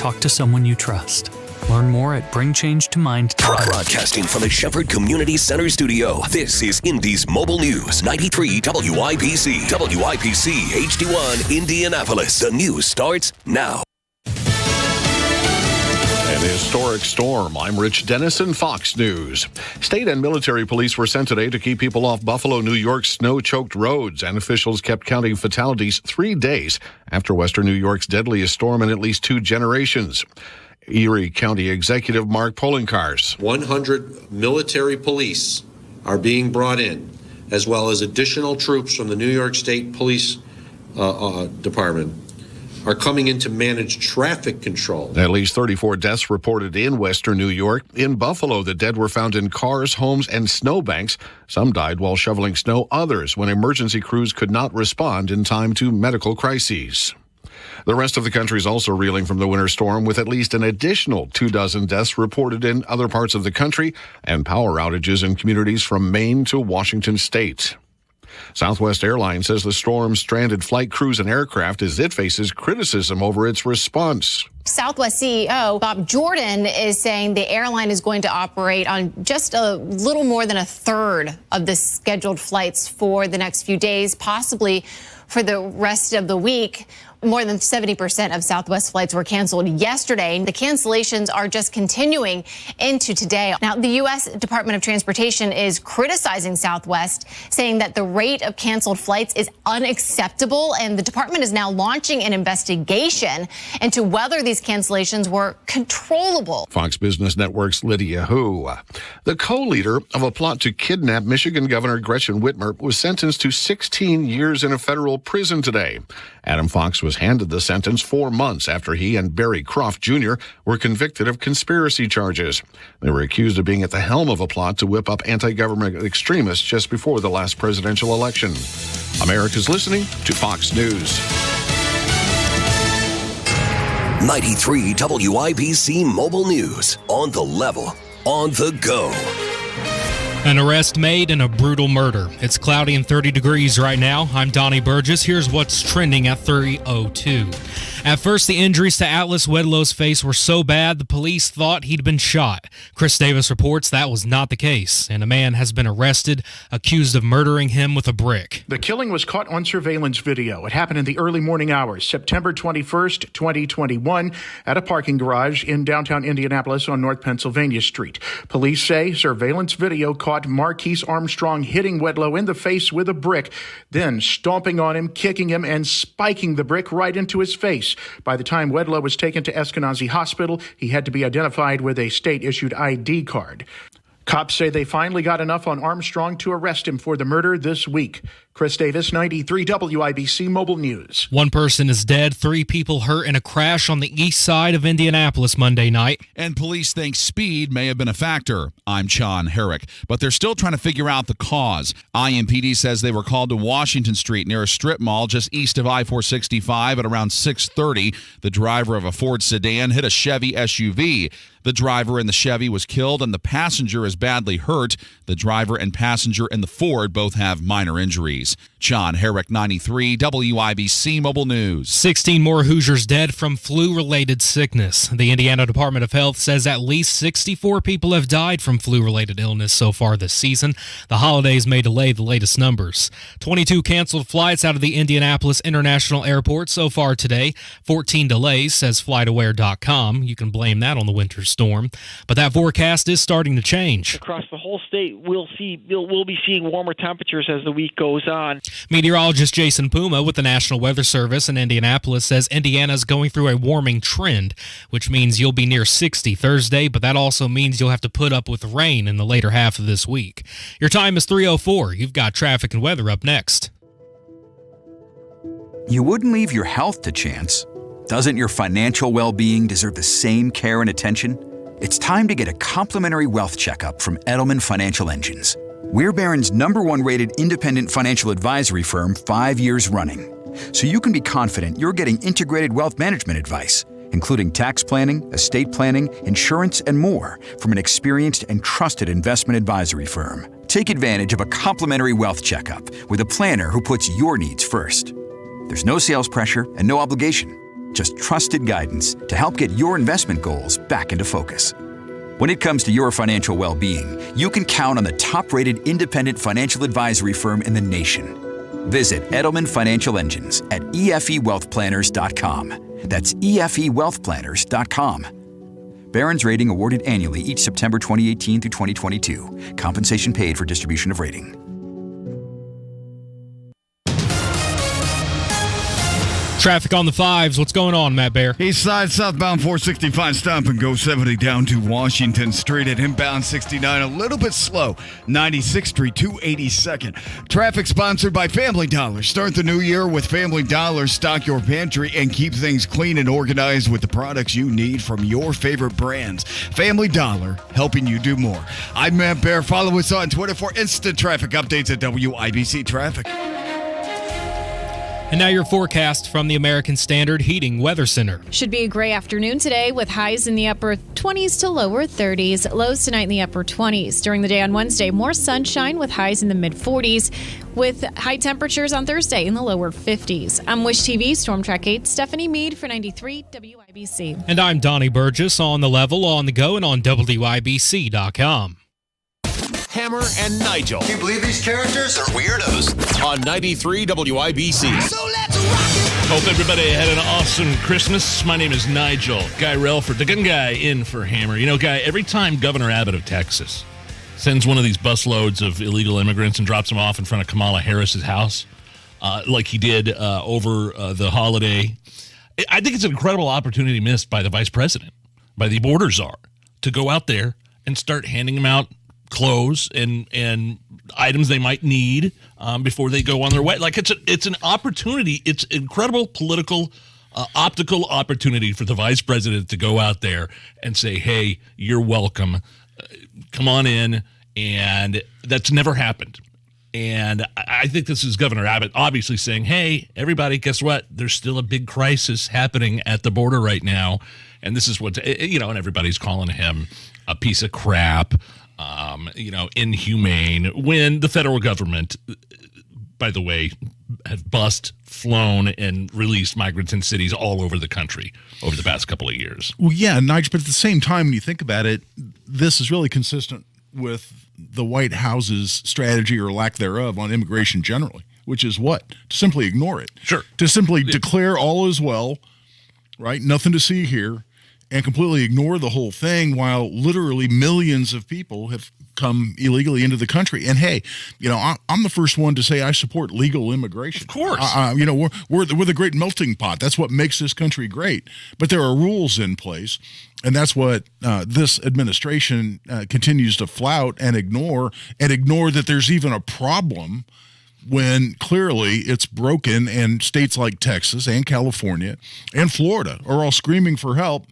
talk to someone you trust. Learn more at bringchangetomind.org. Broadcasting from the Shepherd Community Center studio, this is Indy's Mobile News, 93 WIBC. WIBC HD1 Indianapolis. The news starts now. An historic storm. I'm Rich Dennison, Fox News. State and military police were sent today to keep people off Buffalo, New York's snow-choked roads, and officials kept counting fatalities 3 days after western New York's deadliest storm in at least 2 generations. Erie County Executive Mark Poloncarz. 100 military police are being brought in, as well as additional troops from the New York State Police Department are coming in to manage traffic control. At least 34 deaths reported in western New York. In Buffalo, the dead were found in cars, homes, and snowbanks. Some died while shoveling snow, others when emergency crews could not respond in time to medical crises. The rest of the country is also reeling from the winter storm, with at least an additional 24 deaths reported in other parts of the country and power outages in communities from Maine to Washington state. Southwest Airlines says the storm stranded flight crews and aircraft as it faces criticism over its response. Southwest CEO Bob Jordan is saying the airline is going to operate on just a little more than a third of the scheduled flights for the next few days, possibly for the rest of the week. More than 70% of Southwest flights were canceled yesterday. The cancellations are just continuing into today. Now, the U.S. Department of Transportation is criticizing Southwest, saying that the rate of canceled flights is unacceptable, and the department is now launching an investigation into whether these cancellations were controllable. Fox Business Network's Lydia Hu. The co-leader of a plot to kidnap Michigan Governor Gretchen Whitmer was sentenced to 16 years in a federal prison today. Adam Fox was handed the sentence 4 months after he and Barry Croft Jr. were convicted of conspiracy charges. They were accused of being at the helm of a plot to whip up anti-government extremists just before the last presidential election. America's listening to Fox News. 93 WIBC Mobile News. On the level, on the go. An arrest made in a brutal murder. It's cloudy and 30 degrees right now. I'm Donnie Burgess. Here's what's trending at 3:02. At first, the injuries to Atlas Wedlow's face were so bad the police thought he'd been shot. Chris Davis reports that was not the case, and a man has been arrested, accused of murdering him with a brick. The killing was caught on surveillance video. It happened in the early morning hours, September 21st, 2021, at a parking garage in downtown Indianapolis on North Pennsylvania Street. Police say surveillance video caught Marquise Armstrong hitting Wedlow in the face with a brick, then stomping on him, kicking him, and spiking the brick right into his face. By the time Wedlow was taken to Eskenazi Hospital, he had to be identified with a state-issued ID card. Cops say they finally got enough on Armstrong to arrest him for the murder this week. Chris Davis, 93 WIBC Mobile News. 1 person is dead, 3 people hurt in a crash on the east side of Indianapolis Monday night. And police think speed may have been a factor. I'm Sean Herrick, but they're still trying to figure out the cause. IMPD says they were called to Washington Street near a strip mall just east of I-465 at around 6:30. The driver of a Ford sedan hit a Chevy SUV. The driver in the Chevy was killed and the passenger is badly hurt. The driver and passenger in the Ford both have minor injuries. John Herrick, 93 WIBC Mobile News. 16 more Hoosiers dead from flu-related sickness. The Indiana Department of Health says at least 64 people have died from flu-related illness so far this season. The holidays may delay the latest numbers. 22 canceled flights out of the Indianapolis International Airport so far today. 14 delays, says FlightAware.com. You can blame that on the winter storm. But that forecast is starting to change. Across the whole state, we'll be seeing warmer temperatures as the week goes on. Meteorologist Jason Puma with the National Weather Service in Indianapolis says Indiana's going through a warming trend, which means you'll be near 60 Thursday, but that also means you'll have to put up with rain in the later half of this week. Your time is 3:04. You've got traffic and weather up next. You wouldn't leave your health to chance. Doesn't your financial well-being deserve the same care and attention? It's time to get a complimentary wealth checkup from Edelman Financial Engines. We're Barron's #1 rated independent financial advisory firm 5 years running. So you can be confident you're getting integrated wealth management advice, including tax planning, estate planning, insurance, and more from an experienced and trusted investment advisory firm. Take advantage of a complimentary wealth checkup with a planner who puts your needs first. There's no sales pressure and no obligation. just trusted guidance to help get your investment goals back into focus. When it comes to your financial well-being, you can count on the top-rated independent financial advisory firm in the nation. Visit Edelman Financial Engines at EFEWealthPlanners.com. That's EFEWealthPlanners.com. Barron's rating awarded annually each September 2018 through 2022. Compensation paid for distribution of rating. Traffic on the fives. What's going on, Matt Bear? East side, southbound 465, stop and go 70 down to Washington Street. At inbound 69, a little bit slow. 96th Street, 282nd. Traffic sponsored by Family Dollar. Start the new year with Family Dollar. Stock your pantry and keep things clean and organized with the products you need from your favorite brands. Family Dollar, helping you do more. I'm Matt Bear. Follow us on Twitter for instant traffic updates at WIBC Traffic. And now your forecast from the American Standard Heating Weather Center. Should be a gray afternoon today with highs in the upper 20s to lower 30s. Lows tonight in the upper 20s. During the day on Wednesday, more sunshine with highs in the mid 40s. With high temperatures on Thursday in the lower 50s. I'm Wish TV Storm Track 8, Stephanie Meade for 93 WIBC. And I'm Donnie Burgess on the level, on the go, and on WIBC.com. Hammer and Nigel. Can you believe these characters are weirdos? On 93 WIBC. So let's rock it! Hope everybody had an awesome Christmas. My name is Nigel. Guy Relford, the gun guy in for Hammer. You know, Guy, every time Governor Abbott of Texas sends one of these busloads of illegal immigrants and drops them off in front of Kamala Harris's house, like he did over the holiday, I think it's an incredible opportunity missed by the vice president, by the border czar, to go out there and start handing them out clothes and items they might need before they go on their way. Like it's an opportunity. It's incredible political, optical opportunity for the vice president to go out there and say, hey, you're welcome. Come on in. And that's never happened. And I think this is Governor Abbott obviously saying, hey, everybody, guess what? There's still a big crisis happening at the border right now. And this is what, and everybody's calling him a piece of crap. Inhumane, when the federal government, by the way, have flown, and released migrants in cities all over the country over the past couple of years. Well, yeah, Nigel, but at the same time, when you think about it, this is really consistent with the White House's strategy or lack thereof on immigration generally, which is what? To simply ignore it. Sure. To simply declare all is well, right? Nothing to see here. And completely ignore the whole thing while literally millions of people have come illegally into the country. And hey, I'm the first one to say I support legal immigration. Of course. We're the great melting pot. That's what makes this country great. But there are rules in place, and that's what this administration continues to flout and ignore that there's even a problem when clearly it's broken, and states like Texas and California and Florida are all screaming for help.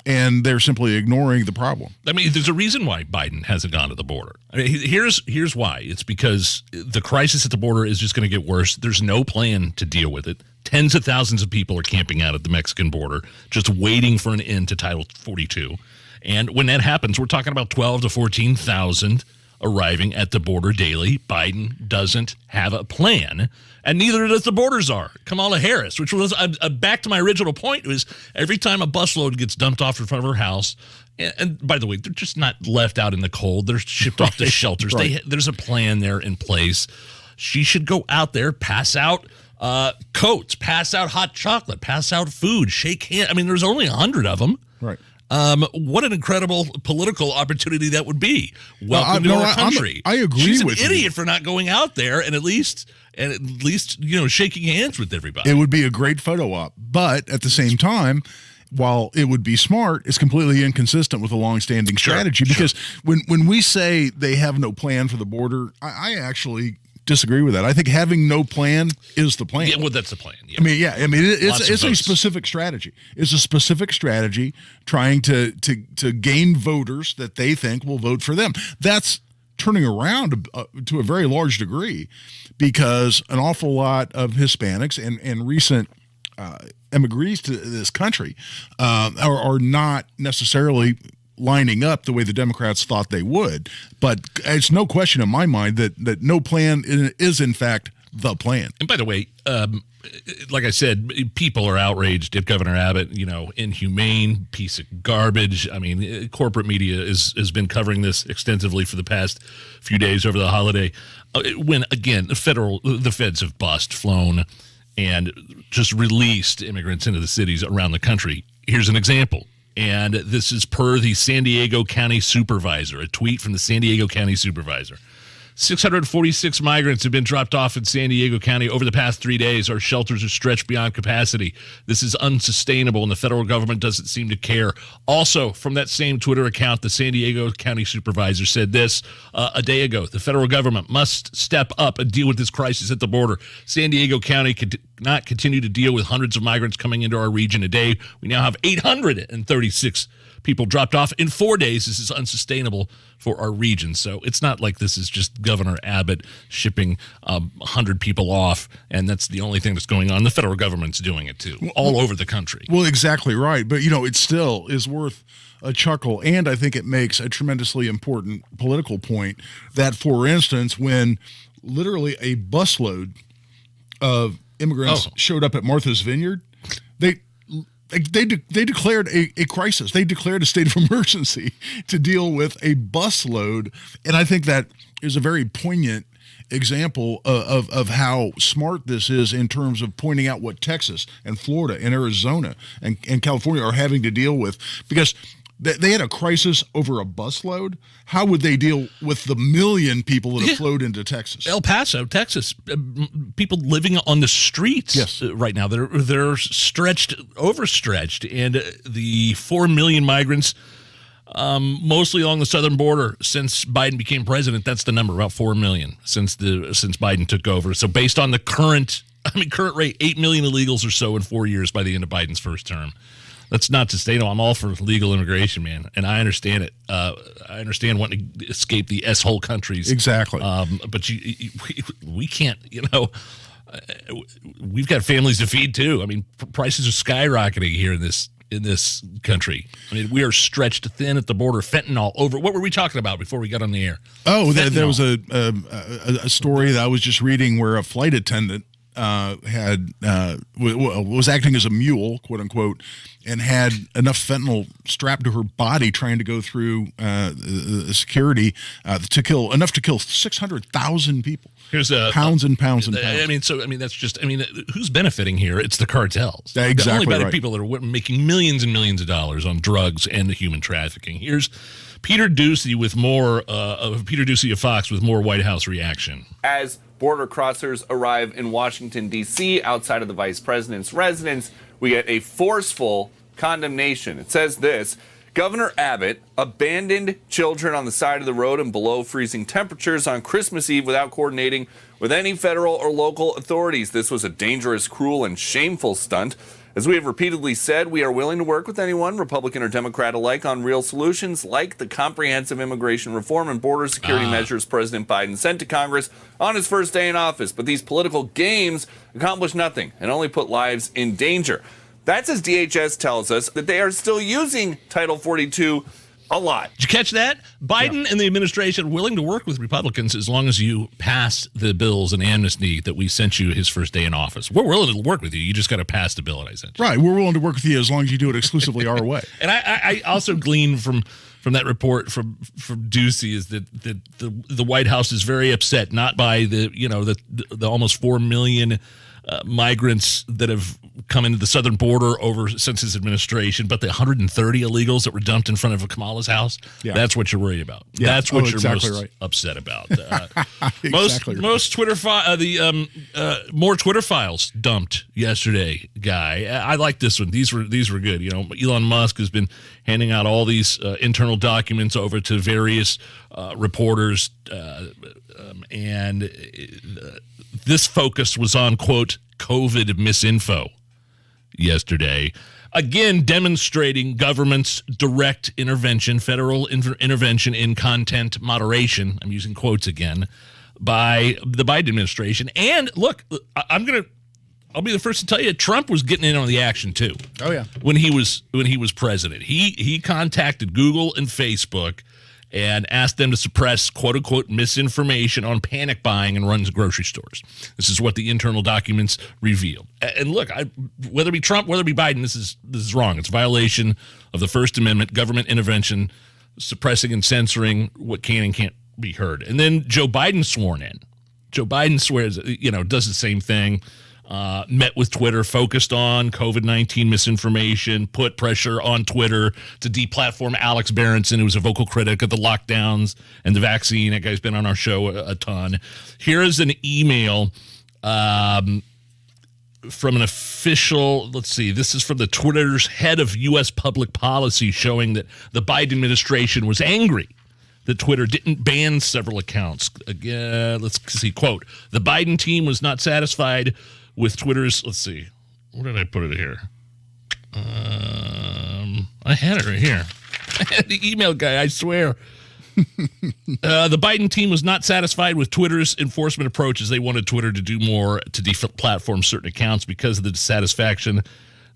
And they're simply ignoring the problem. I mean, there's a reason why Biden hasn't gone to the border. I mean, here's why. It's because the crisis at the border is just going to get worse. There's no plan to deal with it. Tens of thousands of people are camping out at the Mexican border, just waiting for an end to Title 42. And when that happens, we're talking about 12 to 14,000 arriving at the border daily. Biden doesn't have a plan, and neither does the border czar, Kamala Harris, which was back to my original point, was every time a busload gets dumped off in front of her house, and by the way, they're just not left out in the cold. They're shipped off to shelters. Right. There's a plan there in place. She should go out there, pass out coats, pass out hot chocolate, pass out food, shake hands. I mean, there's only 100 of them. Right. What an incredible political opportunity that would be. Welcome to our country. I agree She's with an idiot for not going out there and at least shaking hands with everybody. It would be a great photo op, but at the same time, while it would be smart, it's completely inconsistent with a long-standing strategy. Because when we say they have no plan for the border, I actually disagree with that. I think having no plan is the plan. Yeah, well, that's the plan. Yeah. It's a specific strategy. It's a specific strategy trying to gain voters that they think will vote for them. That's turning around to a very large degree, because an awful lot of Hispanics and recent emigres to this country are not necessarily lining up the way the Democrats thought they would. But it's no question in my mind that no plan is in fact the plan. And by the way, like I said, people are outraged at Governor Abbott. Inhumane piece of garbage. I mean, corporate media has been covering this extensively for the past few days over the holiday. When again, the feds have flown, and just released immigrants into the cities around the country. Here's an example. And this is per the San Diego County Supervisor, a tweet from the San Diego County Supervisor. 646 migrants have been dropped off in San Diego County over the past 3 days. Our shelters are stretched beyond capacity. This is unsustainable, and the federal government doesn't seem to care. Also, from that same Twitter account, the San Diego County Supervisor said this a day ago. The federal government must step up and deal with this crisis at the border. San Diego County could not continue to deal with hundreds of migrants coming into our region a day. We now have 836 people dropped off in 4 days. This is unsustainable for our region. So it's not like this is just Governor Abbott shipping 100 people off, and that's the only thing that's going on. The federal government's doing it too, all over the country. Well, exactly right. But, it still is worth a chuckle, and I think it makes a tremendously important political point that, for instance, when literally a busload of immigrants showed up at Martha's Vineyard, they declared a crisis. They declared a state of emergency to deal with a busload. And I think that is a very poignant example of how smart this is in terms of pointing out what Texas and Florida and Arizona and California are having to deal with. Because they had a crisis over a busload. How would they deal with the million people that have flowed into Texas? El Paso, Texas, people living on the streets right now. They're overstretched, and the 4 million migrants, mostly along the southern border, since Biden became president. That's the number, about 4 million since Biden took over. So based on the current rate, 8 million illegals or so in 4 years by the end of Biden's first term. That's not sustainable. I'm all for legal immigration, man, and I understand it. I understand wanting to escape the S-hole countries. Exactly. But we can't, we've got families to feed too. I mean, prices are skyrocketing here in this country. I mean, we are stretched thin at the border. Fentanyl over. What were we talking about before we got on the air? Oh, there was a story that I was just reading where a flight attendant was acting as a mule, quote unquote, and had enough fentanyl strapped to her body trying to go through security to kill 600,000 people. Here's pounds and pounds and pounds. Who's benefiting here? It's the cartels. Exactly. The only people that are making millions and millions of dollars on drugs and human trafficking. Here's Peter Ducey with more Peter Ducey of Fox with more White House reaction. As border crossers arrive in Washington, D.C., outside of the vice president's residence, we get a forceful condemnation. It says this: Governor Abbott abandoned children on the side of the road in below freezing temperatures on Christmas Eve without coordinating with any federal or local authorities. This was a dangerous, cruel, and shameful stunt. As we have repeatedly said, we are willing to work with anyone, Republican or Democrat alike, on real solutions like the comprehensive immigration reform and border security measures President Biden sent to Congress on his first day in office. But these political games accomplish nothing and only put lives in danger. That's as DHS tells us that they are still using Title 42 a lot. Did you catch that? Biden and the administration are willing to work with Republicans as long as you pass the bills and amnesty that we sent you his first day in office. We're willing to work with you. You just got to pass the bill that I sent you. Right. We're willing to work with you as long as you do it exclusively our way. And I also gleaned from that report from Ducey is that the White House is very upset, not by the almost 4 million migrants that have come into the southern border since his administration, but the 130 illegals that were dumped in front of Kamala's house. Yeah. That's what you're worried about. Yeah. That's what you're most upset about. Exactly most Twitter more Twitter files dumped yesterday, Guy. I like this one. These were good. Elon Musk has been handing out all these internal documents over to various reporters, and this focus was on, quote, COVID misinfo yesterday. Again, demonstrating government's direct intervention, federal intervention in content moderation, I'm using quotes again, by the Biden administration. And look, I'll be the first to tell you, Trump was getting in on the action too. Oh yeah. When he was president. He contacted Google and Facebook and asked them to suppress quote-unquote misinformation on panic buying and runs grocery stores. This is what the internal documents revealed. And look, whether it be Trump, whether it be Biden, this is wrong. It's a violation of the First Amendment, government intervention, suppressing and censoring what can and can't be heard. And then Joe Biden sworn in. Joe Biden swears, does the same thing. Met with Twitter, focused on COVID-19 misinformation, put pressure on Twitter to deplatform Alex Berenson, who was a vocal critic of the lockdowns and the vaccine. That guy's been on our show a ton. Here is an email from an official, this is from the Twitter's head of U.S. public policy, showing that the Biden administration was angry that Twitter didn't ban several accounts. Again, let's see, quote, the Biden team was not satisfied with Twitter's, where did I put it here? I had it right here. I had the email guy, I swear. The Biden team was not satisfied with Twitter's enforcement approaches. They wanted Twitter to do more to deplatform certain accounts. Because of the dissatisfaction,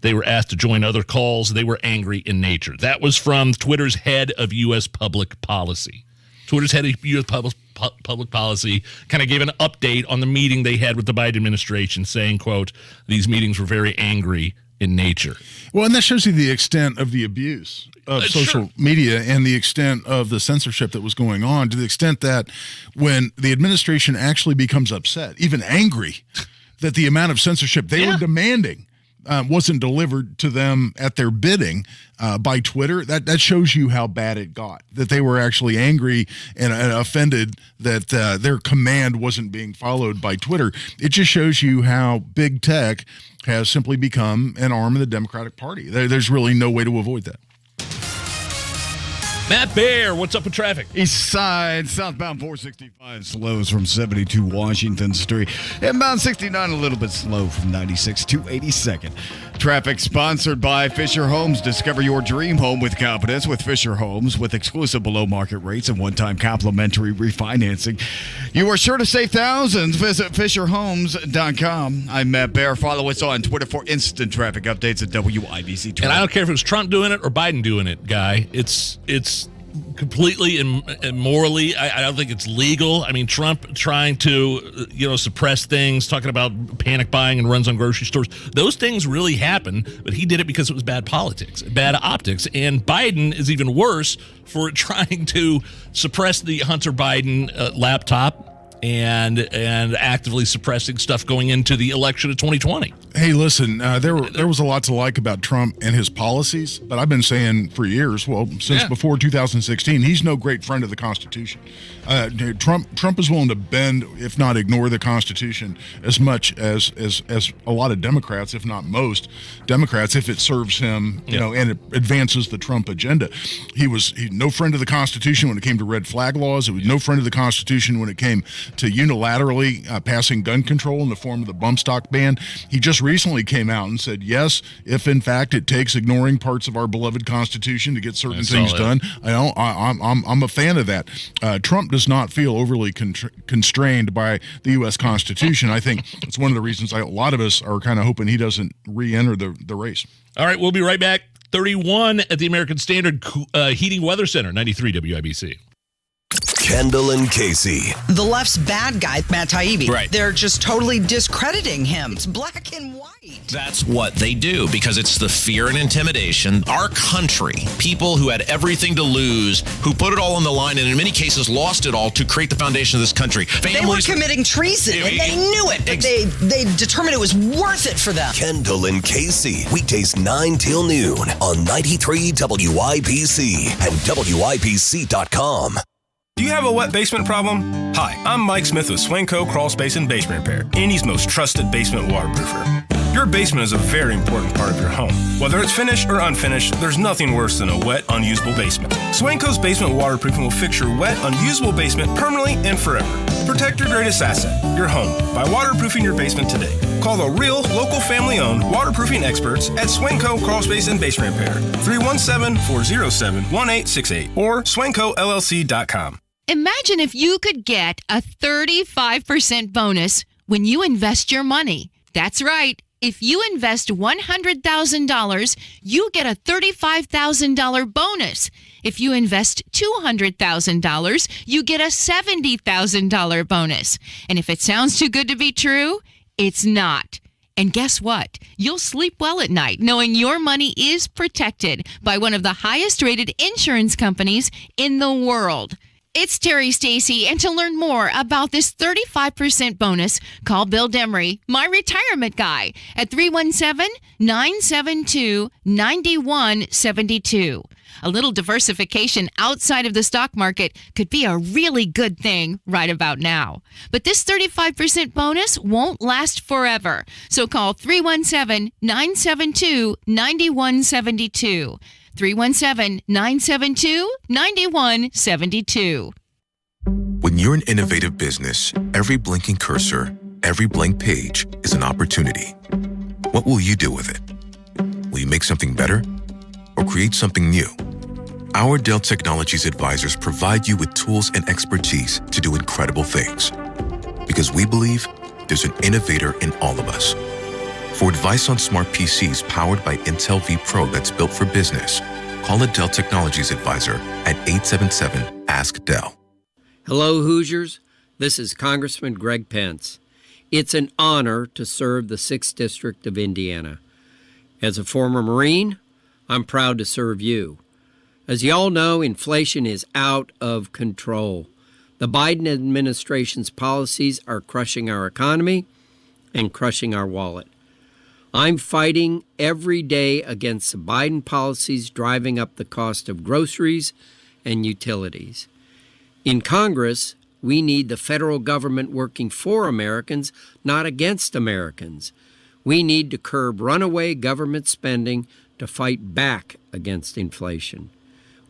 they were asked to join other calls. They were angry in nature. That was from Twitter's head of U.S. public policy. Twitter's head of U.S. public policy kind of gave an update on the meeting they had with the Biden administration, saying, quote, these meetings were very angry in nature. Well, and that shows you the extent of the abuse of social media and the extent of the censorship that was going on, to the extent that when the administration actually becomes upset, even angry, that the amount of censorship they were demanding wasn't delivered to them at their bidding by Twitter. That shows you how bad it got, that they were actually angry and offended that their command wasn't being followed by Twitter. It just shows you how big tech has simply become an arm of the Democratic Party. There's really no way to avoid that. Matt Bear, what's up with traffic? East side, southbound 465 slows from 72 Washington Street. Inbound 69 a little bit slow from 96 to 82nd. Traffic sponsored by Fisher Homes. Discover your dream home with confidence with Fisher Homes, with exclusive below market rates and one-time complimentary refinancing. You are sure to save thousands. Visit FisherHomes.com. I'm Matt Bear. Follow us on Twitter for instant traffic updates at WIBC Traffic. And I don't care if it was Trump doing it or Biden doing it, Guy. It's completely immorally. I don't think it's legal. I mean, Trump trying to, suppress things, talking about panic buying and runs on grocery stores. Those things really happen, but he did it because it was bad politics, bad optics. And Biden is even worse for trying to suppress the Hunter Biden laptop and actively suppressing stuff going into the election of 2020. Hey, listen, there was a lot to like about Trump and his policies, but I've been saying for years, since before 2016, he's no great friend of the Constitution. Trump is willing to bend, if not ignore, the Constitution as much as a lot of Democrats, if not most Democrats, if it serves him, and it advances the Trump agenda. He's no friend of the Constitution when it came to red flag laws. He was no friend of the Constitution when it came to unilaterally passing gun control in the form of the bump stock ban. He just recently came out and said, yes, if in fact it takes ignoring parts of our beloved Constitution to get certain things done, I'm a fan of that. Trump does not feel overly constrained by the U.S. Constitution. I think it's one of the reasons a lot of us are kind of hoping he doesn't re-enter the race. All right, we'll be right back. 31 at the American Standard Heating Weather Center, 93 WIBC. Kendall and Casey. The left's bad guy, Matt Taibbi. Right. They're just totally discrediting him. It's black and white. That's what they do, because it's the fear and intimidation. Our country, people who had everything to lose, who put it all on the line, and in many cases lost it all to create the foundation of this country. Families, they were committing treason, and they knew it, but they determined it was worth it for them. Kendall and Casey, weekdays 9 till noon on 93 WIBC and WIBC.com. Do you have a wet basement problem? Hi, I'm Mike Smith with Swanco Crawl Space and Basement Repair, Indy's most trusted basement waterproofer. Your basement is a very important part of your home. Whether it's finished or unfinished, there's nothing worse than a wet, unusable basement. Swanco's basement waterproofing will fix your wet, unusable basement permanently and forever. Protect your greatest asset, your home, by waterproofing your basement today. Call the real, local, family-owned waterproofing experts at Swanco Crawl Space and Basement Repair, 317-407-1868 or SwancoLLC.com. Imagine if you could get a 35% bonus when you invest your money. That's right. If you invest $100,000, you get a $35,000 bonus. If you invest $200,000, you get a $70,000 bonus. And if it sounds too good to be true, it's not. And guess what? You'll sleep well at night knowing your money is protected by one of the highest rated insurance companies in the world. It's Terry Stacy, and to learn more about this 35% bonus, call Bill Demery, my retirement guy, at 317-972-9172. A little diversification outside of the stock market could be a really good thing right about now. But this 35% bonus won't last forever. So call 317-972-9172. 317-972-9172. When you're an innovative business, every blinking cursor, every blank page is an opportunity. What will you do with it? Will you make something better or create something new? Our Dell Technologies advisors provide you with tools and expertise to do incredible things. Because we believe there's an innovator in all of us. For advice on smart PCs powered by Intel vPro that's built for business, call a Dell Technologies advisor at 877-ASK-DELL. Hello, Hoosiers. This is Congressman Greg Pence. It's an honor to serve the 6th District of Indiana. As a former Marine, I'm proud to serve you. As you all know, inflation is out of control. The Biden administration's policies are crushing our economy and crushing our wallet. I'm fighting every day against the Biden policies driving up the cost of groceries and utilities. In Congress, we need the federal government working for Americans, not against Americans. We need to curb runaway government spending to fight back against inflation.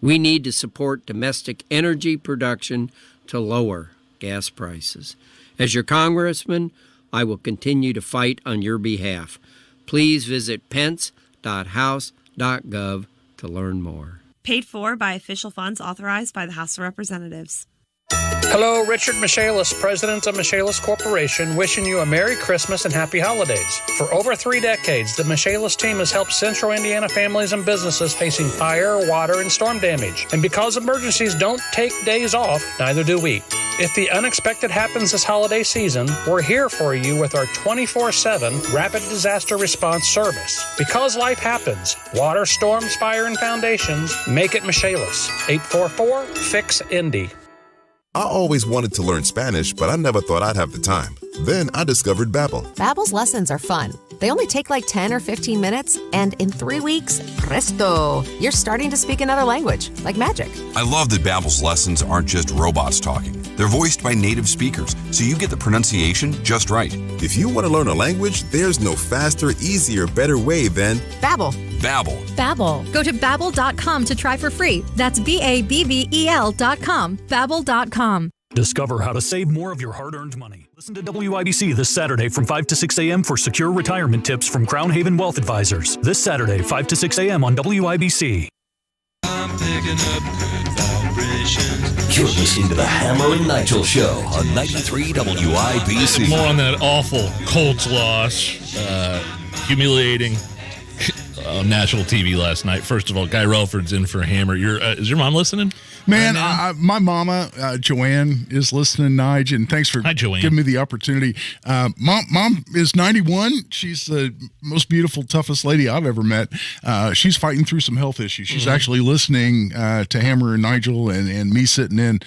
We need to support domestic energy production to lower gas prices. As your congressman, I will continue to fight on your behalf. Please visit pence.house.gov to learn more. Paid for by official funds authorized by the House of Representatives. Hello, Richard Michaelis, President of Michaelis Corporation, wishing you a Merry Christmas and Happy Holidays. For over 3 decades, the Michaelis team has helped Central Indiana families and businesses facing fire, water, and storm damage. And because emergencies don't take days off, neither do we. If the unexpected happens this holiday season, we're here for you with our 24/7 rapid disaster response service. Because life happens, water, storms, fire, and foundations, make it Michaelis. 844-FIX-INDY. I always wanted to learn Spanish, but I never thought I'd have the time. Then I discovered Babbel. Babbel's lessons are fun. They only take like 10 or 15 minutes, and in 3 weeks, presto, you're starting to speak another language, like magic. I love that Babbel's lessons aren't just robots talking. They're voiced by native speakers, so you get the pronunciation just right. If you want to learn a language, there's no faster, easier, better way than Babbel. Babbel. Babbel. Go to Babbel.com to try for free. That's BABBEL.com. Babbel.com. Discover how to save more of your hard-earned money. Listen to WIBC this Saturday from 5 to 6 a.m. for secure retirement tips from Crown Haven Wealth Advisors. This Saturday, 5 to 6 a.m. on WIBC. I'm picking up good vibrations. You're listening to the Hammer and Nigel Show on 93 WIBC. More on that awful Colts loss. Humiliating on national TV last night. First of all, Guy Relford's in for a hammer. Is your mom listening? Man, my mama, Joanne, is listening, Nige, and thanks for giving me the opportunity. Mom is 91. She's the most beautiful, toughest lady I've ever met. She's fighting through some health issues. She's actually listening to Hammer and Nigel and me sitting in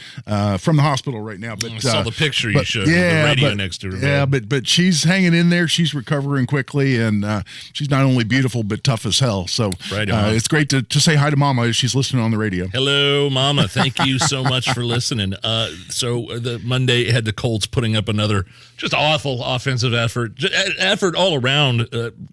from the hospital right now. But I saw the picture you showed with the radio next to her. Yeah, but she's hanging in there. She's recovering quickly, and she's not only beautiful, but tough as hell. So it's great to say hi to Mama as she's listening on the radio. Hello, Mama. Thank you so much for listening. So the Monday had the Colts putting up another just awful offensive effort all around,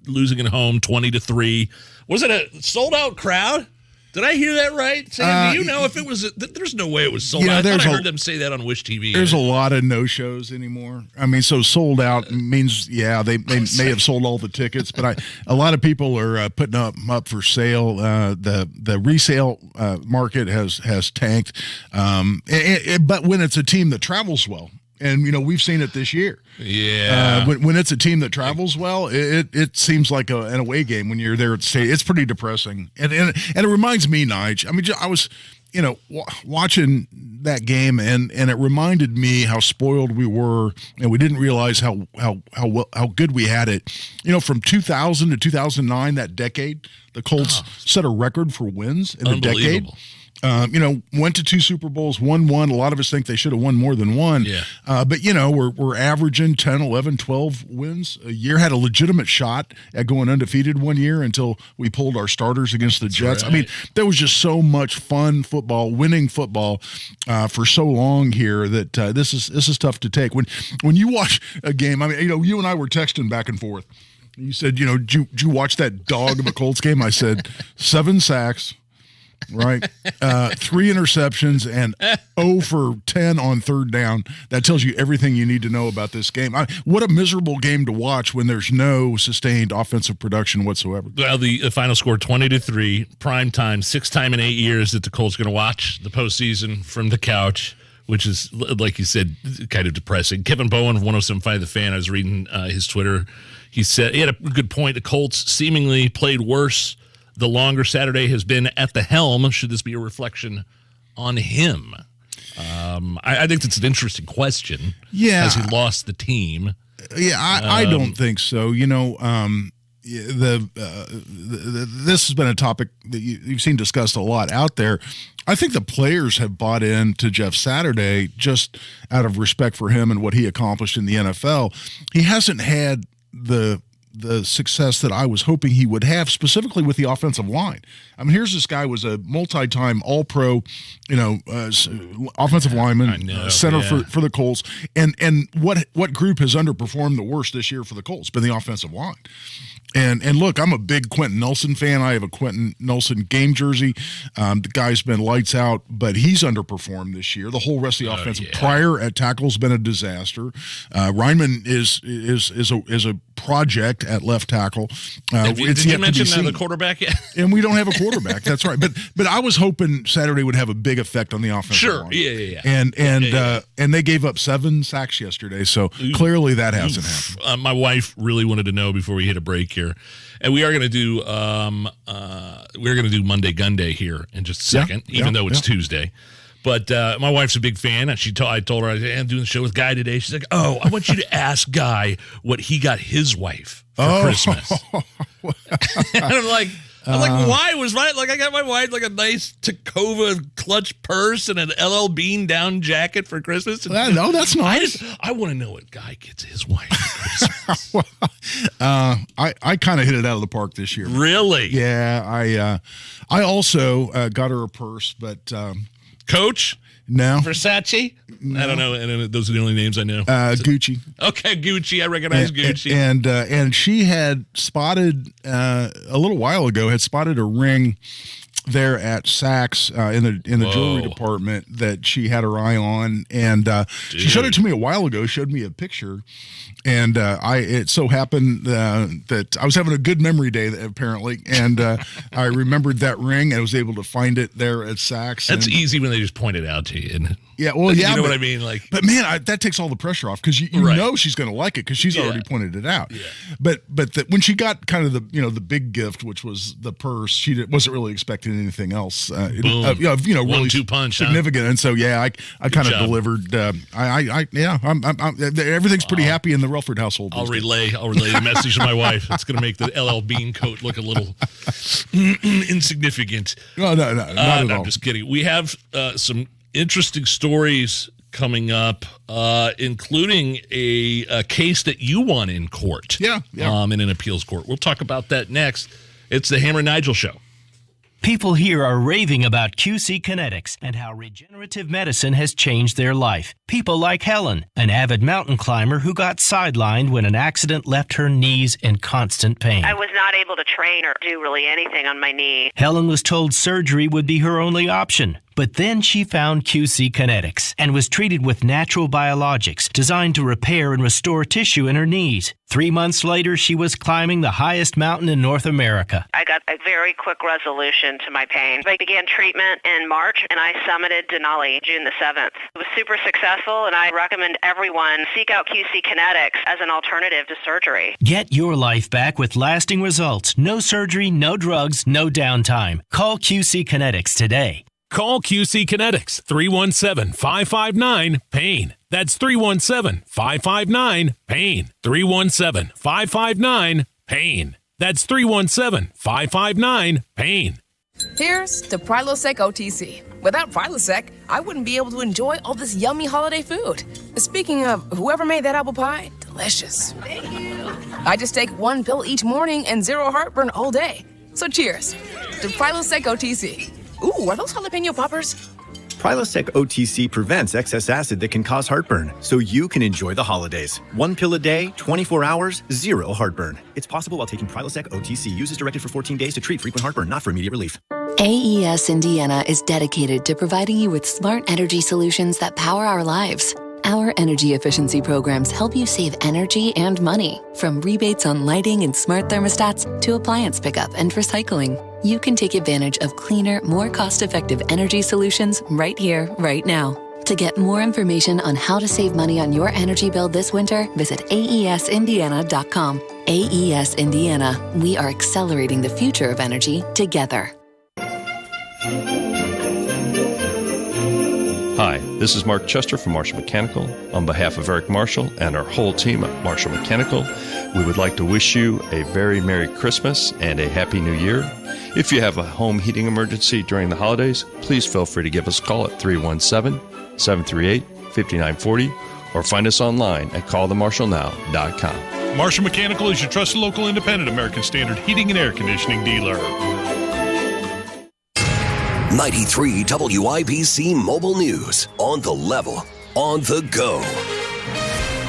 losing at home 20-3. Was it a sold out crowd? Did I hear that right? Sam, do you know if it was? There's no way it was sold out. I heard them say that on Wish TV. There's a lot of no-shows anymore. I mean, so sold out means, they may have sold all the tickets, but a lot of people are putting up for sale. The resale market has tanked. But when it's a team that travels well, and we've seen it this year. Yeah. When it's a team that travels well, it seems like an away game when you're there at the stadium. It's pretty depressing, and it reminds me, Nige. I mean, watching that game, and it reminded me how spoiled we were, and we didn't realize how good we had it. From 2000 to 2009, that decade, the Colts set a record for wins in the decade. Went to 2 Super Bowls, won one. A lot of us think they should have won more than one. Yeah. But, we're averaging 10, 11, 12 wins a year. Had a legitimate shot at going undefeated one year until we pulled our starters against the Jets. Right. I mean, there was just so much fun football, winning football for so long here that this is tough to take. When you watch a game, I mean, you and I were texting back and forth. You said, did you watch that dog of a Colts game? I said, 7 sacks. Right. 3 interceptions and 0 for 10 on third down. That tells you everything you need to know about this game. What a miserable game to watch when there's no sustained offensive production whatsoever. Well, the final score 20-3, prime time, 6th time in 8 years that the Colts going to watch the postseason from the couch, which is, like you said, kind of depressing. Kevin Bowen of 107.5 The Fan, I was reading his Twitter. He said he had a good point. The Colts seemingly played worse the longer Saturday has been at the helm. Should this be a reflection on him? I think that's an interesting question. Yeah. Has he lost the team? Yeah, I don't think so. This has been a topic that you've seen discussed a lot out there. I think the players have bought into Jeff Saturday just out of respect for him and what he accomplished in the NFL. He hasn't had the success that I was hoping he would have, specifically with the offensive line. I mean, here's this guy was a multi-time All-Pro, offensive lineman, center for the Colts, and what group has underperformed the worst this year for the Colts? Been the offensive line. And look, I'm a big Quentin Nelson fan. I have a Quentin Nelson game jersey. The guy's been lights out, but he's underperformed this year. The whole rest of the offensive Pryor at tackle's been a disaster. Ryman is a project at left tackle. Did you mention the quarterback yet? And we don't have a quarterback. That's right. But I was hoping Saturday would have a big effect on the offensive line. Yeah. And they gave up 7 sacks yesterday, so clearly that hasn't happened. My wife really wanted to know before we hit a break here, and we are going to do Monday Gun Day here in just a second, even though it's Tuesday. But my wife's a big fan. I told her, I'm doing the show with Guy today. She's like, oh, I want you to ask Guy what he got his wife for Christmas. And I'm like, why was my, I got my wife a nice Tacova clutch purse and an LL Bean down jacket for Christmas. And no, that's nice. I want to know what Guy gets his wife for Christmas. I kind of hit it out of the park this year. Really? Yeah. I also got her a purse, but Coach? No. Versace? No. I don't know. And those are the only names I know. Gucci. Okay, Gucci. I recognize Gucci. And she had spotted a little while ago a ring there at Saks in the jewelry department that she had her eye on, and she showed it to me a while ago. Showed me a picture, and it so happened that I was having a good memory day apparently, and I remembered that ring and I was able to find it there at Saks. That's easy when they just point it out to you. And yeah, well, yeah, you know what I mean. But man, that takes all the pressure off because you know she's going to like it because she's already pointed it out. Yeah. But when she got kind of the big gift, which was the purse, she wasn't really expecting anything else. Really 1-2 punch, significant. And so I kind of delivered. Everything's pretty happy in the Relford household. I'll relay the message to my wife. It's going to make the LL Bean coat look a little insignificant. No, not at all. I'm just kidding. We have some interesting stories coming up, including a case that you won in court. Yeah. In an appeals court. We'll talk about that next. It's the Hammer and Nigel Show. People here are raving about QC Kinetics and how regenerative medicine has changed their life. People like Helen, an avid mountain climber who got sidelined when an accident left her knees in constant pain. I was not able to train or do really anything on my knee. Helen was told surgery would be her only option. But then she found QC Kinetics and was treated with natural biologics designed to repair and restore tissue in her knees. 3 months later, she was climbing the highest mountain in North America. I got a very quick resolution to my pain. I began treatment in March, and I summited Denali June the 7th. It was super successful, and I recommend everyone seek out QC Kinetics as an alternative to surgery. Get your life back with lasting results. No surgery, no drugs, no downtime. Call QC Kinetics today. Call QC Kinetics 317-559-PAIN. That's 317-559-PAIN. 317-559-PAIN. That's 317-559-PAIN. Here's to Prilosec OTC. Without Prilosec, I wouldn't be able to enjoy all this yummy holiday food. Speaking of, whoever made that apple pie, delicious. I just take one pill each morning and zero heartburn all day. So cheers to Prilosec OTC. Ooh, are those jalapeno poppers? Prilosec OTC prevents excess acid that can cause heartburn, so you can enjoy the holidays. One pill a day, 24 hours, zero heartburn. It's possible while taking Prilosec OTC. Use as directed for 14 days to treat frequent heartburn, not for immediate relief. AES Indiana is dedicated to providing you with smart energy solutions that power our lives. Our energy efficiency programs help you save energy and money, from rebates on lighting and smart thermostats to appliance pickup and recycling. You can take advantage of cleaner, more cost-effective energy solutions right here, right now. To get more information on how to save money on your energy bill this winter, visit aesindiana.com. AES Indiana, we are accelerating the future of energy together. Hi, this is Mark Chester from Marshall Mechanical. On behalf of Eric Marshall and our whole team at Marshall Mechanical, we would like to wish you a very Merry Christmas and a Happy New Year. If you have a home heating emergency during the holidays, please feel free to give us a call at 317-738-5940 or find us online at callthemarshallnow.com. Marshall Mechanical is your trusted local independent American Standard heating and air conditioning dealer. 93 WIBC Mobile News. On the level, on the go.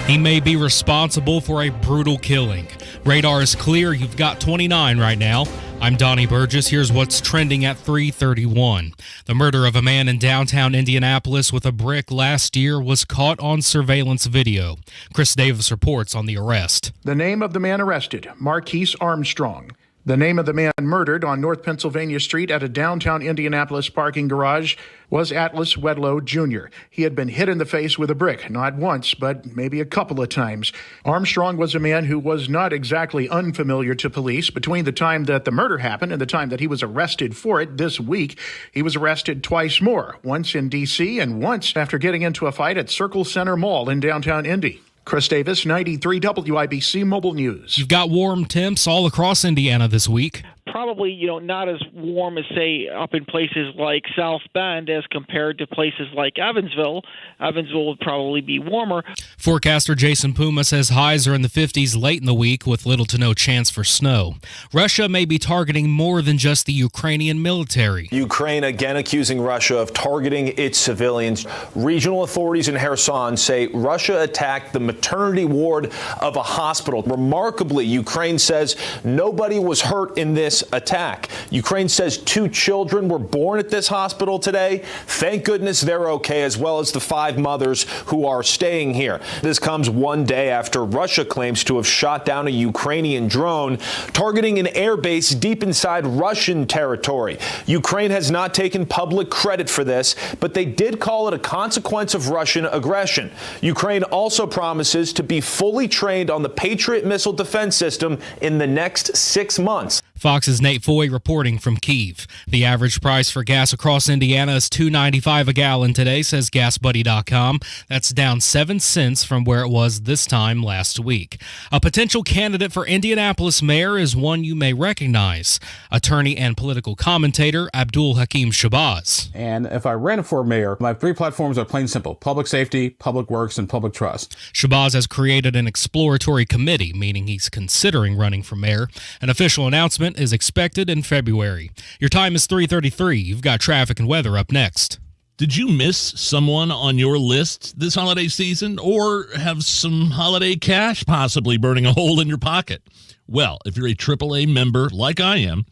He may be responsible for a brutal killing. Radar is clear. You've got 29 right now. I'm Donnie Burgess. Here's what's trending at 3:31. The murder of a man in downtown Indianapolis with a brick last year was caught on surveillance video. Chris Davis reports on the arrest. The name of the man arrested, Marquise Armstrong. The name of the man murdered on North Pennsylvania Street at a downtown Indianapolis parking garage was Atlas Wedlow Jr. He had been hit in the face with a brick, not once, but maybe a couple of times. Armstrong was a man who was not exactly unfamiliar to police. Between the time that the murder happened and the time that he was arrested for it this week, he was arrested twice more, once in D.C. and once after getting into a fight at Circle Center Mall in downtown Indy. Chris Davis, 93 WIBC Mobile News. You've got warm temps all across Indiana this week. Probably, not as warm as, say, up in places like South Bend as compared to places like Evansville. Evansville would probably be warmer. Forecaster Jason Puma says highs are in the 50s late in the week with little to no chance for snow. Russia may be targeting more than just the Ukrainian military. Ukraine again accusing Russia of targeting its civilians. Regional authorities in Kherson say Russia attacked the maternity ward of a hospital. Remarkably, Ukraine says nobody was hurt in this attack. Ukraine says 2 children were born at this hospital today. Thank goodness they're okay, as well as the 5 mothers who are staying here. This comes one day after Russia claims to have shot down a Ukrainian drone targeting an airbase deep inside Russian territory. Ukraine has not taken public credit for this, but they did call it a consequence of Russian aggression. Ukraine also promises to be fully trained on the Patriot missile defense system in the next 6 months. Fox's Nate Foy reporting from Kyiv. The average price for gas across Indiana is $2.95 a gallon today, says GasBuddy.com. That's down 7 cents from where it was this time last week. A potential candidate for Indianapolis mayor is one you may recognize. Attorney and political commentator Abdul Hakim Shabazz. And if I ran for mayor, my 3 platforms are plain simple: public safety, public works, and public trust. Shabazz has created an exploratory committee, meaning he's considering running for mayor. An official announcement is expected in February. Your time is 3:33. You've got traffic and weather up next. Did you miss someone on your list this holiday season, or have some holiday cash possibly burning a hole in your pocket? Well, if you're a AAA member like I am,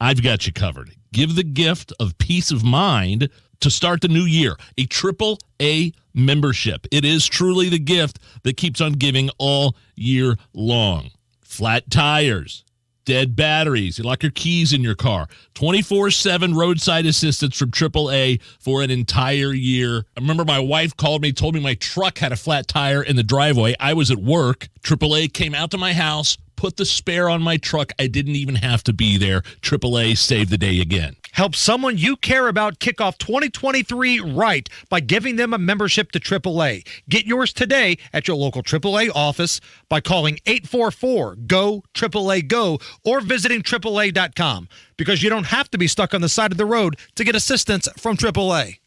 I've got you covered. Give the gift of peace of mind to start the new year. A AAA membership. It is truly the gift that keeps on giving all year long. Flat tires, dead batteries, you lock your keys in your car, 24/7 roadside assistance from AAA for an entire year. I remember my wife told me my truck had a flat tire in the driveway. I was at work. AAA came out to my house, put the spare on my truck. I didn't even have to be there. AAA saved the day again. Help someone you care about kick off 2023 right by giving them a membership to AAA. Get yours today at your local AAA office by calling 844-GO-AAA-GO or visiting AAA.com, because you don't have to be stuck on the side of the road to get assistance from AAA.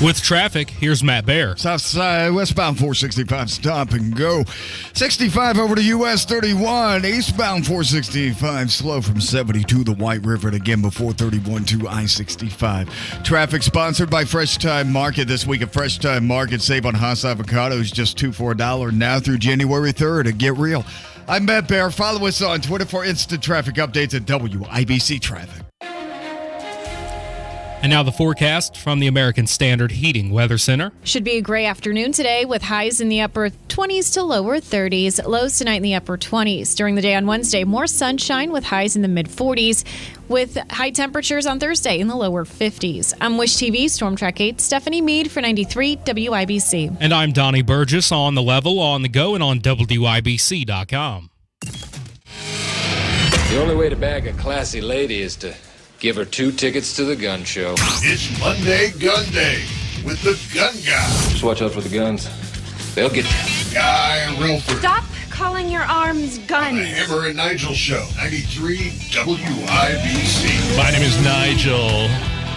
With traffic, here's Matt Bear. South side, westbound 465, stop and go. 65 over to US 31. Eastbound 465, slow from 70 to the White River. And again, before 31 to I-65. Traffic sponsored by Fresh Time Market. This week at Fresh Time Market, save on Haas avocados just $2 for $1 now through January 3rd. And get real. I'm Matt Bear. Follow us on Twitter for instant traffic updates at WIBC Traffic. And now the forecast from the American Standard Heating Weather Center. Should be a gray afternoon today with highs in the upper 20s to lower 30s. Lows tonight in the upper 20s. During the day on Wednesday, more sunshine with highs in the mid 40s, with high temperatures on Thursday in the lower 50s. I'm Wish TV Storm Track 8, Stephanie Meade for 93 WIBC. And I'm Donnie Burgess on the level, on the go, and on WIBC.com. The only way to bag a classy lady is to give her 2 tickets to the gun show. It's Monday Gun Day with the Gun Guy. Just watch out for the guns. They'll get you. Guy Relford. Stop calling your arms guns. The Hammer and Nigel Show, 93 WIBC. My name is Nigel,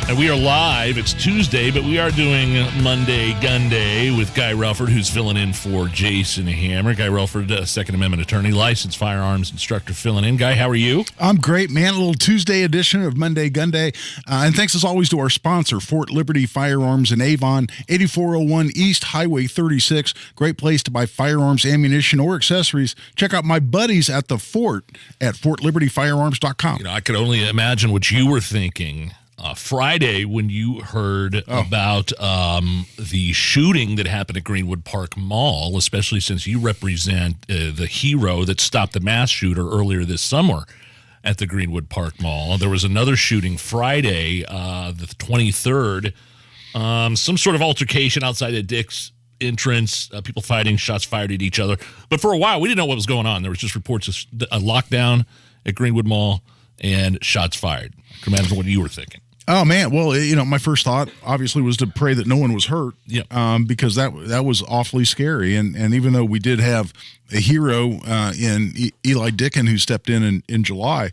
and we are live. It's Tuesday, but we are doing Monday Gun Day with Guy Relford, who's filling in for Jason Hammer. Guy Relford, Second Amendment attorney, licensed firearms instructor, filling in. Guy, how are you? I'm great, man. A little Tuesday edition of Monday Gun Day. And thanks, as always, to our sponsor, Fort Liberty Firearms in Avon, 8401 East Highway 36. Great place to buy firearms, ammunition, or accessories. Check out my buddies at the Fort at fortlibertyfirearms.com. You know, I could only imagine what you were thinking Friday when you heard about the shooting that happened at Greenwood Park Mall, especially since you represent the hero that stopped the mass shooter earlier this summer at the Greenwood Park Mall. There was another shooting Friday, the 23rd, some sort of altercation outside of Dick's entrance, people fighting, shots fired at each other. But for a while, we didn't know what was going on. There was just reports of a lockdown at Greenwood Mall and shots fired. I can imagine what you were thinking. Oh, man. Well, you know, my first thought, obviously, was to pray that no one was hurt. Yeah. Because that was awfully scary. And even though we did have a hero in Eli Dickin who stepped in July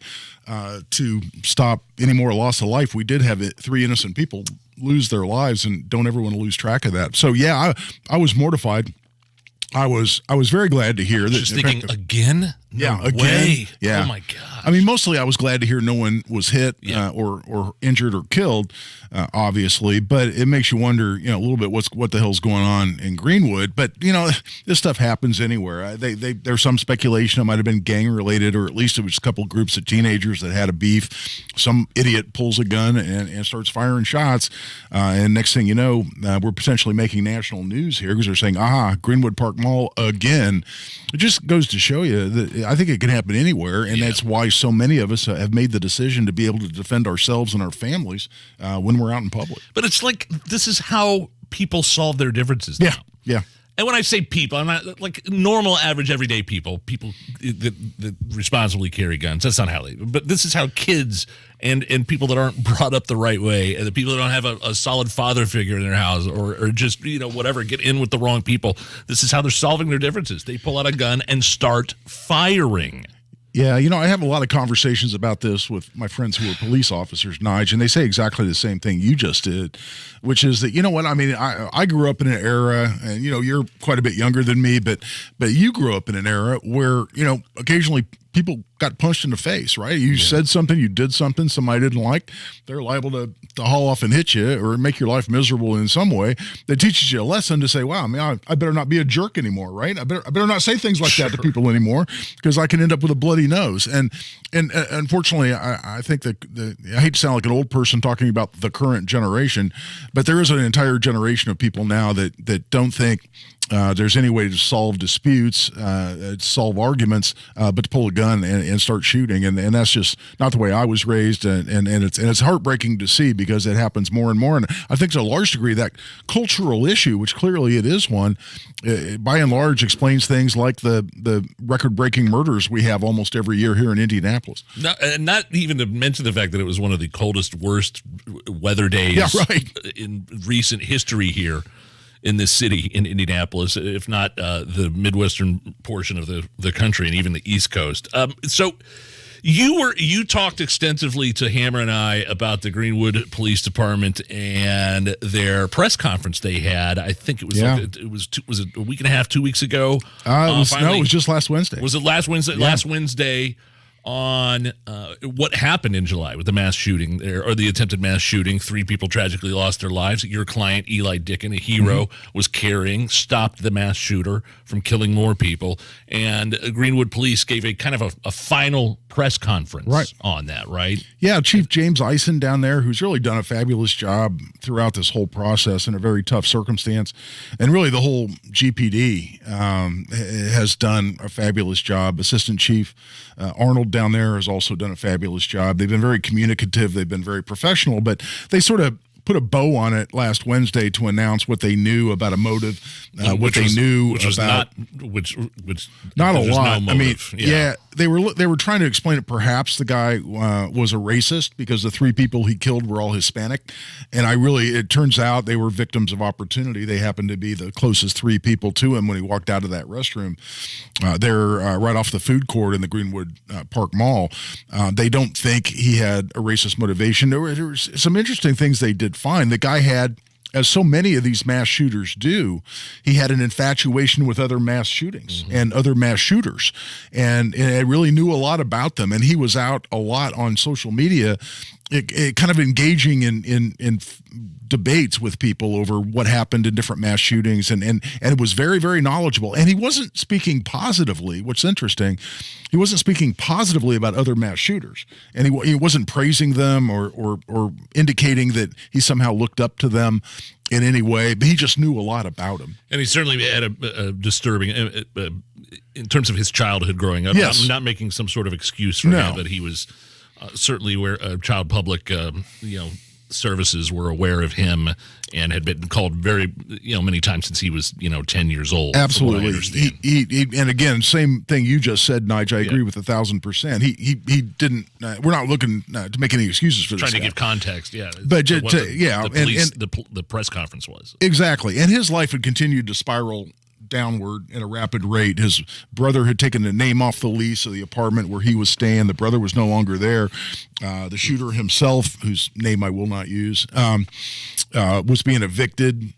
to stop any more loss of life, we did have 3 innocent people lose their lives, and don't ever want to lose track of that. So, yeah, I was mortified. I was very glad to hear that. Just thinking, again? Yeah, No again. way. Yeah. Oh my God. I mean, mostly I was glad to hear no one was hit or injured or killed, obviously. But it makes you wonder, you know, a little bit what the hell's going on in Greenwood. But you know, this stuff happens anywhere. There's some speculation it might have been gang related, or at least it was a couple groups of teenagers that had a beef. Some idiot pulls a gun and starts firing shots, and next thing you know, we're potentially making national news here because they're saying, Greenwood Park Mall again. It just goes to show you that I think it can happen anywhere, and that's why so many of us have made the decision to be able to defend ourselves and our families when we're out in public. But it's like, this is how people solve their differences. Yeah. And when I say people, I'm not like normal, average, everyday people that responsibly carry guns. That's not how they, but this is how kids and people that aren't brought up the right way, and the people that don't have a solid father figure in their house, or just, you know, whatever, get in with the wrong people. This is how they're solving their differences. They pull out a gun and start firing. Yeah, you know, I have a lot of conversations about this with my friends who are police officers, Nigel, and they say exactly the same thing you just did, which is that, you know what, I mean, I grew up in an era, and, you know, you're quite a bit younger than me, but you grew up in an era where, you know, occasionally people got punched in the face, right? You said something, you did something somebody didn't like, they're liable to haul off and hit you or make your life miserable in some way. That teaches you a lesson to say, wow, I mean, I better not be a jerk anymore, right? I better not say things like that to people anymore, because I can end up with a bloody nose. And unfortunately, I think that I hate to sound like an old person talking about the current generation, but there is an entire generation of people now that don't think there's any way to solve disputes, solve arguments, but to pull a gun and start shooting, and that's just not the way I was raised, and it's heartbreaking to see because it happens more and more. And I think to a large degree that cultural issue, which clearly it is one, by and large explains things like the record-breaking murders we have almost every year here in Indianapolis. Not even to mention the fact that it was one of the coldest, worst weather days in recent history here in this city in Indianapolis, if not the Midwestern portion of the country and even the East Coast. So you talked extensively to Hammer and I about the Greenwood Police Department and their press conference they had. I think it was was it a week and a half, 2 weeks ago? It was just last Wednesday. Was it last Wednesday? Yeah. Last Wednesday on what happened in July with the mass shooting there, or the attempted mass shooting. 3 people tragically lost their lives. Your client, Eli Dicken, a hero, was stopped the mass shooter from killing more people. And Greenwood Police gave a kind of a final press conference on that, right? Yeah, Chief James Eisen down there, who's really done a fabulous job throughout this whole process in a very tough circumstance. And really the whole GPD has done a fabulous job. Assistant Chief Arnold down there has also done a fabulous job. They've been very communicative. They've been very professional, but they sort of put a bow on it last Wednesday to announce what they knew about a motive, what they knew about not a lot. No motive. I mean, yeah, they were trying to explain it. Perhaps the guy was a racist because the 3 people he killed were all Hispanic, and it turns out they were victims of opportunity. They happened to be the closest 3 people to him when he walked out of that restroom. They're right off the food court in the Greenwood Park Mall. They don't think he had a racist motivation. There were some interesting things they did find. The guy had, as so many of these mass shooters do, he had an infatuation with other mass shootings and other mass shooters, and really knew a lot about them. And he was out a lot on social media, kind of engaging in debates with people over what happened in different mass shootings, and it was very, very knowledgeable. And he wasn't speaking positively. What's interesting, he wasn't speaking positively about other mass shooters, and he wasn't praising them or indicating that he somehow looked up to them in any way, but he just knew a lot about them. And he certainly had a disturbing, in terms of his childhood growing up. Yes. I'm not making some sort of excuse for him, but he was certainly where child public, services were aware of him and had been called very, many times since he was, 10 years old. Absolutely. He and again, same thing you just said, Nigel. I agree with 1,000%. He didn't. We're not looking to make any excuses for this. Trying to guy. give context, yeah. But the press conference was exactly, and his life had continued to spiral downward at a rapid rate. His brother had taken the name off the lease of the apartment where he was staying. The brother was no longer there. The shooter himself, whose name I will not use, was being evicted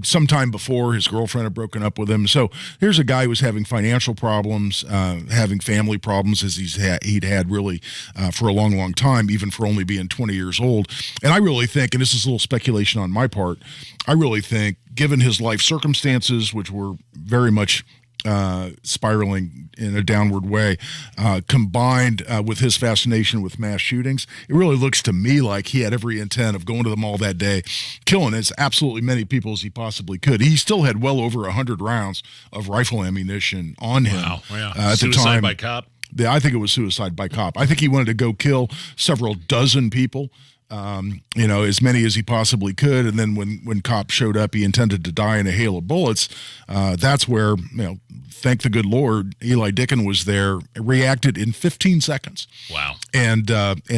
sometime before. His girlfriend had broken up with him. So here's a guy who was having financial problems, having family problems, as he'd had really for a long, long time, even for only being 20 years old. And I really think, and this is a little speculation on my part, I really think, given his life circumstances, which were very much spiraling in a downward way, combined with his fascination with mass shootings, it really looks to me like he had every intent of going to the mall that day, killing as absolutely many people as he possibly could. He still had well over 100 rounds of rifle ammunition on him. Wow. At the time. Suicide by cop? I think it was suicide by cop. I think he wanted to go kill several dozen people. As many as he possibly could, and then when cops showed up, he intended to die in a hail of bullets. That's where, thank the good Lord, Eli Dicken was there, reacted in 15 seconds. Wow. And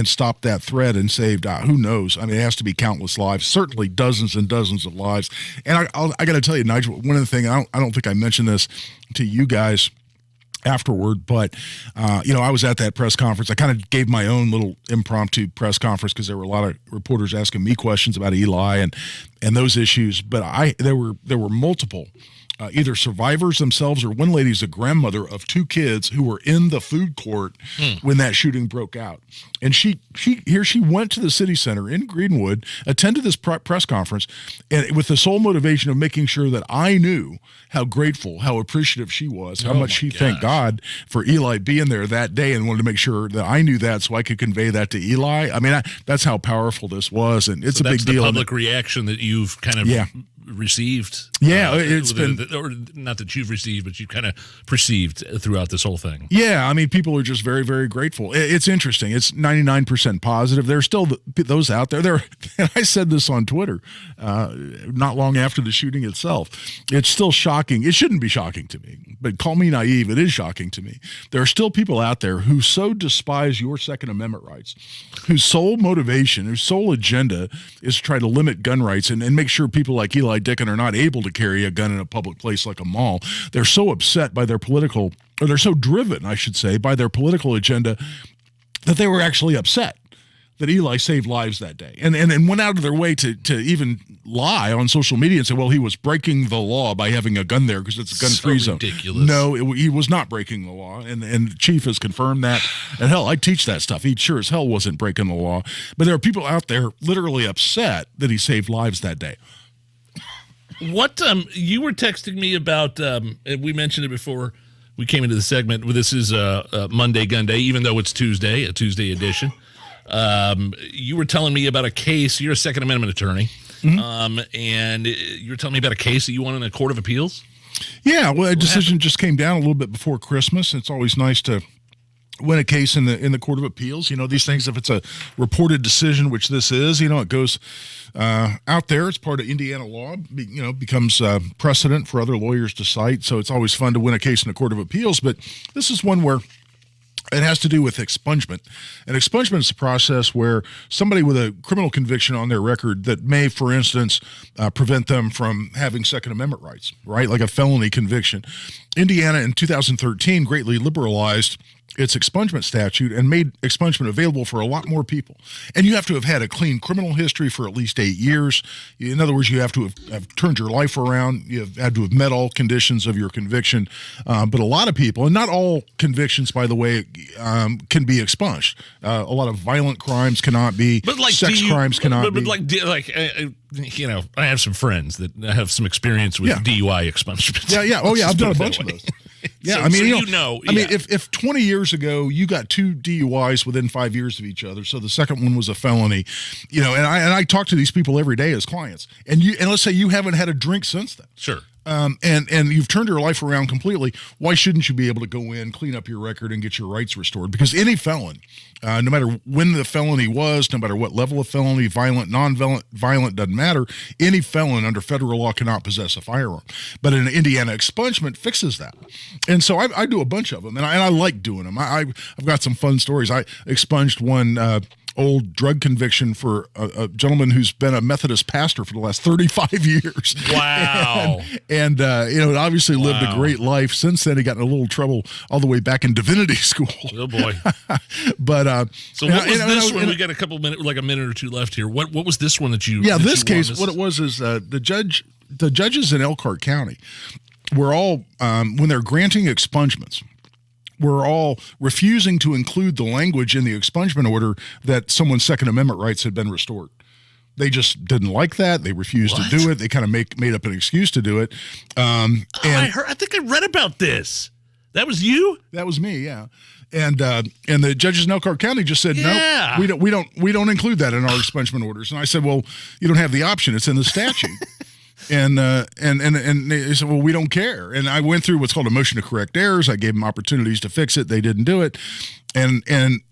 stopped that threat and saved, who knows? I mean, it has to be countless lives, certainly dozens and dozens of lives. And I got to tell you, Nigel, one of the things, I don't think I mentioned this to you guys afterward, but I was at that press conference. I kind of gave my own little impromptu press conference because there were a lot of reporters asking me questions about Eli and those issues. But there were multiple either survivors themselves or one lady's a grandmother of 2 kids who were in the food court when that shooting broke out. And she went to the city center in Greenwood, attended this press conference, and with the sole motivation of making sure that I knew how grateful, how appreciative she was, how much she thanked God for Eli being there that day, and wanted to make sure that I knew that so I could convey that to Eli. I mean, that's how powerful this was, and it's a big deal. The public reaction that you've kind of received. Yeah, it's been, or not that you've received, but you kind of perceived throughout this whole thing. Yeah, I mean, people are just very, very grateful. It's interesting. It's 99% positive. There's still those out there. And I said this on Twitter not long after the shooting itself. It's still shocking. It shouldn't be shocking to me, but call me naive. It is shocking to me. There are still people out there who so despise your Second Amendment rights, whose sole motivation, whose sole agenda is to try to limit gun rights and make sure people like Eli Dickin are not able to carry a gun in a public place like a mall. They're so upset by their political, or they're so driven, I should say, by their political agenda that they were actually upset that Eli saved lives that day, and went out of their way to even lie on social media and say, well, he was breaking the law by having a gun there because it's a gun-free zone. Ridiculous. No, he was not breaking the law, and the chief has confirmed that. And hell, I teach that stuff. He sure as hell wasn't breaking the law. But there are people out there literally upset that he saved lives that day. What you were texting me about, we mentioned it before we came into the segment. This is Monday Gun Day, even though it's Tuesday, a Tuesday edition. You were telling me about a case. You're a Second Amendment attorney, and you were telling me about a case that you won in a court of appeals? Yeah, well, a decision just came down a little bit before Christmas. It's always nice to win a case in the Court of Appeals. You know, these things, if it's a reported decision, which this is, you know, it goes out there. It's part of Indiana law, you know, becomes precedent for other lawyers to cite. So it's always fun to win a case in the Court of Appeals. But this is one where it has to do with expungement. And expungement is a process where somebody with a criminal conviction on their record that may, for instance, prevent them from having Second Amendment rights, right? Like a felony conviction. Indiana in 2013 greatly liberalized its expungement statute and made expungement available for a lot more people. And you have to have had a clean criminal history for at least 8 years. In other words, you have to have turned your life around. You have had to have met all conditions of your conviction. But a lot of people, and not all convictions, by the way, can be expunged. A lot of violent crimes cannot be. But like sex crimes cannot be. But you know, I have some friends that have some experience with DUI expungement. Yeah. Oh, yeah. I've done a bunch of those. Yeah, so, I mean, I mean, if 20 years ago you got 2 DUIs within 5 years of each other, so the second one was a felony, you know, and I talk to these people every day as clients, and let's say you haven't had a drink since then. Sure. And you've turned your life around completely. Why shouldn't you be able to go in, clean up your record, and get your rights restored? Because any felon, no matter when the felony was, no matter what level of felony, violent, non-violent, doesn't matter, any felon under federal law cannot possess a firearm. But an Indiana expungement fixes that. And so I do a bunch of them, and I like doing them. I've got some fun stories. I expunged one old drug conviction for a gentleman who's been a Methodist pastor for the last 35 years. Wow. And you know, obviously lived a great life. Since then, he got in a little trouble all the way back in divinity school. Oh, boy. But so what was this one? We got a minute or two left here. What was this one that you this case, what it was is the judges in Elkhart County were all, when they're granting expungements, we're all refusing to include the language in the expungement order that someone's Second Amendment rights had been restored. They just didn't like that. They refused to do it. They kind of made up an excuse to do it. I think I read about this. That was you? That was me, yeah. And the judges in Elkhart County just said, no, we don't include that in our expungement orders. And I said, well, you don't have the option. It's in the statute. And they said, well, we don't care. And I went through what's called a motion to correct errors. I gave them opportunities to fix it. They didn't do it. And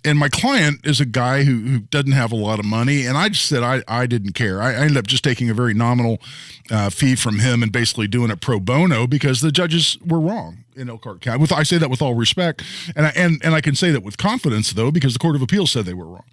my client is a guy who doesn't have a lot of money. And I just said, I didn't care. I ended up just taking a very nominal fee from him and basically doing it pro bono because the judges were wrong in Elkhart County. I say that with all respect. And I can say that with confidence, though, because the Court of Appeals said they were wrong.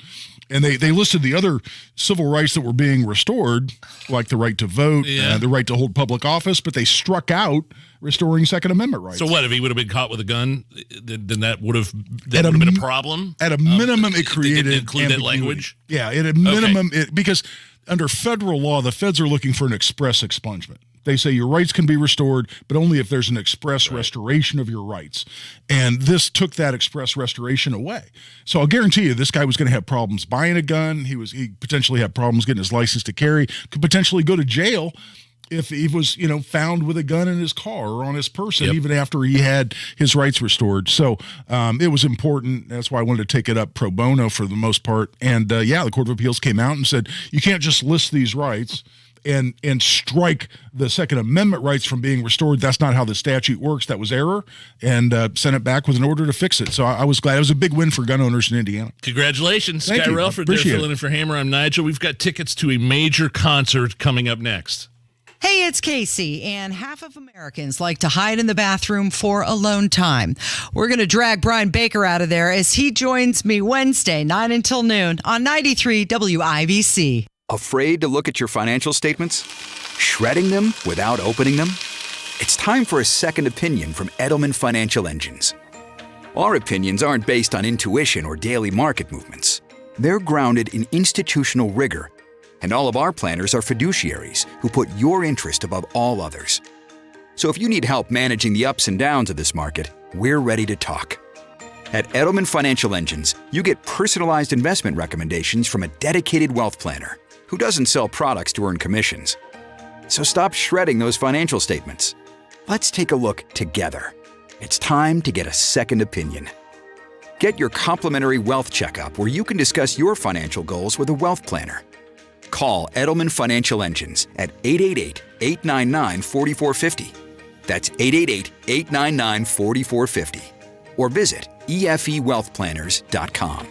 And they listed the other civil rights that were being restored, like the right to vote, the right to hold public office, but they struck out restoring Second Amendment rights. So what, if he would have been caught with a gun, then that would have been a problem? At a minimum, it created include that language? Yeah, at a minimum, because under federal law, the feds are looking for an express expungement. They say your rights can be restored, but only if there's an express restoration of your rights. And this took that express restoration away. So I'll guarantee you this guy was going to have problems buying a gun. He potentially had problems getting his license to carry, could potentially go to jail if he was, found with a gun in his car or on his person, even after he had his rights restored. So it was important. That's why I wanted to take it up pro bono for the most part. And the Court of Appeals came out and said, you can't just list these rights and strike the Second Amendment rights from being restored. That's not how the statute works. That was error, and sent it back with an order to fix it. So I was glad. It was a big win for gun owners in Indiana. Congratulations. Thank Sky you. Relford there Appreciate filling in for Hammer. I'm Nigel. We've got tickets to a major concert coming up next. Hey, it's Casey, and half of Americans like to hide in the bathroom for alone time. We're going to drag Brian Baker out of there as he joins me Wednesday, 9 until noon on 93 WIBC. Afraid to look at your financial statements? Shredding them without opening them? It's time for a second opinion from Edelman Financial Engines. Our opinions aren't based on intuition or daily market movements. They're grounded in institutional rigor. And all of our planners are fiduciaries who put your interest above all others. So if you need help managing the ups and downs of this market, we're ready to talk. At Edelman Financial Engines, you get personalized investment recommendations from a dedicated wealth planner who doesn't sell products to earn commissions. So stop shredding those financial statements. Let's take a look together. It's time to get a second opinion. Get your complimentary wealth checkup where you can discuss your financial goals with a wealth planner. Call Edelman Financial Engines at 888-899-4450. That's 888-899-4450. Or visit efewealthplanners.com.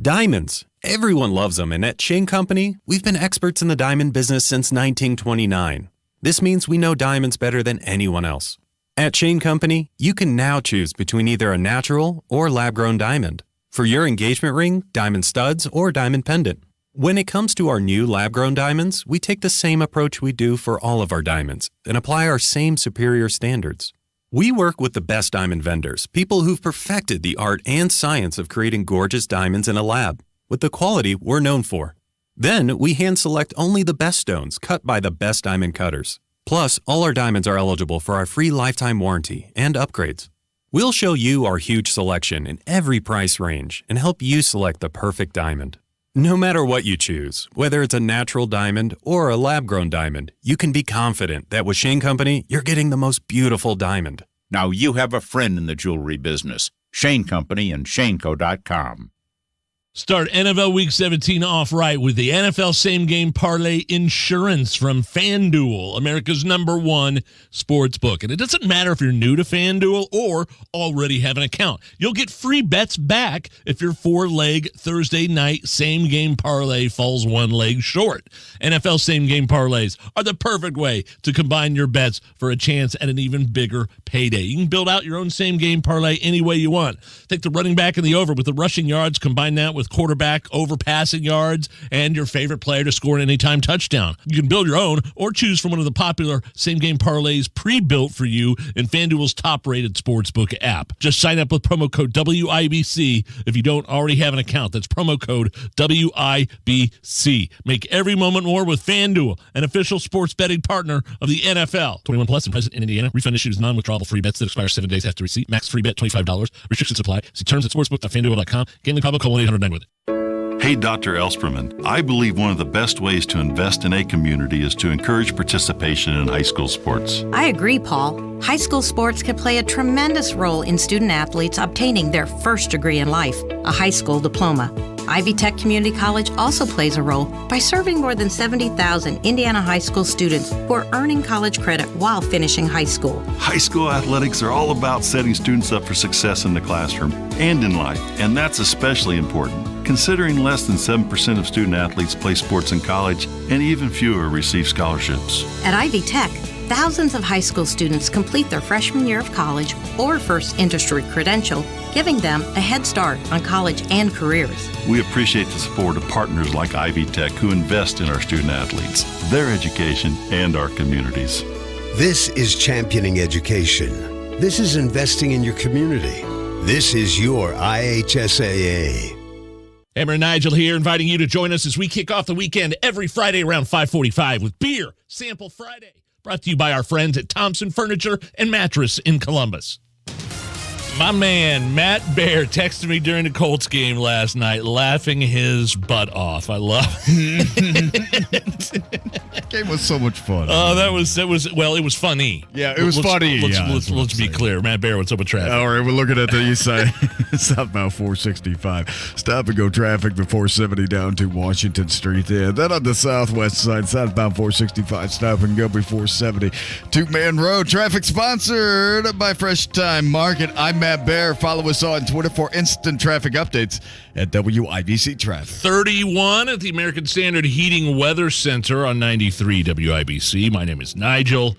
Diamonds. Everyone loves them, and at Shane Company, we've been experts in the diamond business since 1929. This means we know diamonds better than anyone else. At Shane Company, you can now choose between either a natural or lab-grown diamond. For your engagement ring, diamond studs, or diamond pendant. When it comes to our new lab-grown diamonds, we take the same approach we do for all of our diamonds and apply our same superior standards. We work with the best diamond vendors, people who've perfected the art and science of creating gorgeous diamonds in a lab, with the quality we're known for. Then, we hand-select only the best stones cut by the best diamond cutters. Plus, all our diamonds are eligible for our free lifetime warranty and upgrades. We'll show you our huge selection in every price range and help you select the perfect diamond. No matter what you choose, whether it's a natural diamond or a lab-grown diamond, you can be confident that with Shane Company, you're getting the most beautiful diamond. Now you have a friend in the jewelry business. Shane Company and ShaneCo.com. Start NFL Week 17 off right with the NFL Same Game Parlay Insurance from FanDuel, America's #1 sports book. And it doesn't matter if you're new to FanDuel or already have an account. You'll get free bets back if your 4-leg Thursday night Same Game Parlay falls 1 leg short. NFL Same Game Parlays are the perfect way to combine your bets for a chance at an even bigger payday. You can build out your own Same Game Parlay any way you want. Take the running back and the over with the rushing yards, combine that with quarterback over passing yards, and your favorite player to score an anytime touchdown. You can build your own or choose from one of the popular same-game parlays pre-built for you in FanDuel's top-rated sportsbook app. Just sign up with promo code WIBC if you don't already have an account. That's promo code WIBC. Make every moment more with FanDuel, an official sports betting partner of the NFL. 21 plus and present in Indiana. Refund issues non-withdrawable free bets that expire 7 days after receipt. Max free bet $25. Restrictions apply. See terms at sportsbook.fanduel.com. Gambling problem, call 1-800-9 with it. Hey, Dr. Elsperman. I believe one of the best ways to invest in a community is to encourage participation in high school sports. I agree, Paul. High school sports can play a tremendous role in student athletes obtaining their first degree in life, a high school diploma. Ivy Tech Community College also plays a role by serving more than 70,000 Indiana high school students who are earning college credit while finishing high school. High school athletics are all about setting students up for success in the classroom and in life, and that's especially important, considering less than 7% of student athletes play sports in college and even fewer receive scholarships. At Ivy Tech, thousands of high school students complete their freshman year of college or first industry credential, giving them a head start on college and careers. We appreciate the support of partners like Ivy Tech who invest in our student athletes, their education, and our communities. This is championing education. This is investing in your community. This is your IHSAA. Hammer and Nigel here, inviting you to join us as we kick off the weekend every Friday around 5:45 with Beer Sample Friday. Brought to you by our friends at Thompson Furniture and Mattress in Columbus. My man, Matt Bear, texted me during the Colts game last night, laughing his butt off. I love it. Game was so much fun. That was well, it was funny. Yeah, it was funny. Let's be clear. Matt Bear, what's up with traffic? All right, we're looking at the east side, southbound 465. Stop and go traffic, the 470 down to Washington Street. Yeah, then on the southwest side, southbound 465. Stop and go before 70 to Man Road. Traffic sponsored by Fresh Time Market. I'm Matt Bear. Follow us on Twitter for instant traffic updates at WIBC Traffic. 31 at the American Standard Heating Weather Center on 93 WIBC. My name is Nigel.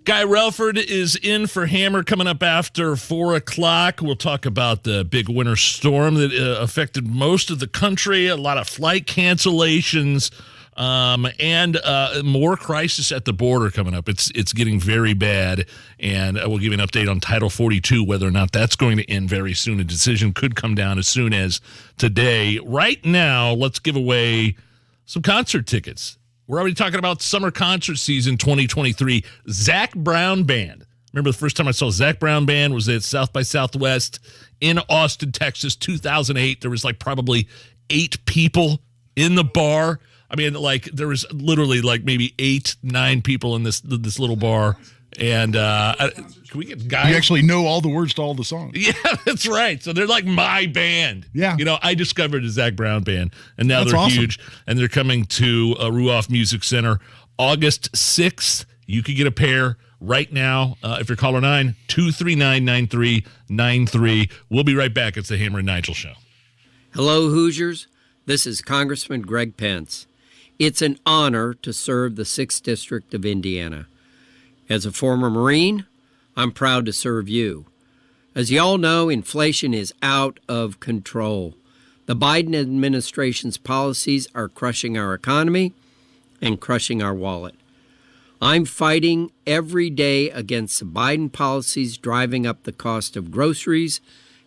Guy Relford is in for Hammer coming up after 4 o'clock. We'll talk about the big winter storm that affected most of the country, a lot of flight cancellations, and more crisis at the border coming up. It's getting very bad, and we'll give you an update on Title 42, whether or not that's going to end very soon. A decision could come down as soon as today. Right now, let's give away some concert tickets. We're already talking about summer concert season 2023. Zac Brown Band. Remember the first time I saw Zac Brown Band was at South by Southwest in Austin, Texas, 2008. There was like probably 8 people in the bar. I mean, like there was literally like maybe 8-9 people in this little bar. And can we get guys? You actually know all the words to all the songs. Yeah, that's right. So they're like my band. Yeah. You know, I discovered the Zac Brown Band, and now That's they're awesome. huge. And they're coming to Ruoff Music Center August 6th. You could get a pair right now if you're caller 9-239-9393. We'll be right back. It's the Hammer and Nigel Show. Hello, Hoosiers. This is Congressman Greg Pence. It's an honor to serve the 6th District of Indiana. As a former Marine, I'm proud to serve you. As you all know, inflation is out of control. The Biden administration's policies are crushing our economy and crushing our wallet. I'm fighting every day against the Biden policies driving up the cost of groceries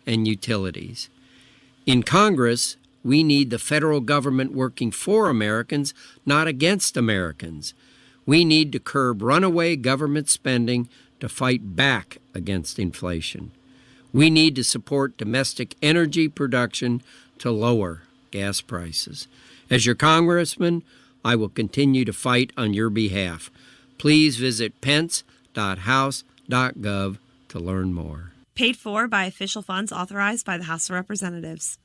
and utilities. In Congress, we need the federal government working for Americans, not against Americans. We need to curb runaway government spending to fight back against inflation. We need to support domestic energy production to lower gas prices. As your congressman, I will continue to fight on your behalf. Please visit pence.house.gov to learn more. Paid for by official funds authorized by the House of Representatives.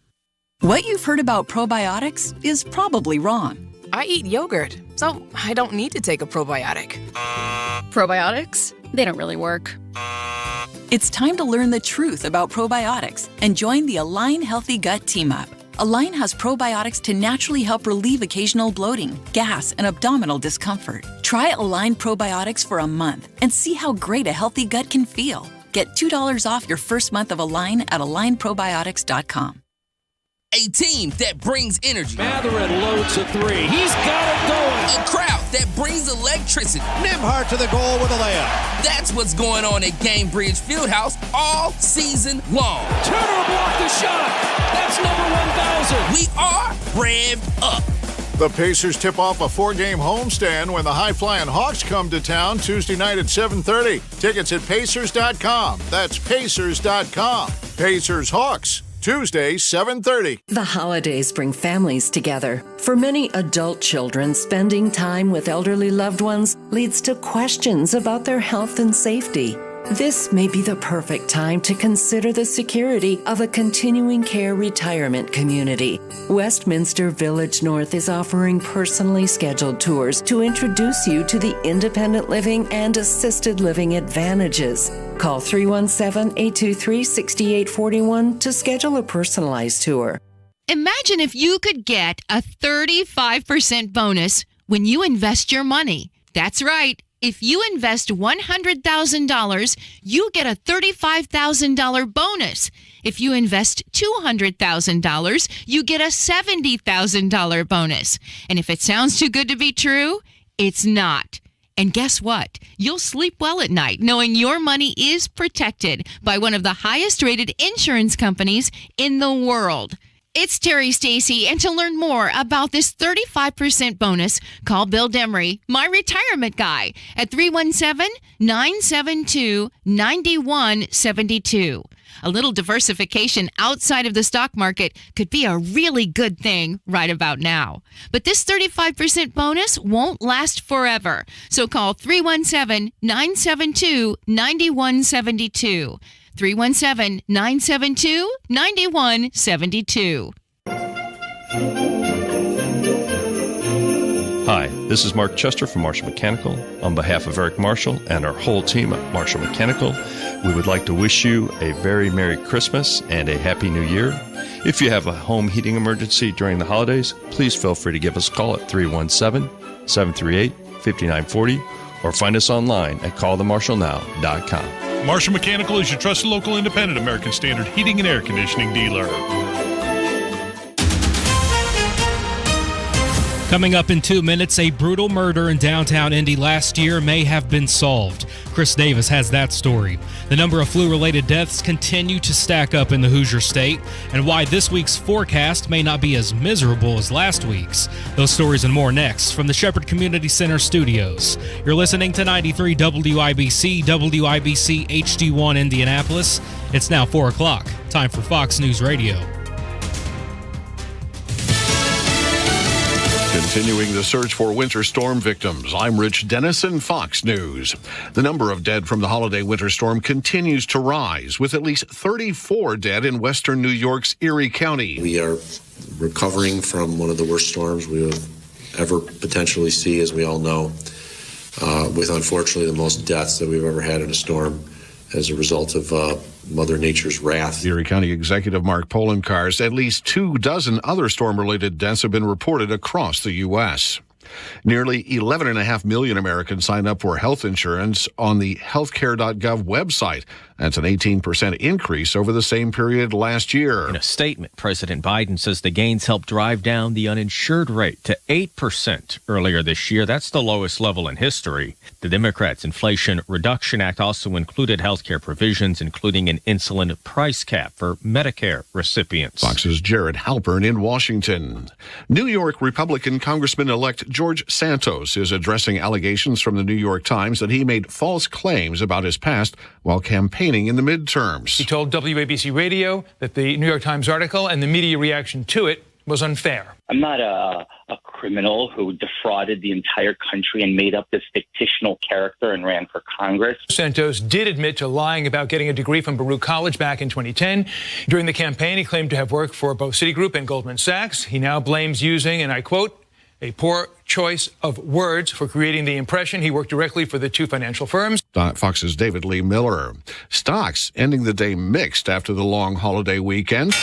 What you've heard about probiotics is probably wrong. I eat yogurt, so I don't need to take a probiotic. Probiotics? They don't really work. It's time to learn the truth about probiotics and join the Align Healthy Gut Team Up. Align has probiotics to naturally help relieve occasional bloating, gas, and abdominal discomfort. Try Align probiotics for a month and see how great a healthy gut can feel. Get $2 off your first month of Align at alignprobiotics.com. A team that brings energy. Matherin loads a three. He's got it going. A crowd that brings electricity. Nembhard to the goal with a layup. That's what's going on at Gamebridge Fieldhouse all season long. Turner blocked the shot. That's number 1,000. We are revved up. The Pacers tip off a 4-game homestand when the high-flying Hawks come to town Tuesday night at 7:30. Tickets at Pacers.com. That's Pacers.com. Pacers Hawks. Tuesday, 7:30. The holidays bring families together. For many adult children, spending time with elderly loved ones leads to questions about their health and safety. This may be the perfect time to consider the security of a continuing care retirement community. Westminster Village North is offering personally scheduled tours to introduce you to the independent living and assisted living advantages. Call 317-823-6841 to schedule a personalized tour. Imagine if you could get a 35% bonus when you invest your money. That's right. If you invest $100,000, you get a $35,000 bonus. If you invest $200,000, you get a $70,000 bonus. And if it sounds too good to be true, it's not. And guess what? You'll sleep well at night knowing your money is protected by one of the highest rated insurance companies in the world. It's Terry Stacy, and to learn more about this 35% bonus, call Bill Demery, my retirement guy, at 317-972-9172. A little diversification outside of the stock market could be a really good thing right about now. But this 35% bonus won't last forever. So call 317-972-9172. 317-972-9172. Hi, this is Mark Chester from Marshall Mechanical. On behalf of Eric Marshall and our whole team at Marshall Mechanical, we would like to wish you a very Merry Christmas and a Happy New Year. If you have a home heating emergency during the holidays, please feel free to give us a call at 317-738-5940 or find us online at callthemarshallnow.com. Marshall Mechanical is your trusted local independent American Standard heating and air conditioning dealer. Coming up in 2 minutes, a brutal murder in downtown Indy last year may have been solved. Chris Davis has that story. The number of flu-related deaths continue to stack up in the Hoosier State, and why this week's forecast may not be as miserable as last week's. Those stories and more next from the Shepherd Community Center studios. You're listening to 93 WIBC, WIBC HD1 Indianapolis. It's now 4 o'clock. Time for Fox News Radio. Continuing the search for winter storm victims, I'm Rich Dennison, Fox News. The number of dead from the holiday winter storm continues to rise, with at least 34 dead in western New York's Erie County. We are recovering from one of the worst storms we will ever potentially see, as we all know, with unfortunately the most deaths that we've ever had in a storm as a result of Mother Nature's wrath. Erie County Executive Mark Polenkar's at least 24 other storm-related deaths have been reported across the U.S. Nearly 11.5 million Americans signed up for health insurance on the healthcare.gov website. That's an 18% increase over the same period last year. In a statement, President Biden says the gains helped drive down the uninsured rate to 8% earlier this year. That's the lowest level in history. The Democrats' Inflation Reduction Act also included health care provisions, including an insulin price cap for Medicare recipients. Fox's Jared Halpern in Washington. New York Republican Congressman-elect George Santos is addressing allegations from the New York Times that he made false claims about his past while campaigning in the midterms. He told WIBC Radio that the New York Times article and the media reaction to it was unfair. I'm not a criminal who defrauded the entire country and made up this fictional character and ran for Congress. Santos did admit to lying about getting a degree from Baruch College back in 2010. During the campaign, he claimed to have worked for both Citigroup and Goldman Sachs. He now blames using, and I quote, a poor choice of words for creating the impression he worked directly for the two financial firms. Fox's David Lee Miller. Stocks ending the day mixed after the long holiday weekend.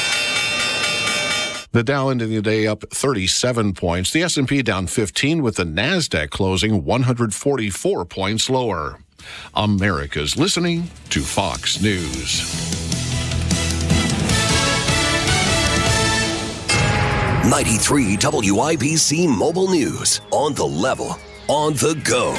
The Dow ending the day up 37 points. The S&P down 15, with the NASDAQ closing 144 points lower. America's listening to Fox News. 93 WIBC Mobile News. On the level, on the go.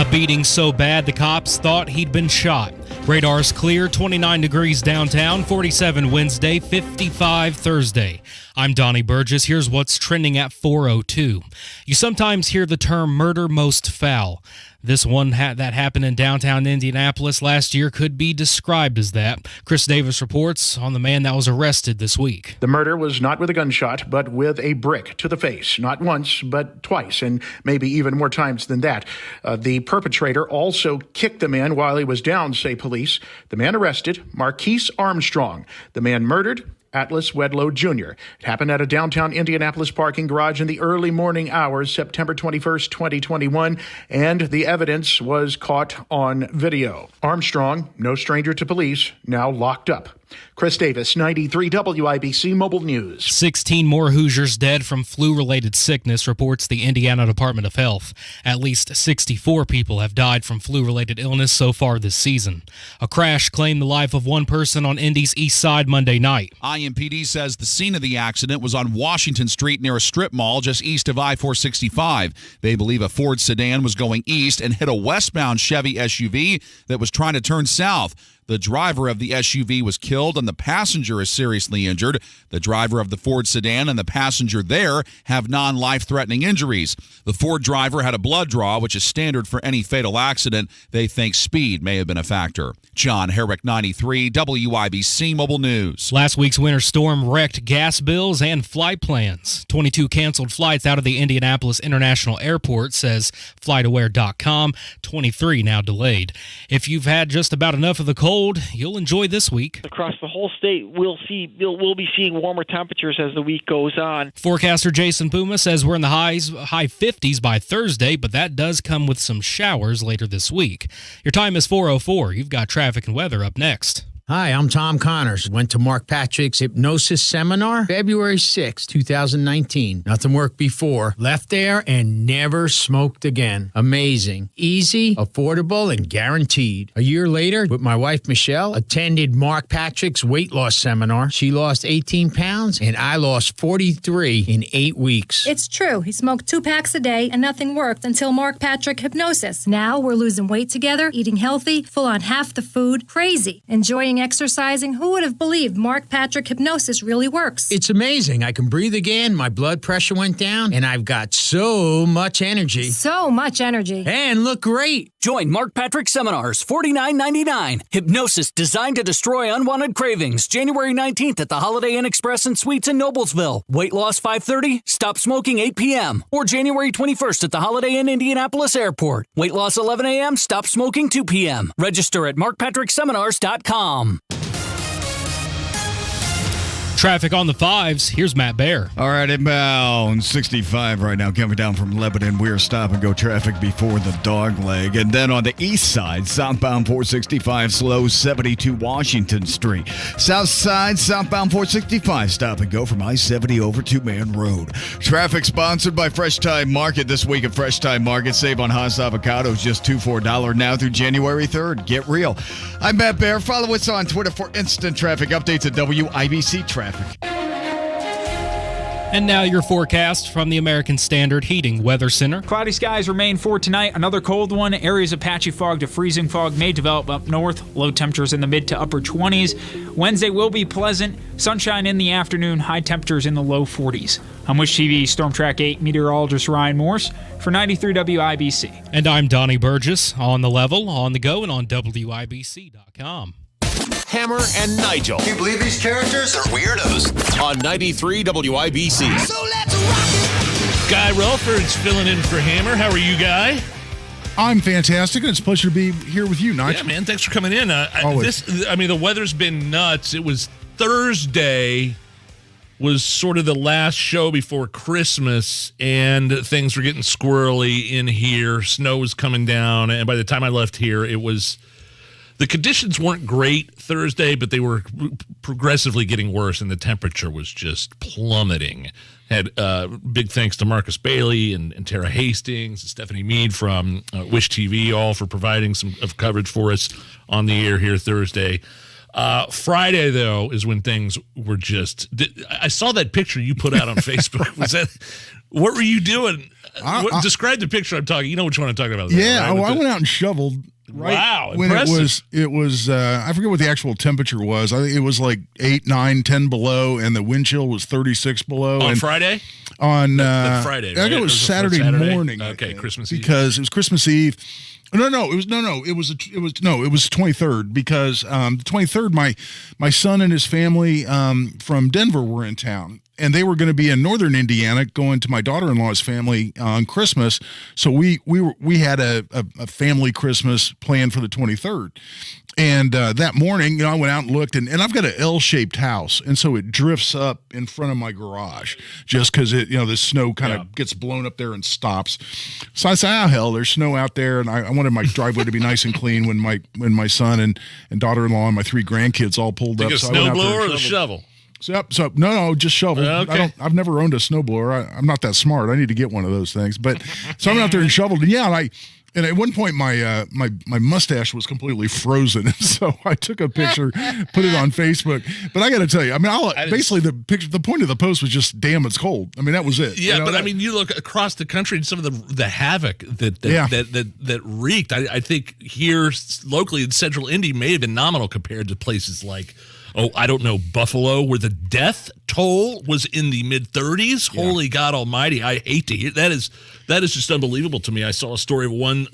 A beating so bad the cops thought he'd been shot. Radar's clear, 29 degrees downtown, 47 Wednesday, 55 Thursday. I'm Donnie Burgess. Here's what's trending at 4:02. You sometimes hear the term murder most foul. This one that happened in downtown Indianapolis last year could be described as that. Chris Davis reports on the man that was arrested this week. The murder was not with a gunshot, but with a brick to the face. Not once, but twice, and maybe even more times than that. The perpetrator also kicked the man while he was down, say police. The man arrested, Marquise Armstrong. The man murdered, Atlas Wedlow Jr. It happened at a downtown Indianapolis parking garage in the early morning hours, September 21st, 2021, and the evidence was caught on video. Armstrong, no stranger to police, now locked up. Chris Davis, 93 WIBC Mobile News. 16 more Hoosiers dead from flu-related sickness, reports the Indiana Department of Health. At least 64 people have died from flu-related illness so far this season. A crash claimed the life of one person on Indy's east side Monday night. IMPD says the scene of the accident was on Washington Street near a strip mall just east of I-465. They believe a Ford sedan was going east and hit a westbound Chevy SUV that was trying to turn south. The driver of the SUV was killed and the passenger is seriously injured. The driver of the Ford sedan and the passenger there have non-life-threatening injuries. The Ford driver had a blood draw, which is standard for any fatal accident. They think speed may have been a factor. John Herrick, 93, WIBC Mobile News. Last week's winter storm wrecked gas bills and flight plans. 22 canceled flights out of the Indianapolis International Airport, says FlightAware.com. 23 now delayed. If you've had just about enough of the cold, you'll enjoy this week. Across the whole state, we'll be seeing warmer temperatures as the week goes on. Forecaster Jason Puma says we're in the high 50s by Thursday, but that does come with some showers later this week. Your time is 4:04. You've got traffic and weather up next. Hi, I'm Tom Connors. Went to Mark Patrick's hypnosis seminar February 6, 2019. Nothing worked before. Left there and never smoked again. Amazing. Easy, affordable, and guaranteed. A year later, with my wife Michelle, attended Mark Patrick's weight loss seminar. She lost 18 pounds and I lost 43 in 8 weeks. It's true. He smoked 2 packs a day and nothing worked until Mark Patrick Hypnosis. Now we're losing weight together, eating healthy, full on half the food, crazy, enjoying exercising. Who would have believed Mark Patrick Hypnosis really works? It's amazing. I can breathe again. My blood pressure went down, and I've got so much energy. So much energy. And look great. Join Mark Patrick Seminars, $49.99. Hypnosis designed to destroy unwanted cravings. January 19th at the Holiday Inn Express and Suites in Noblesville. Weight loss 5:30, stop smoking 8 p.m. Or January 21st at the Holiday Inn Indianapolis Airport. Weight loss 11 a.m., stop smoking 2 p.m. Register at markpatrickseminars.com. Traffic on the 5s. Here's Matt Bear. All right, inbound 65 right now, coming down from Lebanon. We're stop and go traffic before the dog leg. And then on the east side, southbound 465 slow 72 Washington Street. South side, southbound 465 stop and go from I-70 over to Man Road. Traffic sponsored by Fresh Time Market. This week at Fresh Time Market, save on Haas avocados just $2 for $1 now through January 3rd. Get real. I'm Matt Bear. Follow us on Twitter for instant traffic updates at WIBC Traffic. And now your forecast from the American Standard Heating Weather Center. Cloudy skies remain for tonight. Another cold one. Areas of patchy fog to freezing fog may develop up north. Low temperatures in the mid to upper 20s. Wednesday will be pleasant. Sunshine in the afternoon. High temperatures in the low 40s. I'm Wish TV Storm Track 8 meteorologist Ryan Morse for 93 WIBC. And I'm Donnie Burgess on the level, on the go, and on WIBC.com. Hammer and Nigel. Can you believe these characters are weirdos? On 93 WIBC. So let's rock it! Guy Relford's filling in for Hammer. How are you, Guy? I'm fantastic, and it's a pleasure to be here with you, Nigel. Yeah, man. Thanks for coming in. The weather's been nuts. It was Thursday was sort of the last show before Christmas, and things were getting squirrely in here. Snow was coming down, and by the time I left here, the conditions weren't great Thursday, but they were progressively getting worse, and the temperature was just plummeting. Had big thanks to Marcus Bailey and Tara Hastings and Stephanie Mead from Wish TV, all for providing some of coverage for us on the air here Thursday. Friday, though, is when things were just... I saw that picture you put out on Facebook. What were you doing? Describe the picture I'm talking. You know which one I'm talking about. Yeah, right? I went out and shoveled. Right wow, when impressive. it was I forget what the actual temperature was. I think it was like 8, 9, 10 below, and the wind chill was 36 below. On Friday? On Friday, right? I think it was Saturday morning. Okay, Christmas Eve. Because it was Christmas Eve. It was the 23rd, because the 23rd my son and his family from Denver were in town, and they were going to be in northern Indiana going to my daughter-in-law's family on Christmas. So we had a family Christmas planned for the 23rd. And that morning, I went out and looked, and I've got an L-shaped house, and so it drifts up in front of my garage just because the snow kind of gets blown up there and stops. So I said, hell, there's snow out there, and I wanted my driveway to be nice and clean when my son and daughter-in-law and my 3 grandkids all pulled up. A snowblower or the shovel? So no, just shovel. Okay. I've never owned a snowblower. I'm not that smart. I need to get one of those things. But so I went out there and shoveled, and And at one point, my mustache was completely frozen, and so I took a picture, put it on Facebook. But I got to tell you, I mean, basically the point of the post was just, "Damn, it's cold." I mean, that was it. Yeah, but I mean, you look across the country and some of the havoc that wreaked. I think here locally in Central Indy may have been nominal compared to places like, I don't know, Buffalo, where the death toll was in the mid-30s. Yeah. Holy God Almighty! I hate to hear that. Is just unbelievable to me. I saw a story of one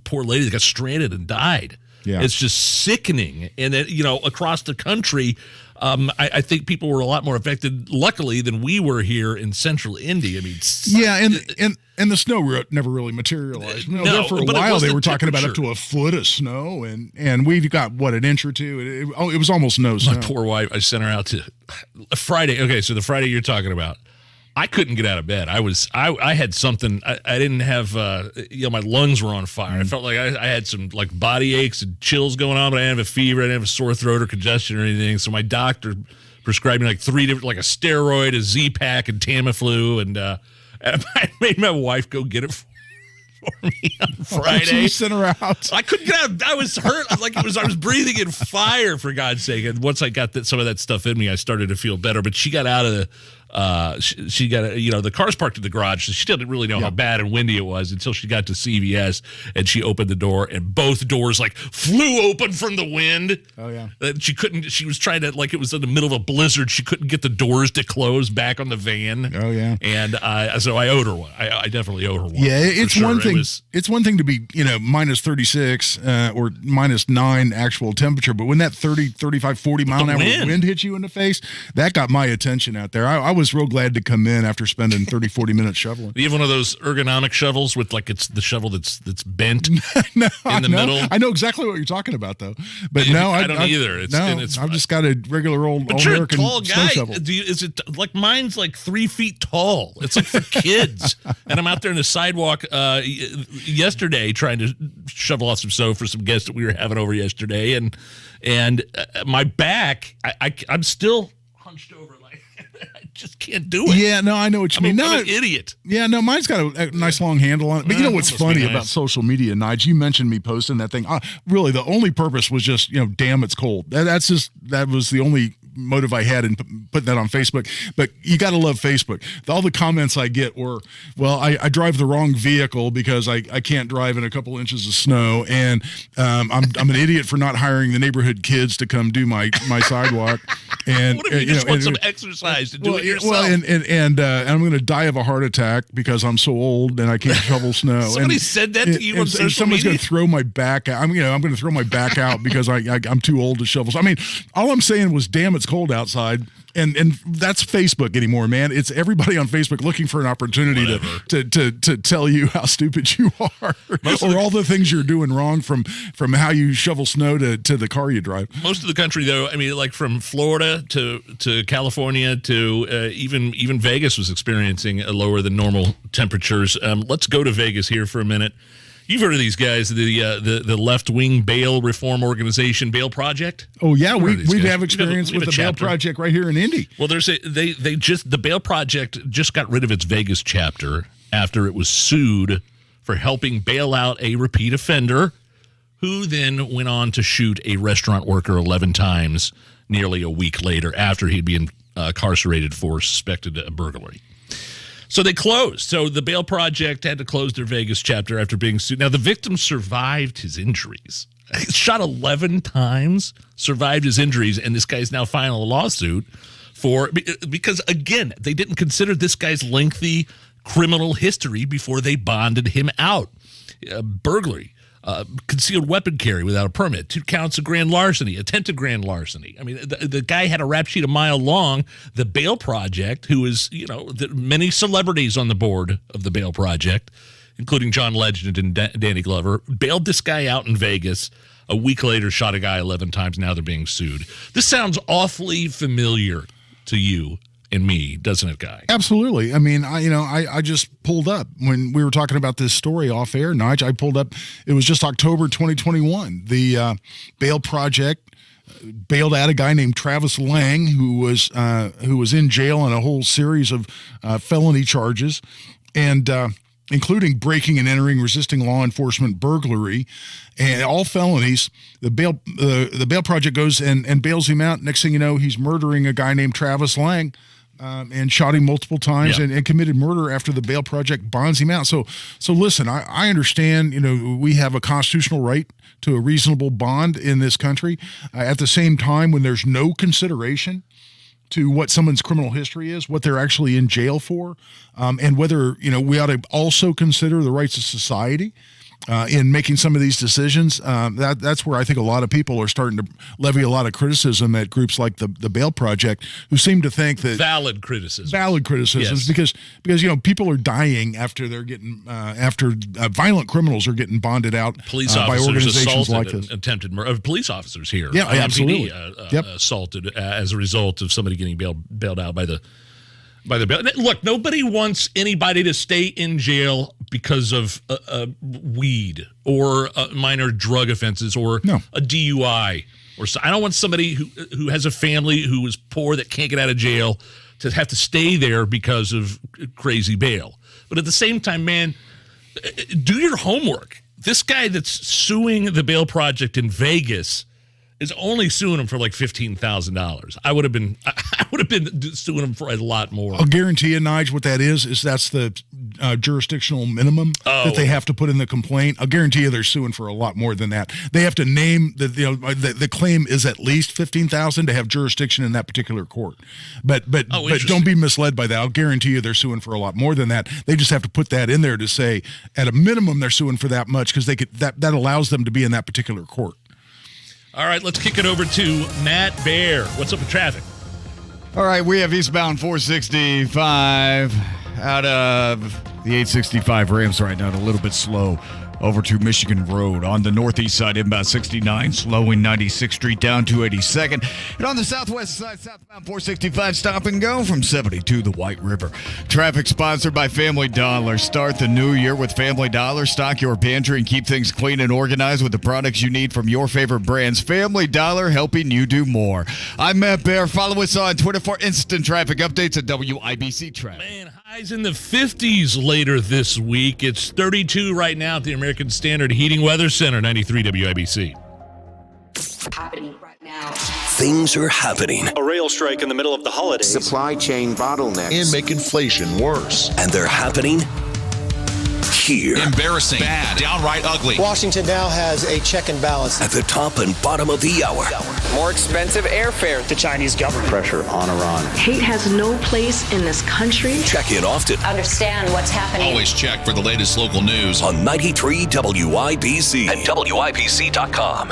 poor lady that got stranded and died. Yeah. It's just sickening. And then, across the country, I think people were a lot more affected, luckily, than we were here in Central Indy. I mean, and the snow never really materialized. There for a while they were talking about up to a foot of snow, and we've got an inch or two. It was almost no snow. My poor wife, I sent her out to Friday. Okay, so the Friday you're talking about, I couldn't get out of bed. I had something. I didn't have. My lungs were on fire. I felt like I had some body aches and chills going on, but I didn't have a fever. I didn't have a sore throat or congestion or anything. So my doctor prescribed me 3 different, a steroid, a Z-Pack, and Tamiflu, and I made my wife go get it for me on Friday. You sent her out. I couldn't get out. I was hurt. I was breathing in fire, for God's sake. And once I got some of that stuff in me, I started to feel better. But she got out of the. She got the car's parked in the garage, so she didn't really know how bad and windy it was until she got to CVS and she opened the door, and both doors flew open from the wind. Oh yeah. She couldn't. She was trying to it was in the middle of a blizzard. She couldn't get the doors to close back on the van. Oh yeah. And so I owed her one. I definitely owed her one. Yeah, it's one thing. It's one thing to be minus 36 or minus 9 actual temperature, but when that 30, 35, 40 mile an hour wind hits you in the face, that got my attention out there. I was real glad to come in after spending 30, 40 minutes shoveling. Do you have one of those ergonomic shovels with it's the shovel that's bent in the middle? I know exactly what you're talking about, though. But I don't either. I've just got a regular old American tall snow guy. shovel. Is it mine's 3 feet tall? It's for kids. And I'm out there on the sidewalk yesterday trying to shovel off some snow for some guests that we were having over yesterday, and my back, I'm still hunched over I just can't do it. Yeah, no, I know what you mean. I'm an idiot. Yeah, no, mine's got a nice long handle on it. But you know what's funny about social media, Nigel? You mentioned me posting that thing. Really, the only purpose was just, damn, it's cold. That was the only motive I had in putting that on Facebook. But you got to love Facebook. All the comments I get were, well, I drive the wrong vehicle because I can't drive in a couple inches of snow, and I'm an idiot for not hiring the neighborhood kids to come do my sidewalk. And what if you just want some exercise to do it yourself? Well, and I'm going to die of a heart attack because I'm so old and I can't shovel snow. Somebody said that to you on social someone's media? going to throw my back out. I'm going to throw my back out because I'm too old to shovel. So, I mean, all I'm saying was, damn, it's cold outside. And that's Facebook anymore, man. It's everybody on Facebook looking for an opportunity to tell you how stupid you are, or all the things you're doing wrong from how you shovel snow to the car you drive. Most of the country, though, I mean, from Florida to California to even Vegas was experiencing lower than normal temperatures. Let's go to Vegas here for a minute. You've heard of these guys, the left-wing bail reform organization, Bail Project? Oh yeah, we have experience with the Bail Project right here in Indy. Well, the Bail Project just got rid of its Vegas chapter after it was sued for helping bail out a repeat offender, who then went on to shoot a restaurant worker 11 times nearly a week later after he'd been incarcerated for suspected burglary. So they closed. So the Bail Project had to close their Vegas chapter after being sued. Now, the victim survived his injuries. He shot 11 times, survived his injuries, and this guy's now filing a lawsuit because, again, they didn't consider this guy's lengthy criminal history before they bonded him out. Burglary. Concealed weapon carry without a permit, 2 counts of grand larceny, attempted grand larceny. I mean, the guy had a rap sheet a mile long. The Bail Project, who is, many celebrities on the board of the Bail Project, including John Legend and Danny Glover, bailed this guy out in Vegas. A week later, shot a guy 11 times. Now they're being sued. This sounds awfully familiar to you and me, doesn't it, Guy? Absolutely. I mean, I just pulled up when we were talking about this story off air, Nigel. I pulled up. It was just October 2021. The Bail Project bailed out a guy named Travis Lang, who was in jail on a whole series of felony charges, and including breaking and entering, resisting law enforcement, burglary, and all felonies. The bail project goes and bails him out. Next thing you know, he's murdering a guy named Travis Lang. And shot him multiple times and committed murder after the bail project bonds him out. So listen, I understand, we have a constitutional right to a reasonable bond in this country. At the same time, when there's no consideration to what someone's criminal history is, what they're actually in jail for, and whether, we ought to also consider the rights of society in making some of these decisions. That's where I think a lot of people are starting to levy a lot of criticism at groups like the Bail Project, who seem to think that valid criticisms, yes. because people are dying after they're getting violent criminals are getting bonded out by organizations like this. Attempted murder of police officers here. Yeah, absolutely. Assaulted as a result of somebody getting bailed out by the bail. Look, nobody wants anybody to stay in jail because of weed or minor drug offenses or a DUI. I don't want somebody who has a family who is poor that can't get out of jail to have to stay there because of crazy bail. But at the same time, man, do your homework. This guy that's suing the Bail Project in Vegas is only suing him for like $15,000. I would have been suing him for a lot more. I'll guarantee you, Nigel, what that is that's the jurisdictional minimum that they have to put in the complaint. I'll guarantee you they're suing for a lot more than that. They have to name the claim is at least $15,000 to have jurisdiction in that particular court. But don't be misled by that. I'll guarantee you they're suing for a lot more than that. They just have to put that in there to say at a minimum they're suing for that much because that allows them to be in that particular court. All right, let's kick it over to Matt Bear. What's up with traffic? All right, we have eastbound 465 out of the 865 Rams right now, a little bit slow over to Michigan Road. On the northeast side, inbound 69, slowing 96th Street down to 82nd. And on the southwest side, southbound 465, stop and go from 70 to the White River. Traffic sponsored by Family Dollar. Start the new year with Family Dollar. Stock your pantry and keep things clean and organized with the products you need from your favorite brands. Family Dollar, helping you do more. I'm Matt Bear. Follow us on Twitter for instant traffic updates at WIBC Traffic. Man, highs in the 50s later this week. It's 32 right now at the American Standard Heating Weather Center, 93 WIBC. Happening right now. Things are happening. A rail strike in the middle of the holidays. Supply chain bottlenecks. And make inflation worse. And they're happening here. Embarrassing, bad, downright ugly. Washington now has a check and balance. At the top and bottom of the hour. More expensive airfare. The Chinese government. Pressure on Iran. Hate has no place in this country. Check in often. Understand what's happening. Always check for the latest local news. On 93 WIBC and WIBC.com.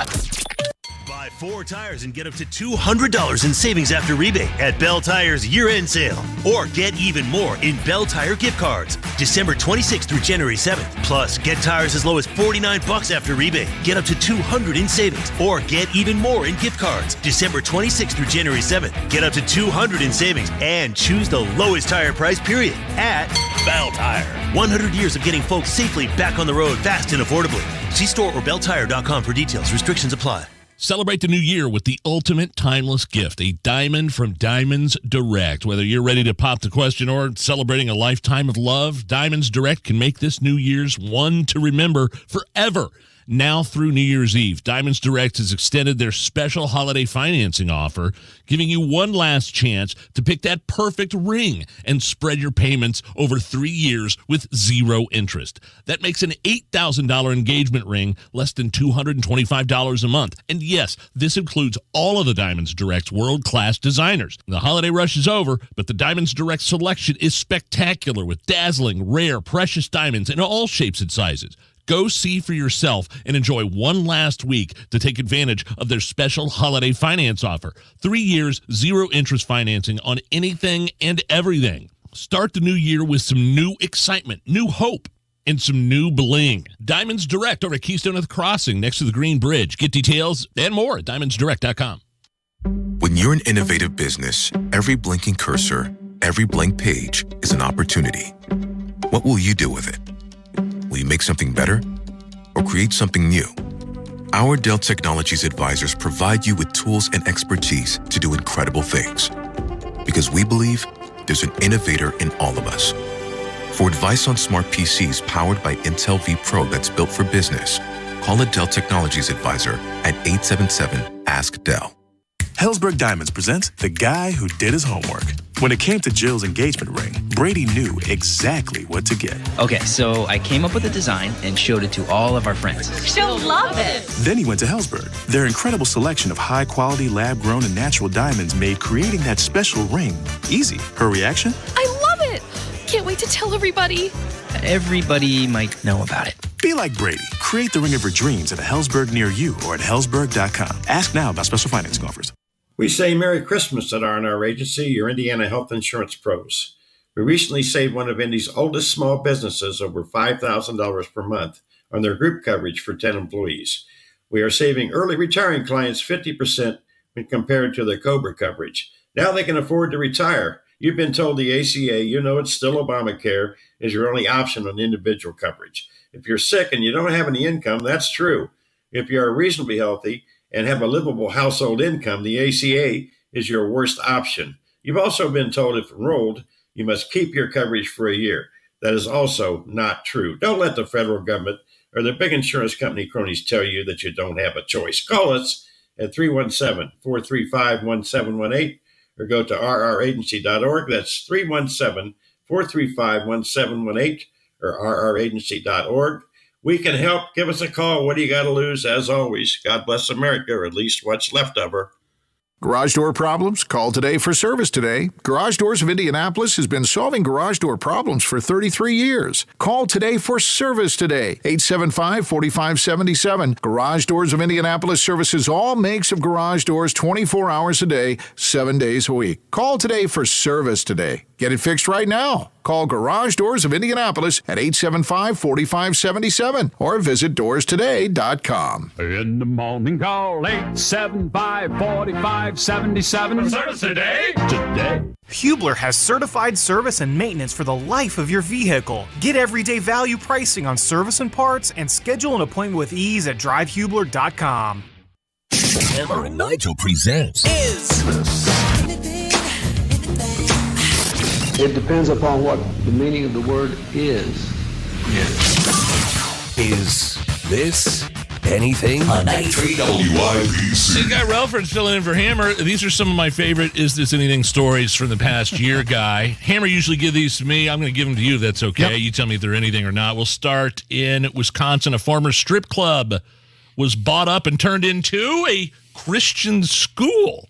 Buy 4 tires and get up to $200 in savings after rebate at Bell Tire's year-end sale. Or get even more in Bell Tire gift cards. December 26th through January 7th. Plus, get tires as low as $49 after rebate. Get up to $200 in savings. Or get even more in gift cards. December 26th through January 7th. Get up to $200 in savings. And choose the lowest tire price period at Bell Tire. 100 years of getting folks safely back on the road fast and affordably. See store or belltire.com for details. Restrictions apply. Celebrate the new year with the ultimate timeless gift, a diamond from Diamonds Direct. Whether you're ready to pop the question or celebrating a lifetime of love, Diamonds Direct can make this New Year's one to remember forever. Now through New Year's Eve, Diamonds Direct has extended their special holiday financing offer, giving you one last chance to pick that perfect ring and spread your payments over 3 years with zero interest. That makes an $8,000 engagement ring less than $225 a month. And yes, this includes all of the Diamonds Direct's world-class designers. The holiday rush is over, but the Diamonds Direct selection is spectacular with dazzling, rare, precious diamonds in all shapes and sizes. Go see for yourself and enjoy one last week to take advantage of their special holiday finance offer. 3 years, zero interest financing on anything and everything. Start the new year with some new excitement, new hope, and some new bling. Diamonds Direct over at Keystone at the Crossing next to the Green Bridge. Get details and more at diamondsdirect.com. When you're an innovative business, every blinking cursor, every blank page is an opportunity. What will you do with it? Will you make something better or create something new? Our Dell Technologies advisors provide you with tools and expertise to do incredible things. Because we believe there's an innovator in all of us. For advice on smart PCs powered by Intel V Pro that's built for business, call a Dell Technologies advisor at 877-ASK-DELL. Helzberg Diamonds presents The Guy Who Did His Homework. When it came to Jill's engagement ring, Brady knew exactly what to get. Okay, so I came up with a design and showed it to all of our friends. She'll love it. Then he went to Helzberg. Their incredible selection of high-quality, lab-grown, and natural diamonds made creating that special ring easy. Her reaction? I love it. Can't wait to tell everybody. Everybody might know about it. Be like Brady. Create the ring of your dreams at a Helzberg near you or at helzberg.com. Ask now about special financing offers. We say Merry Christmas at R&R Agency, your Indiana health insurance pros. We recently saved one of Indy's oldest small businesses over $5,000 per month on their group coverage for 10 employees. We are saving early retiring clients 50% when compared to their COBRA coverage. Now they can afford to retire. You've been told the ACA, you know it's still Obamacare, is your only option on individual coverage. If you're sick and you don't have any income, that's true. If you are reasonably healthy and have a livable household income, the ACA is your worst option. You've also been told if enrolled, you must keep your coverage for a year. That is also not true. Don't let the federal government or the big insurance company cronies tell you that you don't have a choice. Call us at 317-435-1718 or go to rragency.org. That's 317-435-1718 or rragency.org. We can help. Give us a call. What do you got to lose? As always, God bless America, or at least what's left of her. Garage door problems? Call today for service today. Garage Doors of Indianapolis has been solving garage door problems for 33 years. Call today for service today. 875-4577. Garage Doors of Indianapolis services all makes of garage doors 24 hours a day, 7 days a week. Call today for service today. Get it fixed right now. Call Garage Doors of Indianapolis at 875-4577 or visit doorstoday.com. In the morning, call 875-4577. Service today? Today. Hubler has certified service and maintenance for the life of your vehicle. Get everyday value pricing on service and parts and schedule an appointment with ease at drivehubler.com. Hammer and Nigel presents It depends upon what the meaning of the word is. Is this anything? On 93 WIBC. Hey, Guy Relford's filling in for Hammer. These are some of my favorite Is This Anything stories from the past year, Guy. Hammer usually give these to me. I'm going to give them to you if that's okay. Yep. You tell me if they're anything or not. We'll start in Wisconsin. A former strip club was bought up and turned into a Christian school.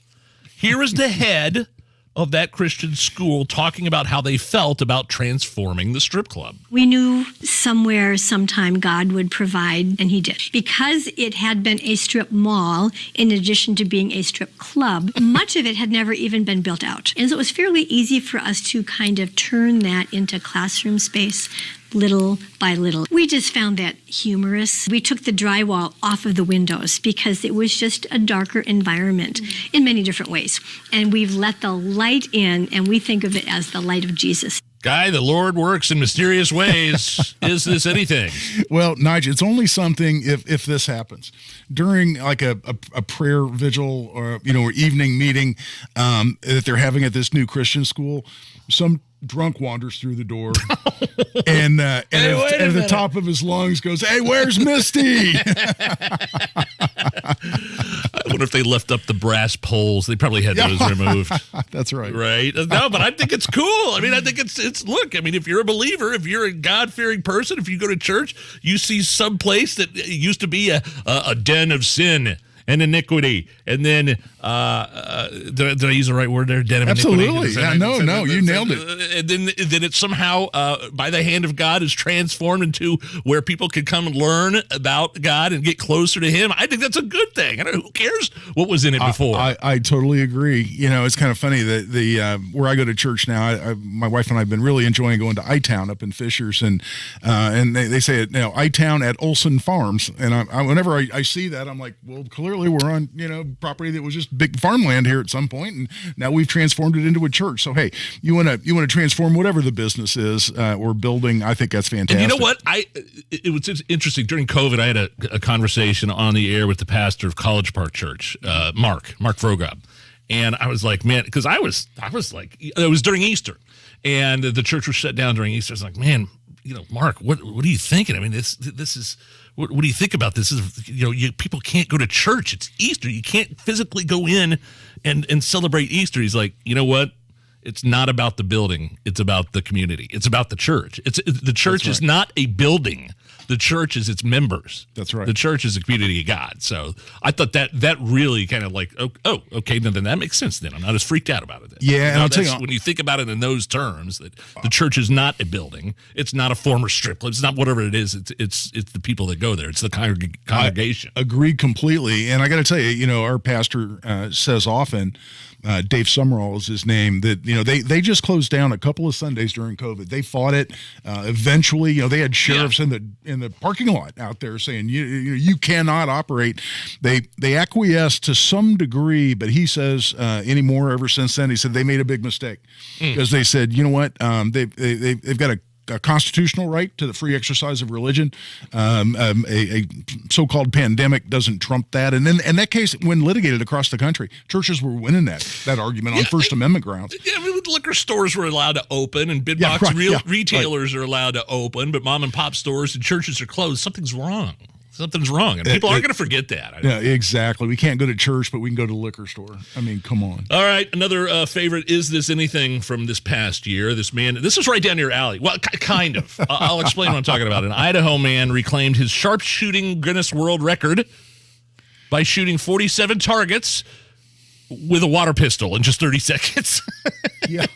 Here is the head of that Christian school talking about how they felt about transforming the strip club. We knew somewhere, sometime, God would provide, and he did. Because it had been a strip mall, in addition to being a strip club, much of it had never even been built out. And so it was fairly easy for us to kind of turn that into classroom space, little by little. We just found that humorous. We took the drywall off of the windows because it was just a darker environment in many different ways. And we've let the light in, and we think of it as the light of Jesus. Guy, the Lord works in mysterious ways. Is this anything? Well, Nigel, it's only something if this happens during like a prayer vigil or or evening meeting that they're having at this new Christian school. Some drunk wanders through the door and at the top of his lungs goes, "Hey, where's Misty?" I wonder if they left up the brass poles. They probably had those removed. That's right. Right? No, but I think it's cool. I mean, I think it's look, I mean, if you're a believer, if you're a God-fearing person, if you go to church, you see some place that used to be a den of sin and iniquity, and then did I use the right word there? Den of Absolutely. iniquity. Yeah, no, you nailed it. And then it somehow, by the hand of God, is transformed into where people can come and learn about God and get closer to Him. I think that's a good thing. I don't know, who cares what was in it before? I totally agree. It's kind of funny that the where I go to church now, my wife and I have been really enjoying going to I-Town up in Fishers, and they say it I-Town at Olson Farms, and whenever I see that, I'm like, well, clearly we're on property that was just big farmland here at some point, and now we've transformed it into a church. So hey, you want to transform whatever the business is or building. I think that's fantastic. And you know what? It was interesting during COVID. I had a conversation on the air with the pastor of College Park Church, Mark Vrogob, and I was like, man, because I was like, it was during Easter. And the church was shut down during Easter. It's like, man, Mark, what are you thinking? I mean, this is what do you think about this? People can't go to church. It's Easter. You can't physically go in and celebrate Easter. He's like, you know what? It's not about the building. It's about the community. It's about the church. The church is not a building. The church is its members. That's right. The church is a community of God. So I thought that really kind of like, oh, okay, then that makes sense. Then I'm not as freaked out about it. Then. Yeah, and I'll tell you, when you think about it in those terms, that the church is not a building. It's not a former strip club. It's not whatever it is. It's the people that go there. It's the congregation. I agree completely. And I got to tell you, our pastor says often. Dave Summerall is his name. That they just closed down a couple of Sundays during COVID. They fought it. Eventually, they had sheriffs in the parking lot out there saying you cannot operate. They acquiesced to some degree, but he says anymore ever since then. He said they made a big mistake because they said, you know what, they've got a constitutional right to the free exercise of religion. A so-called pandemic doesn't trump that. And then in that case, when litigated across the country, churches were winning that argument on First Amendment grounds. Yeah, I mean, liquor stores were allowed to open, and big box retailers are allowed to open, but mom and pop stores and churches are closed. Something's wrong. Something's wrong, and people aren't going to forget that. Yeah, exactly. We can't go to church, but we can go to the liquor store. I mean, come on. All right, another favorite. Is this anything from this past year? This is right down your alley. Well, kind of. I'll explain what I'm talking about. An Idaho man reclaimed his sharpshooting Guinness World Record by shooting 47 targets with a water pistol in just 30 seconds. Yeah.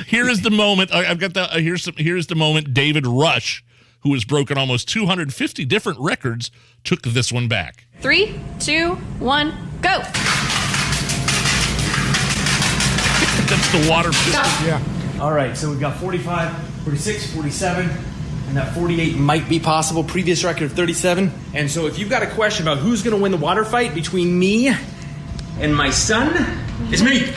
Here is the moment. I've got the. Here's the moment. David Rush, who has broken almost 250 different records, took this one back. 3, 2, 1, go. That's the water pistol. Yeah. All right, so we've got 45, 46, 47, and that 48 might be possible. Previous record of 37. And so if you've got a question about who's going to win the water fight between me and my son, it's me.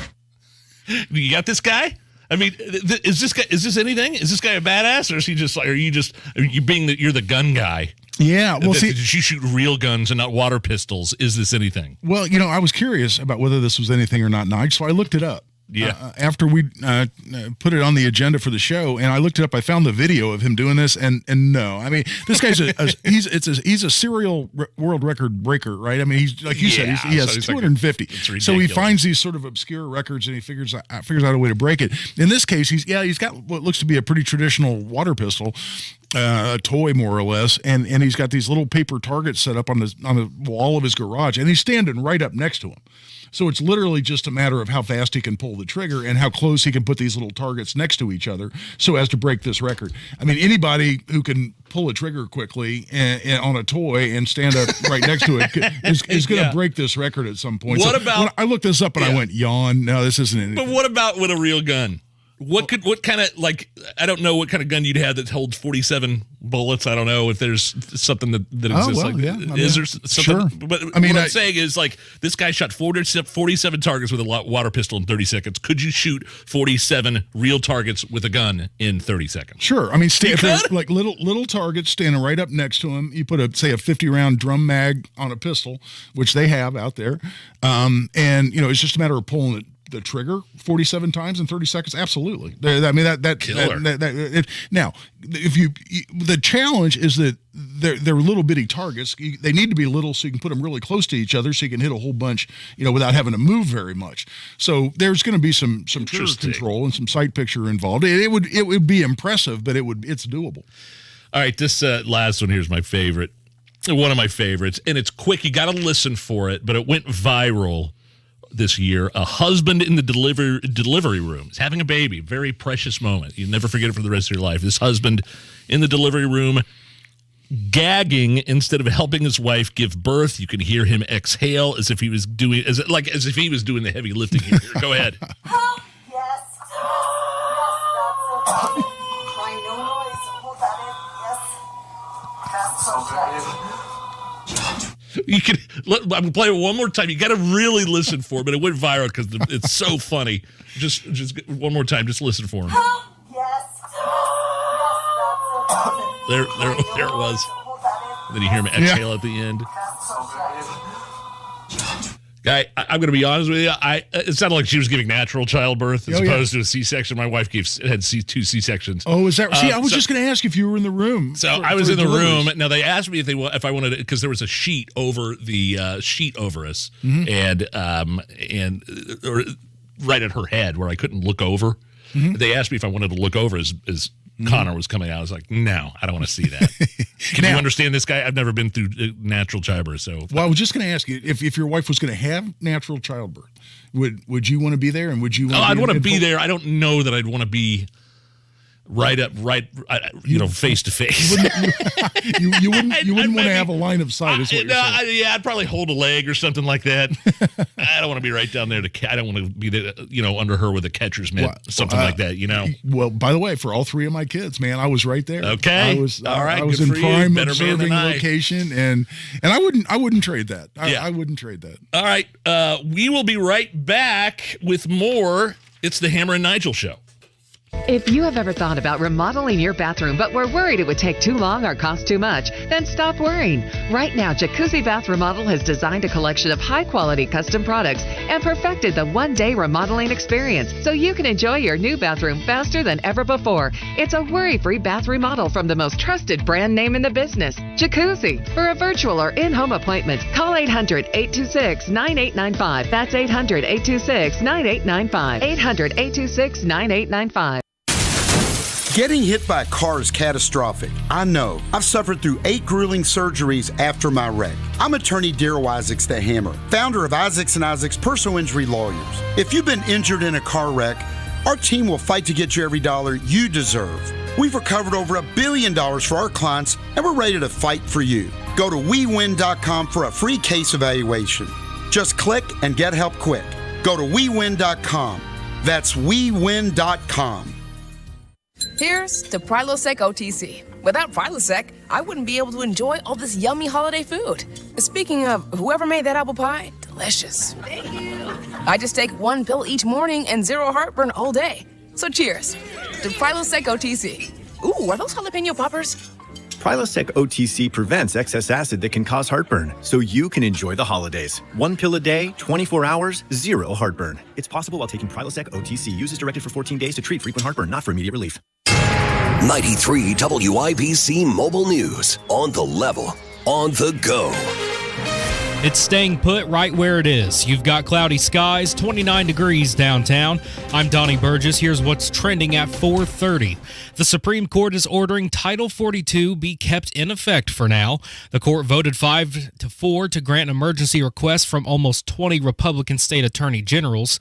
You got this guy? I mean, is this anything? Is this guy a badass, or is he just like? You're the gun guy? Yeah. Well, see, did you shoot real guns and not water pistols? Is this anything? Well, I was curious about whether this was anything or not, Nigel, so I looked it up. Yeah. After we put it on the agenda for the show, and I looked it up, I found the video of him doing this, and no, I mean, this guy's he's a serial world record breaker, right? I mean, he's like you said, he has 250. So he finds these sort of obscure records, and he figures out a way to break it. In this case, he's got what looks to be a pretty traditional water pistol. A toy, more or less, and he's got these little paper targets set up on the wall of his garage, and he's standing right up next to him. So it's literally just a matter of how fast he can pull the trigger and how close he can put these little targets next to each other so as to break this record. I mean, anybody who can pull a trigger quickly and on a toy and stand up right next to it is going to break this record at some point. What about? I looked this up and I went, yawn. No, this isn't anything. But what about with a real gun? What kind of, like, I don't know what kind of gun you'd have that holds 47 bullets. I don't know if there's something that exists. Well, yeah. Is there something? Sure. But what I'm saying is, like, this guy shot 47 targets with a water pistol in 30 seconds. Could you shoot 47 real targets with a gun in 30 seconds? Sure. I mean, if there's like little targets standing right up next to him, you put a 50-round drum mag on a pistol, which they have out there, and it's just a matter of pulling the trigger 47 times in 30 seconds. Absolutely. I mean, now, the challenge is that they're little bitty targets. They need to be little so you can put them really close to each other so you can hit a whole bunch, without having to move very much. So there's going to be some trigger control and some sight picture involved. It would be impressive, but it's doable. All right, this last one here is my favorite. One of my favorites, and it's quick. You got to listen for it, but it went viral this year. A husband in the delivery room is having a baby. Very precious moment. You'll never forget it for the rest of your life. This husband in the delivery room gagging instead of helping his wife give birth. You can hear him exhale as if he was doing the heavy lifting here. Go ahead. Yes. Yes, that's it. Crying, no noise. Hold that in. Yes. That's okay. You can. I'm gonna play it one more time. You got to really listen for it, but it went viral because it's so funny. Just one more time. Just listen for him. Yes. Yes, that's it. There it was. And then you hear him exhale at the end. I'm going to be honest with you. It sounded like she was giving natural childbirth as opposed to a C-section. My wife had 2 C-sections. Oh, is that? See, I was just going to ask if you were in the room. So I was in the room. Now they asked me if I wanted to, because there was a sheet over the sheet over us, and right at her head where I couldn't look over. They asked me if I wanted to look over as Connor was coming out. I was like, no, I don't want to see that. Can you understand this guy? I've never been through natural childbirth. So, well, I was just going to ask you if your wife was going to have natural childbirth, would you want to be there? And would you? I'd want to be there. I don't know that I'd want to be face to face. You wouldn't want to have a line of sight. I'd probably hold a leg or something like that. I don't want to be right down there I don't want to be there, under her with a catcher's mitt, something like that. Well, by the way, for all 3 of my kids, man, I was right there. Okay, I was. All right, I was good in for prime you. Better observing location, and I wouldn't trade that. I wouldn't trade that. All right, we will be right back with more. It's the Hammer and Nigel Show. If you have ever thought about remodeling your bathroom but were worried it would take too long or cost too much, then stop worrying. Right now, Jacuzzi Bath Remodel has designed a collection of high-quality custom products and perfected the one-day remodeling experience so you can enjoy your new bathroom faster than ever before. It's a worry-free bath remodel from the most trusted brand name in the business, Jacuzzi. For a virtual or in-home appointment, call 800-826-9895. That's 800-826-9895. 800-826-9895. Getting hit by a car is catastrophic. I know. I've suffered through 8 grueling surgeries after my wreck. I'm attorney Daryl Isaacs the Hammer, founder of Isaacs & Isaacs Personal Injury Lawyers. If you've been injured in a car wreck, our team will fight to get you every dollar you deserve. We've recovered over $1 billion for our clients, and we're ready to fight for you. Go to WeWin.com for a free case evaluation. Just click and get help quick. Go to WeWin.com. That's WeWin.com. Here's to Prilosec OTC. Without Prilosec, I wouldn't be able to enjoy all this yummy holiday food. Speaking of whoever made that apple pie, delicious. Thank you. I just take 1 pill each morning and 0 heartburn all day. So cheers to Prilosec OTC. Ooh, are those jalapeno poppers? Prilosec OTC prevents excess acid that can cause heartburn, so you can enjoy the holidays. 1 pill a day, 24 hours, 0 heartburn. It's possible while taking Prilosec OTC. Use as directed for 14 days to treat frequent heartburn, not for immediate relief. 93 WIBC Mobile News. On the level, on the go. It's staying put right where it is. You've got cloudy skies, 29 degrees downtown. I'm Donnie Burgess. Here's what's trending at 4:30. The Supreme Court is ordering Title 42 be kept in effect for now. The court voted 5-4 to grant emergency requests from almost 20 Republican state attorney generals.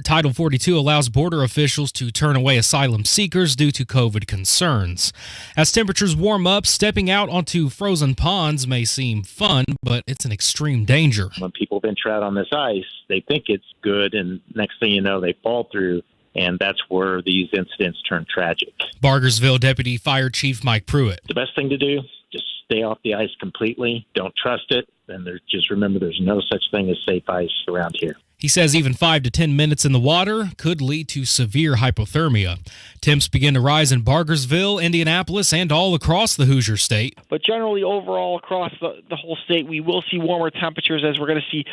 Title 42 allows border officials to turn away asylum seekers due to COVID concerns. As temperatures warm up, stepping out onto frozen ponds may seem fun, but it's an extreme danger. When people venture out on this ice, they think it's good, and next thing you know, they fall through, and that's where these incidents turn tragic. Bargersville Deputy Fire Chief Mike Pruitt. The best thing to do, just stay off the ice completely. Don't trust it, and just remember there's no such thing as safe ice around here. He says even 5 to 10 minutes in the water could lead to severe hypothermia. Temps begin to rise in Bargersville, Indianapolis, and all across the Hoosier State. But generally, overall, across the whole state, we will see warmer temperatures as we're going to see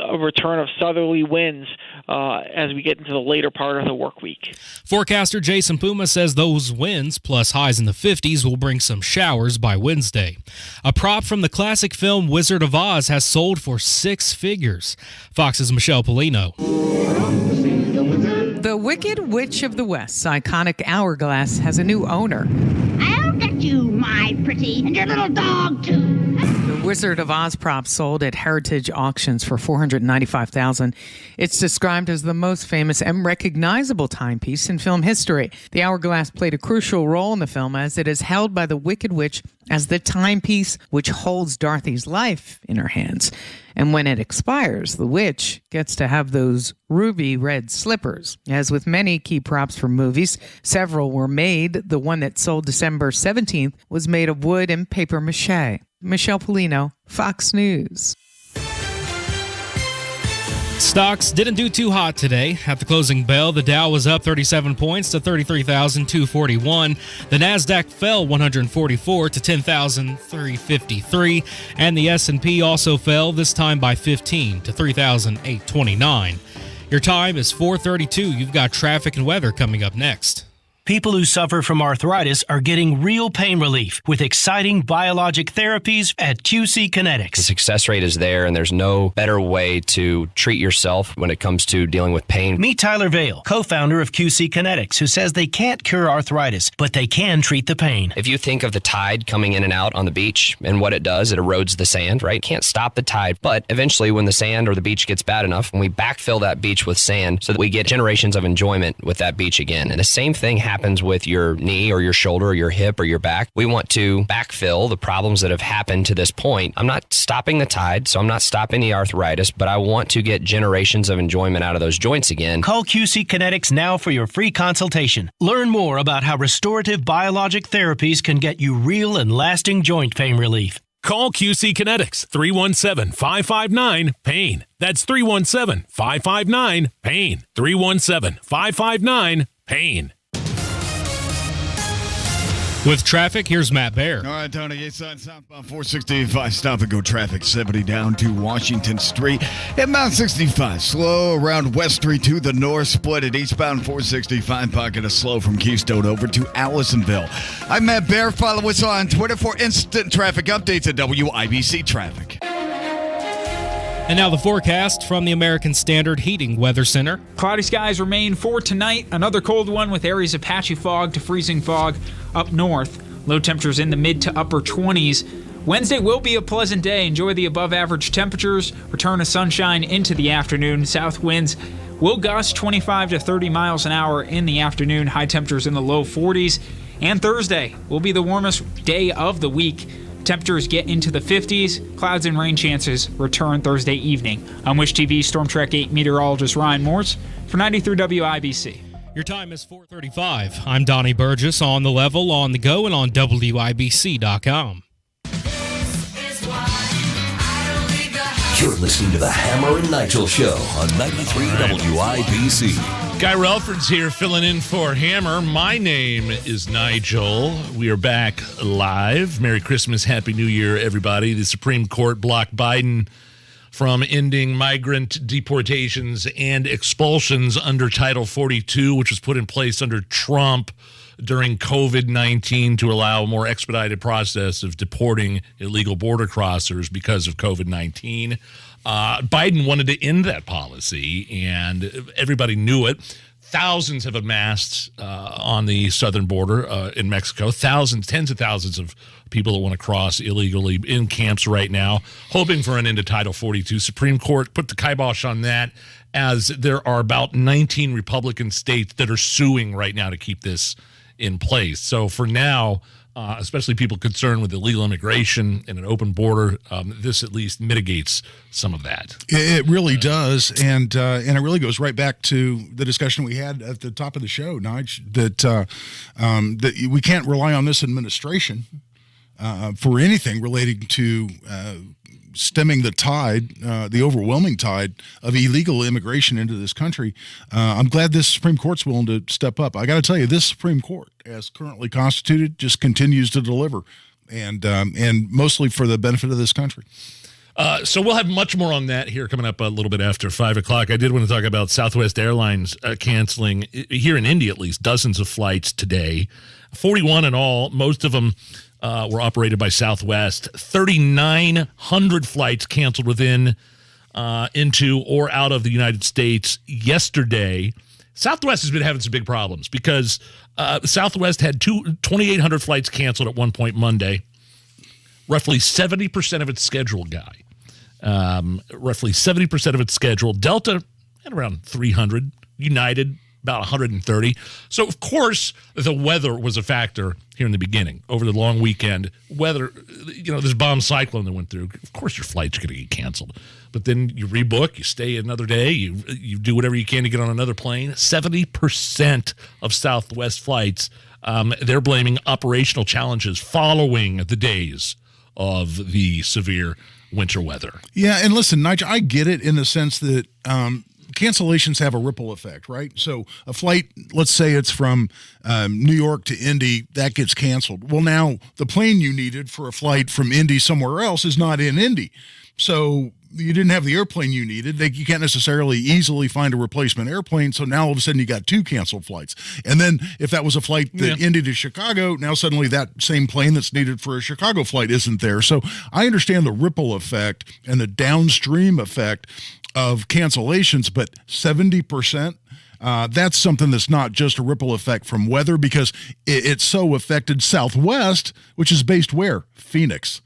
a return of southerly winds as we get into the later part of the work week. Forecaster Jason Puma says those winds, plus highs in the 50s, will bring some showers by Wednesday. A prop from the classic film Wizard of Oz has sold for 6 figures. Fox's Michelle Polino. The Wicked Witch of the West's iconic hourglass has a new owner. I'll get you, my pretty, and your little dog, too. The Wizard of Oz prop sold at Heritage Auctions for $495,000. It's described as the most famous and recognizable timepiece in film history. The hourglass played a crucial role in the film as it is held by the Wicked Witch as the timepiece which holds Dorothy's life in her hands. And when it expires, the witch gets to have those ruby red slippers. As with many key props for movies, several were made. The one that sold December 17th was made of wood and paper mache. Michelle Polino, Fox News. Stocks didn't do too hot today. At the closing bell, the Dow was up 37 points to 33,241. The Nasdaq fell 144 to 10,353, and the S&P also fell, this time by 15 to 3,829. Your time is 4:32. You've got traffic and weather coming up next. People who suffer from arthritis are getting real pain relief with exciting biologic therapies at QC Kinetics. The success rate is there, and there's no better way to treat yourself when it comes to dealing with pain. Meet Tyler Vale, co-founder of QC Kinetics, who says they can't cure arthritis, but they can treat the pain. If you think of the tide coming in and out on the beach and what it does, it erodes the sand, right? Can't stop the tide, but eventually when the sand or the beach gets bad enough, when we backfill that beach with sand so that we get generations of enjoyment with that beach again. And the same thing happens with your knee or your shoulder or your hip or your back. We want to backfill the problems that have happened to this point. I'm not stopping the tide, so I'm not stopping the arthritis, but I want to get generations of enjoyment out of those joints again. Call QC Kinetics now for your free consultation. Learn more about how restorative biologic therapies can get you real and lasting joint pain relief. Call QC Kinetics, 317-559-PAIN. That's 317-559-PAIN. 317-559-PAIN. With traffic, here's Matt Bear. All right, Tony, eastbound southbound 465, stop and go traffic, 70 down to Washington Street. Inbound 65, slow around West Street to the north, split at eastbound 465, pocket of slow from Keystone over to Allisonville. I'm Matt Bear. Follow us on Twitter for instant traffic updates at WIBC Traffic. And now the forecast from the American Standard Heating Weather Center. Cloudy skies remain for tonight. Another cold one with areas of patchy fog to freezing fog up north. Low temperatures in the mid to upper 20s. Wednesday will be a pleasant day. Enjoy the above average temperatures. Return of sunshine into the afternoon. South winds will gust 25 to 30 miles an hour in the afternoon. High temperatures in the low 40s. And Thursday will be the warmest day of the week. Temperatures get into the 50s. Clouds and rain chances return Thursday evening. I'm Wish TV Storm Track 8 meteorologist Ryan Morse for 93 WIBC. Your time is 4:35. I'm Donnie Burgess on the level, on the go, and on WIBC.com. You're listening to the Hammer and Nigel Show on 93 WIBC. Guy Relford's here filling in for Hammer. My name is Nigel. We are back live. Merry Christmas, Happy New Year, everybody. The Supreme Court blocked Biden from ending migrant deportations and expulsions under Title 42, which was put in place under Trump during COVID-19 to allow a more expedited process of deporting illegal border crossers because of COVID-19. Biden wanted to end that policy, and everybody knew it. Thousands have amassed on the southern border in Mexico. Thousands, tens of thousands of people that want to cross illegally in camps right now, hoping for an end to Title 42. Supreme Court put the kibosh on that, as there are about 19 Republican states that are suing right now to keep this in place. So for now, especially people concerned with illegal immigration and an open border, this at least mitigates some of that. It really does, and it really goes right back to the discussion we had at the top of the show, Nigel, that we can't rely on this administration for anything relating to stemming the tide, the overwhelming tide of illegal immigration into this country. I'm glad this Supreme Court's willing to step up. I got to tell you, this Supreme Court, as currently constituted, just continues to deliver, and mostly for the benefit of this country. So we'll have much more on that here coming up a little bit after 5 o'clock. I did want to talk about Southwest Airlines canceling, here in India at least, dozens of flights today. 41 in all. Most of them were operated by Southwest. 3,900 flights canceled within, into, or out of the United States yesterday. Southwest has been having some big problems because Southwest had 2,800 flights canceled at one point Monday. Roughly 70% of its schedule, Guy. Roughly 70% of its schedule. Delta had around 300. United, about 130. So, of course, the weather was a factor here in the beginning. Over the long weekend, weather, this bomb cyclone that went through, of course your flight's going to get canceled. But then you rebook, you stay another day, you do whatever you can to get on another plane. 70% of Southwest flights, they're blaming operational challenges following the days of the severe winter weather. Yeah, and listen, Nigel, I get it in the sense that cancellations have a ripple effect, right? So a flight, let's say it's from New York to Indy, that gets canceled. Well, now the plane you needed for a flight from Indy somewhere else is not in Indy. So you didn't have the airplane you needed. You can't necessarily easily find a replacement airplane. So now all of a sudden you got 2 canceled flights. And then if that was a flight that Indy to Chicago, now suddenly that same plane that's needed for a Chicago flight isn't there. So I understand the ripple effect and the downstream effect of cancellations, but 70%, that's something that's not just a ripple effect from weather, because it's so affected Southwest, which is based where? Phoenix.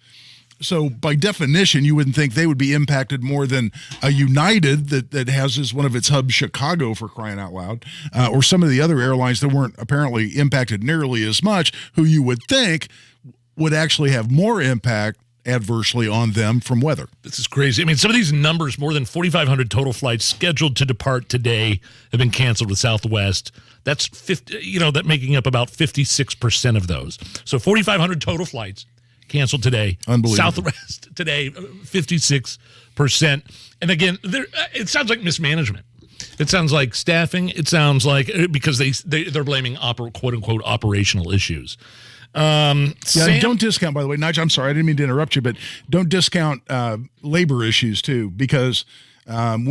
So by definition, you wouldn't think they would be impacted more than a United that has as one of its hubs Chicago, for crying out loud, or some of the other airlines that weren't apparently impacted nearly as much, who you would think would actually have more impact adversely on them from weather. This is crazy. I mean, some of these numbers, more than 4,500 total flights scheduled to depart today have been canceled with Southwest. That's 50, that making up about 56% of those. So 4,500 total flights canceled today. Unbelievable. Southwest today, 56%. And again, it sounds like mismanagement. It sounds like staffing. It sounds like because they're blaming quote unquote operational issues. Don't discount, by the way, Nigel, I'm sorry, I didn't mean to interrupt you, but don't discount labor issues too, because I'm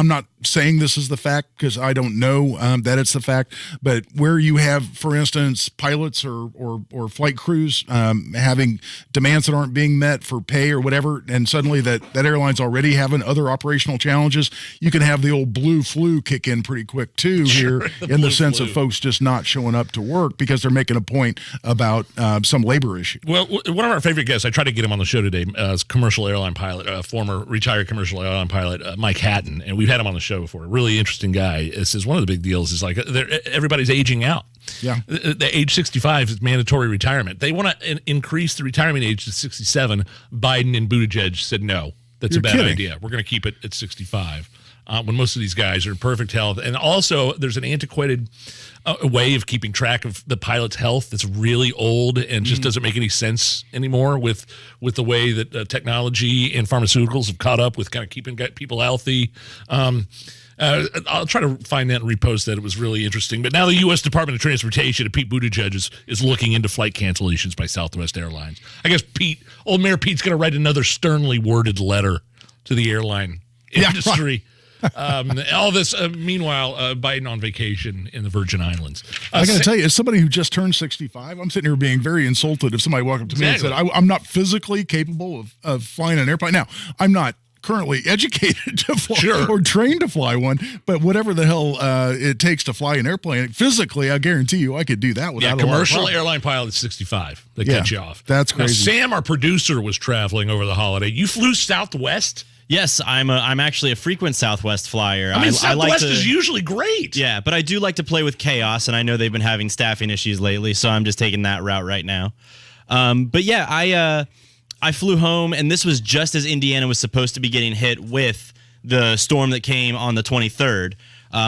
not saying this is the fact, because I don't know that it's the fact, but where you have, for instance, pilots or flight crews having demands that aren't being met for pay or whatever, and suddenly that airline's already having other operational challenges, you can have the old blue flu kick in pretty quick too here, in the sense of folks just not showing up to work because they're making a point about some labor issue. Well, one of our favorite guests, I tried to get him on the show today, is commercial airline pilot, former retired commercial airline pilot, Mike Hatton, and we've had him on the show before. A really interesting guy. This is one of the big deals is like everybody's aging out. Yeah. The age 65 is mandatory retirement. They want to increase the retirement age to 67. Biden and Buttigieg said no. That's a bad idea. We're going to keep it at 65. When most of these guys are in perfect health. And also, there's an antiquated way of keeping track of the pilot's health that's really old and just doesn't make any sense anymore with the way that technology and pharmaceuticals have caught up with kind of keeping people healthy. I'll try to find that and repost that. It was really interesting. But now the U.S. Department of Transportation and Pete Buttigieg is looking into flight cancellations by Southwest Airlines. I guess old Mayor Pete's going to write another sternly worded letter to the airline industry. Right. All this, meanwhile, Biden on vacation in the Virgin Islands. I got to tell you, as somebody who just turned 65, I'm sitting here being very insulted if somebody walked up to me and said, I'm not physically capable of flying an airplane. Now, I'm not currently educated to fly or trained to fly one, but whatever the hell it takes to fly an airplane, physically, I guarantee you I could do that without a commercial airline pilot is 65. They cut you off. That's crazy. Now, Sam, our producer, was traveling over the holiday. You flew Southwest? Yes, I'm actually a frequent Southwest flyer. I mean, Southwest is usually great. Yeah, but I do like to play with chaos, and I know they've been having staffing issues lately, so I'm just taking that route right now. But yeah, I flew home, and this was just as Indiana was supposed to be getting hit with the storm that came on the 23rd.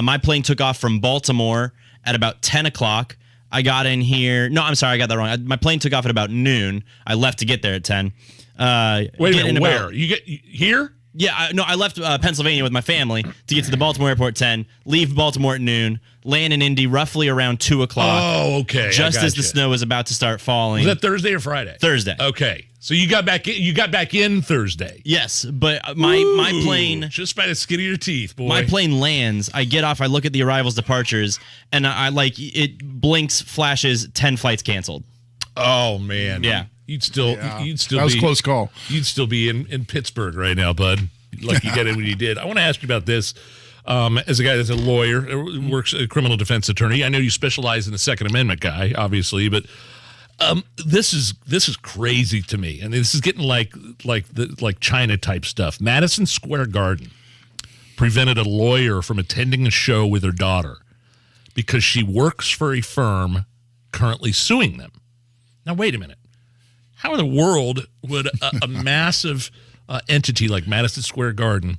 My plane took off from Baltimore at about 10 o'clock. I got in here. No, I'm sorry, I got that wrong. My plane took off at about noon. I left to get there at 10. Wait a minute, where? You get here? Yeah, I left Pennsylvania with my family to get to the Baltimore airport at 10, leave Baltimore at noon, land in Indy roughly around 2 o'clock. Oh, okay. Just as the snow was about to start falling. Was that Thursday or Friday? Thursday. Okay. So you got back in Thursday. Yes, but my plane, just by the skin of your teeth, boy. My plane lands. I get off. I look at the arrivals, departures, and I it blinks, flashes, 10 flights canceled. Oh man. Yeah. You'd still that was a close call. You'd still be in Pittsburgh right now, bud. Like you get in when you did. I want to ask you about this. As a guy that's a lawyer, works a criminal defense attorney. I know you specialize in the Second Amendment guy, obviously, but this is crazy to me, and this is getting like China type stuff. Madison Square Garden prevented a lawyer from attending a show with her daughter because she works for a firm currently suing them. Now, wait a minute. How in the world would a massive entity like Madison Square Garden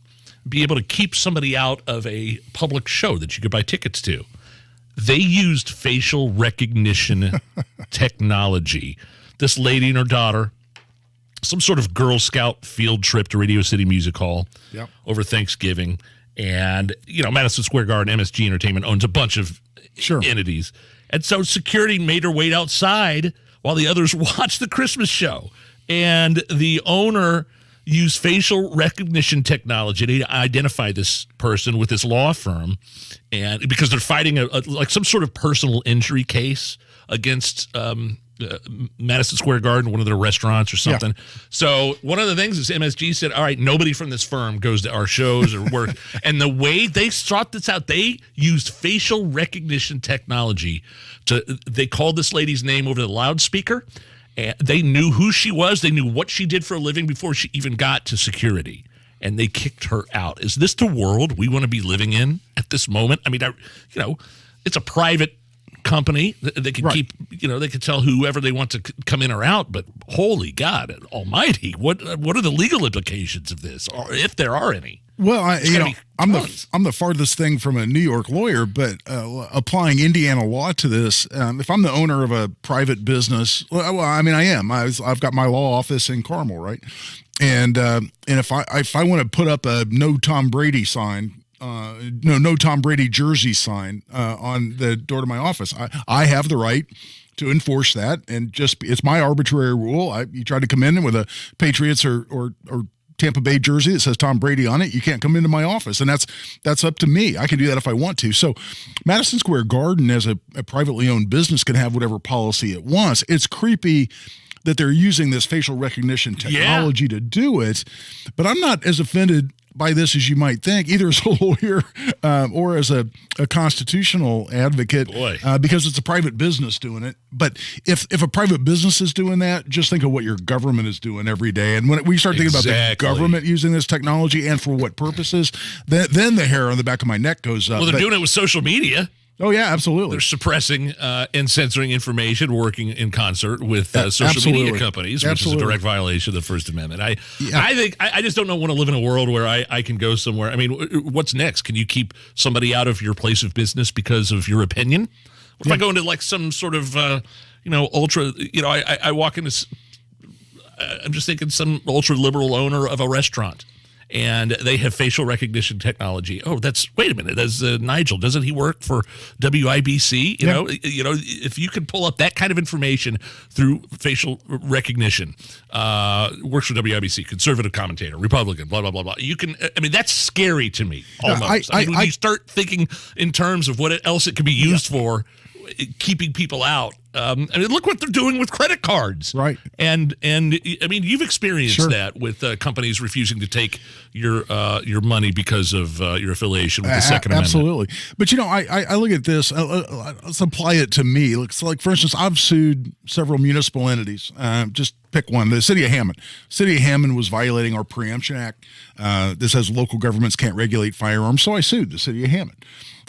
be able to keep somebody out of a public show that you could buy tickets to? They used facial recognition technology. This lady and her daughter some sort of Girl Scout field trip to Radio City Music Hall over Thanksgiving. And, Madison Square Garden, MSG Entertainment owns a bunch of entities. And so security made her wait outside while the others watched the Christmas show. And the owner used facial recognition technology to identify this person with this law firm, and because they're fighting like some sort of personal injury case against Madison Square Garden, one of their restaurants or something. Yeah. So one of the things is MSG said, all right, nobody from this firm goes to our shows or work. And the way they sought this out, they used facial recognition technology they called this lady's name over the loudspeaker. And they knew who she was. They knew what she did for a living before she even got to security. And they kicked her out. Is this the world we want to be living in at this moment? I mean, it's a private company. They can keep, they can tell whoever they want to come in or out. But holy God almighty, what are the legal implications of this, or if there are any? Well, I'm the farthest thing from a New York lawyer, but applying Indiana law to this, if I'm the owner of a private business, I am. I've got my law office in Carmel, right? And if I want to put up a no Tom Brady sign, no Tom Brady jersey sign on the door to my office, I have the right to enforce that, and it's my arbitrary rule. You try to come in with a Patriots or Tampa Bay jersey that says Tom Brady on it, you can't come into my office, and that's up to me. I can do that if I want to. So Madison Square Garden, as a privately owned business, can have whatever policy it wants. It's creepy that they're using this facial recognition technology to do it, but I'm not as offended by this as you might think, either as a lawyer or as a constitutional advocate, because it's a private business doing it. But if a private business is doing that, just think of what your government is doing every day. And when we start thinking about the government using this technology and for what purposes, then the hair on the back of my neck goes up. Well, they're doing it with social media. Oh, yeah, absolutely. They're suppressing and censoring information, working in concert with social media companies, which is a direct violation of the First Amendment. I just don't want to live in a world where I can go somewhere. I mean, what's next? Can you keep somebody out of your place of business because of your opinion? What if I go into like some sort of, ultra, I walk into, I'm just thinking some ultra liberal owner of a restaurant, and they have facial recognition technology. Oh, wait a minute. That's Nigel. Doesn't he work for WIBC? You know, if you can pull up that kind of information through facial recognition, works for WIBC, conservative commentator, Republican, blah, blah, blah, blah. You can, that's scary to me almost. When you start thinking in terms of what else it can be used for, keeping people out. Look what they're doing with credit cards. Right. And you've experienced that with companies refusing to take your money because of your affiliation with the Second Amendment. Absolutely. But, I look at this. Let's apply it to me. Looks like, for instance, I've sued several municipal entities. Just pick one. The City of Hammond. City of Hammond was violating our Preemption Act. This says local governments can't regulate firearms. So I sued the City of Hammond.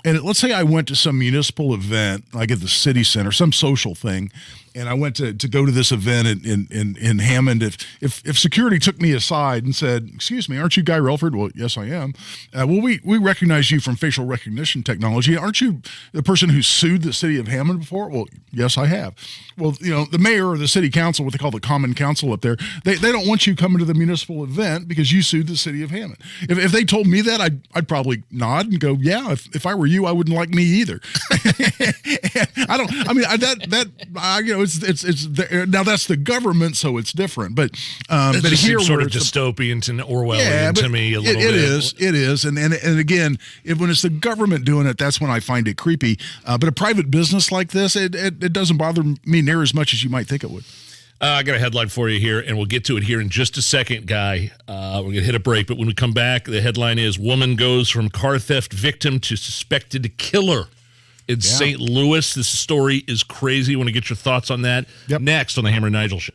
And let's say I went to some municipal event, like at the city center, some social thing, and I went to go to this event in Hammond. If security took me aside and said, "Excuse me, aren't you Guy Relford?" Well, yes, I am. Well, we recognize you from facial recognition technology. Aren't you the person who sued the city of Hammond before? Well, yes, I have. Well, the mayor or the city council, what they call the common council up there, they don't want you coming to the municipal event because you sued the city of Hammond. If they told me that, I'd probably nod and go, "Yeah, if I were you, I wouldn't like me either." It's now that's the government, so it's different. But but here sort of dystopian to Orwellian to me a little bit. It is, and again, when it's the government doing it, that's when I find it creepy. But a private business like this, it doesn't bother me near as much as you might think it would. I got a headline for you here, and we'll get to it here in just a second, Guy. We're going to hit a break, but when we come back, the headline is Woman Goes from Car Theft Victim to Suspected Killer in St. Louis. This story is crazy. I want to get your thoughts on that next on the Hammer and Nigel Show.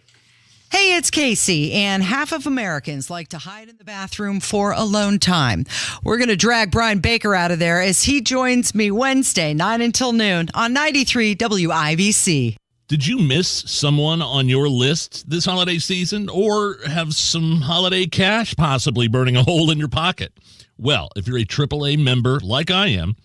Hey, it's Casey, and half of Americans like to hide in the bathroom for alone time. We're going to drag Brian Baker out of there as he joins me Wednesday, 9 until noon on 93 WIBC. Did you miss someone on your list this holiday season, or have some holiday cash possibly burning a hole in your pocket? Well, if you're a AAA member like I am,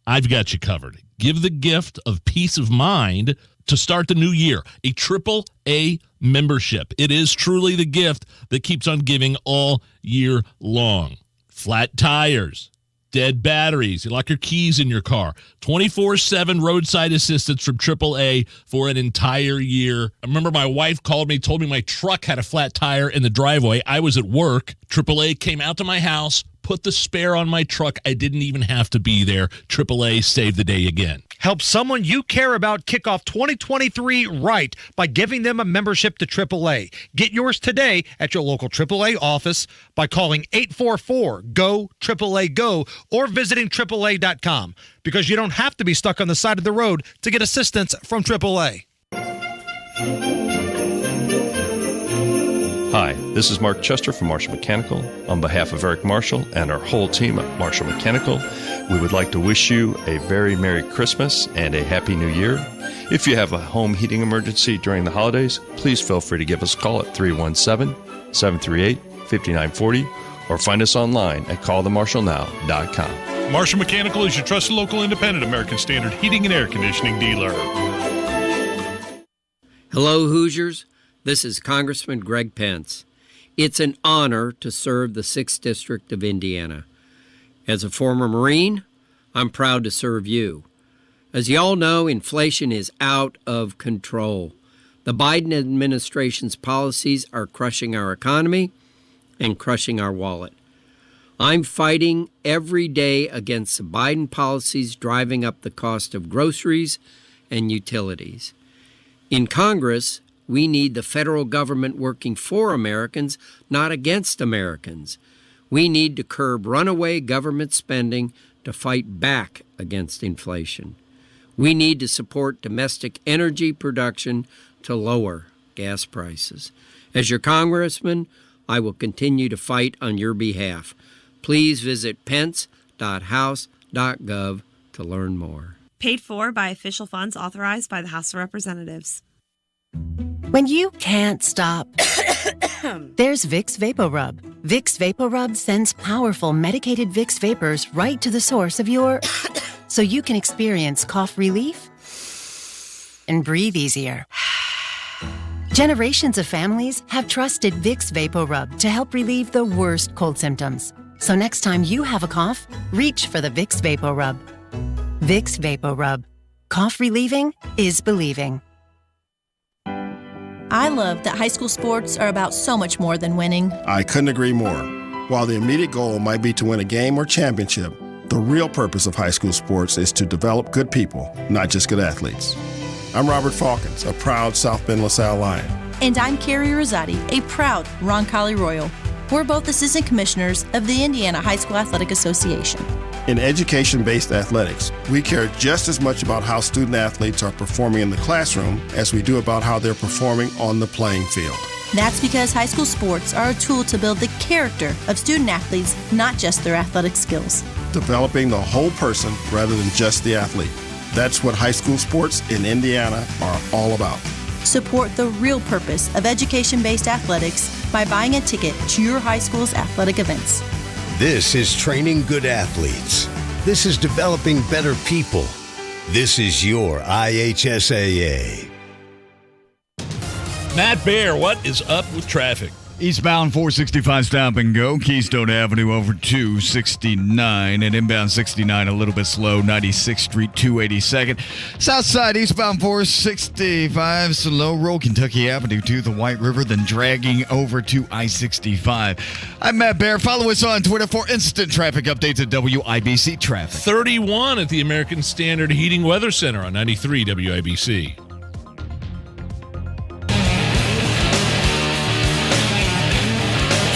I've got you covered. Give the gift of peace of mind to start the new year, a AAA membership. It is truly the gift that keeps on giving all year long. Flat tires, dead batteries, you lock your keys in your car, 24/7 roadside assistance from AAA for an entire year. I remember my wife called me, told me my truck had a flat tire in the driveway. I was at work. AAA came out to my house, put the spare on my truck. I didn't even have to be there. AAA saved the day again. Help someone you care about kick off 2023 right by giving them a membership to AAA. Get yours today at your local AAA office by calling 844-GO-AAA-GO or visiting AAA.com, because you don't have to be stuck on the side of the road to get assistance from AAA. Hi, this is Mark Chester from Marshall Mechanical. On behalf of Eric Marshall and our whole team at Marshall Mechanical, we would like to wish you a very Merry Christmas and a Happy New Year. If you have a home heating emergency during the holidays, please feel free to give us a call at 317-738-5940 or find us online at callthemarshallnow.com. Marshall Mechanical is your trusted local independent American Standard heating and air conditioning dealer. Hello, Hoosiers. This is Congressman Greg Pence. It's an honor to serve the 6th District of Indiana. As a former Marine, I'm proud to serve you. As you all know, inflation is out of control. The Biden administration's policies are crushing our economy and crushing our wallet. I'm fighting every day against the Biden policies driving up the cost of groceries and utilities. In Congress, we need the federal government working for Americans, not against Americans. We need to curb runaway government spending to fight back against inflation. We need to support domestic energy production to lower gas prices. As your congressman, I will continue to fight on your behalf. Please visit pence.house.gov to learn more. Paid for by official funds authorized by the House of Representatives. When you can't stop, there's Vicks VapoRub. Vicks VapoRub sends powerful medicated Vicks vapors right to the source of your... so you can experience cough relief and breathe easier. Generations of families have trusted Vicks VapoRub to help relieve the worst cold symptoms. So next time you have a cough, reach for the Vicks VapoRub. Vicks VapoRub. Cough relieving is believing. I love that high school sports are about so much more than winning. I couldn't agree more. While the immediate goal might be to win a game or championship, the real purpose of high school sports is to develop good people, not just good athletes. I'm Robert Falkins, a proud South Bend LaSalle Lion. And I'm Carrie Rosati, a proud Roncalli Royal. We're both assistant commissioners of the Indiana High School Athletic Association. In education-based athletics, we care just as much about how student athletes are performing in the classroom as we do about how they're performing on the playing field. That's because high school sports are a tool to build the character of student athletes, not just their athletic skills. Developing the whole person rather than just the athlete. That's what high school sports in Indiana are all about. Support the real purpose of education-based athletics by buying a ticket to your high school's athletic events. This is training good athletes. This is developing better people. This is your IHSAA. Matt Bear, what is up with traffic? Eastbound 465 stop and go, Keystone Avenue over 269, and inbound 69 a little bit slow, 96th Street 282nd. Southside eastbound 465, slow roll, Kentucky Avenue to the White River, then dragging over to I-65. I'm Matt Bear. Follow us on Twitter for instant traffic updates at WIBC Traffic. 31 at the American Standard Heating Weather Center on 93 WIBC.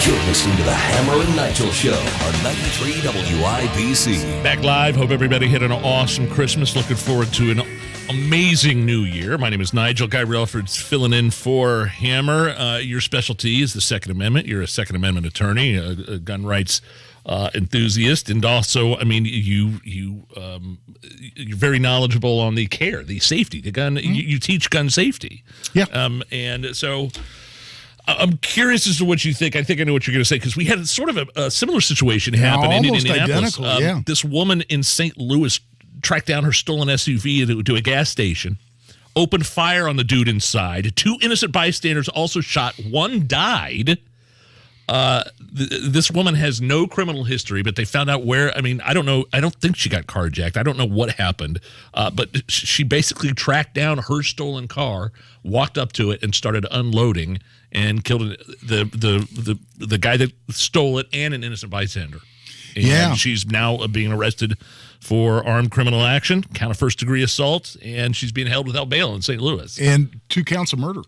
You're listening to the Hammer and Nigel Show on 93 WIBC. Back live. Hope everybody had an awesome Christmas. Looking forward to an amazing new year. My name is Nigel. Guy Relford's filling in for Hammer. Your specialty is the Second Amendment. You're a Second Amendment attorney, a gun rights enthusiast, and also, I mean, you're very knowledgeable on the care, the safety, the gun. Mm-hmm. You teach gun safety. Yeah. And so I'm curious as to what you think. I think I know what you're going to say, because we had sort of a similar situation happen in Indianapolis. Identical, This woman in St. Louis tracked down her stolen SUV to a gas station, opened fire on the dude inside. 2 innocent bystanders also shot. 1 died. This woman has no criminal history, but they found out where. I mean, I don't know. I don't think she got carjacked. I don't know what happened. But she basically tracked down her stolen car, walked up to it, and started unloading and killed the guy that stole it and an innocent bystander. And she's now being arrested for armed criminal action, count of first-degree assault, and she's being held without bail in St. Louis. And 2 counts of murder.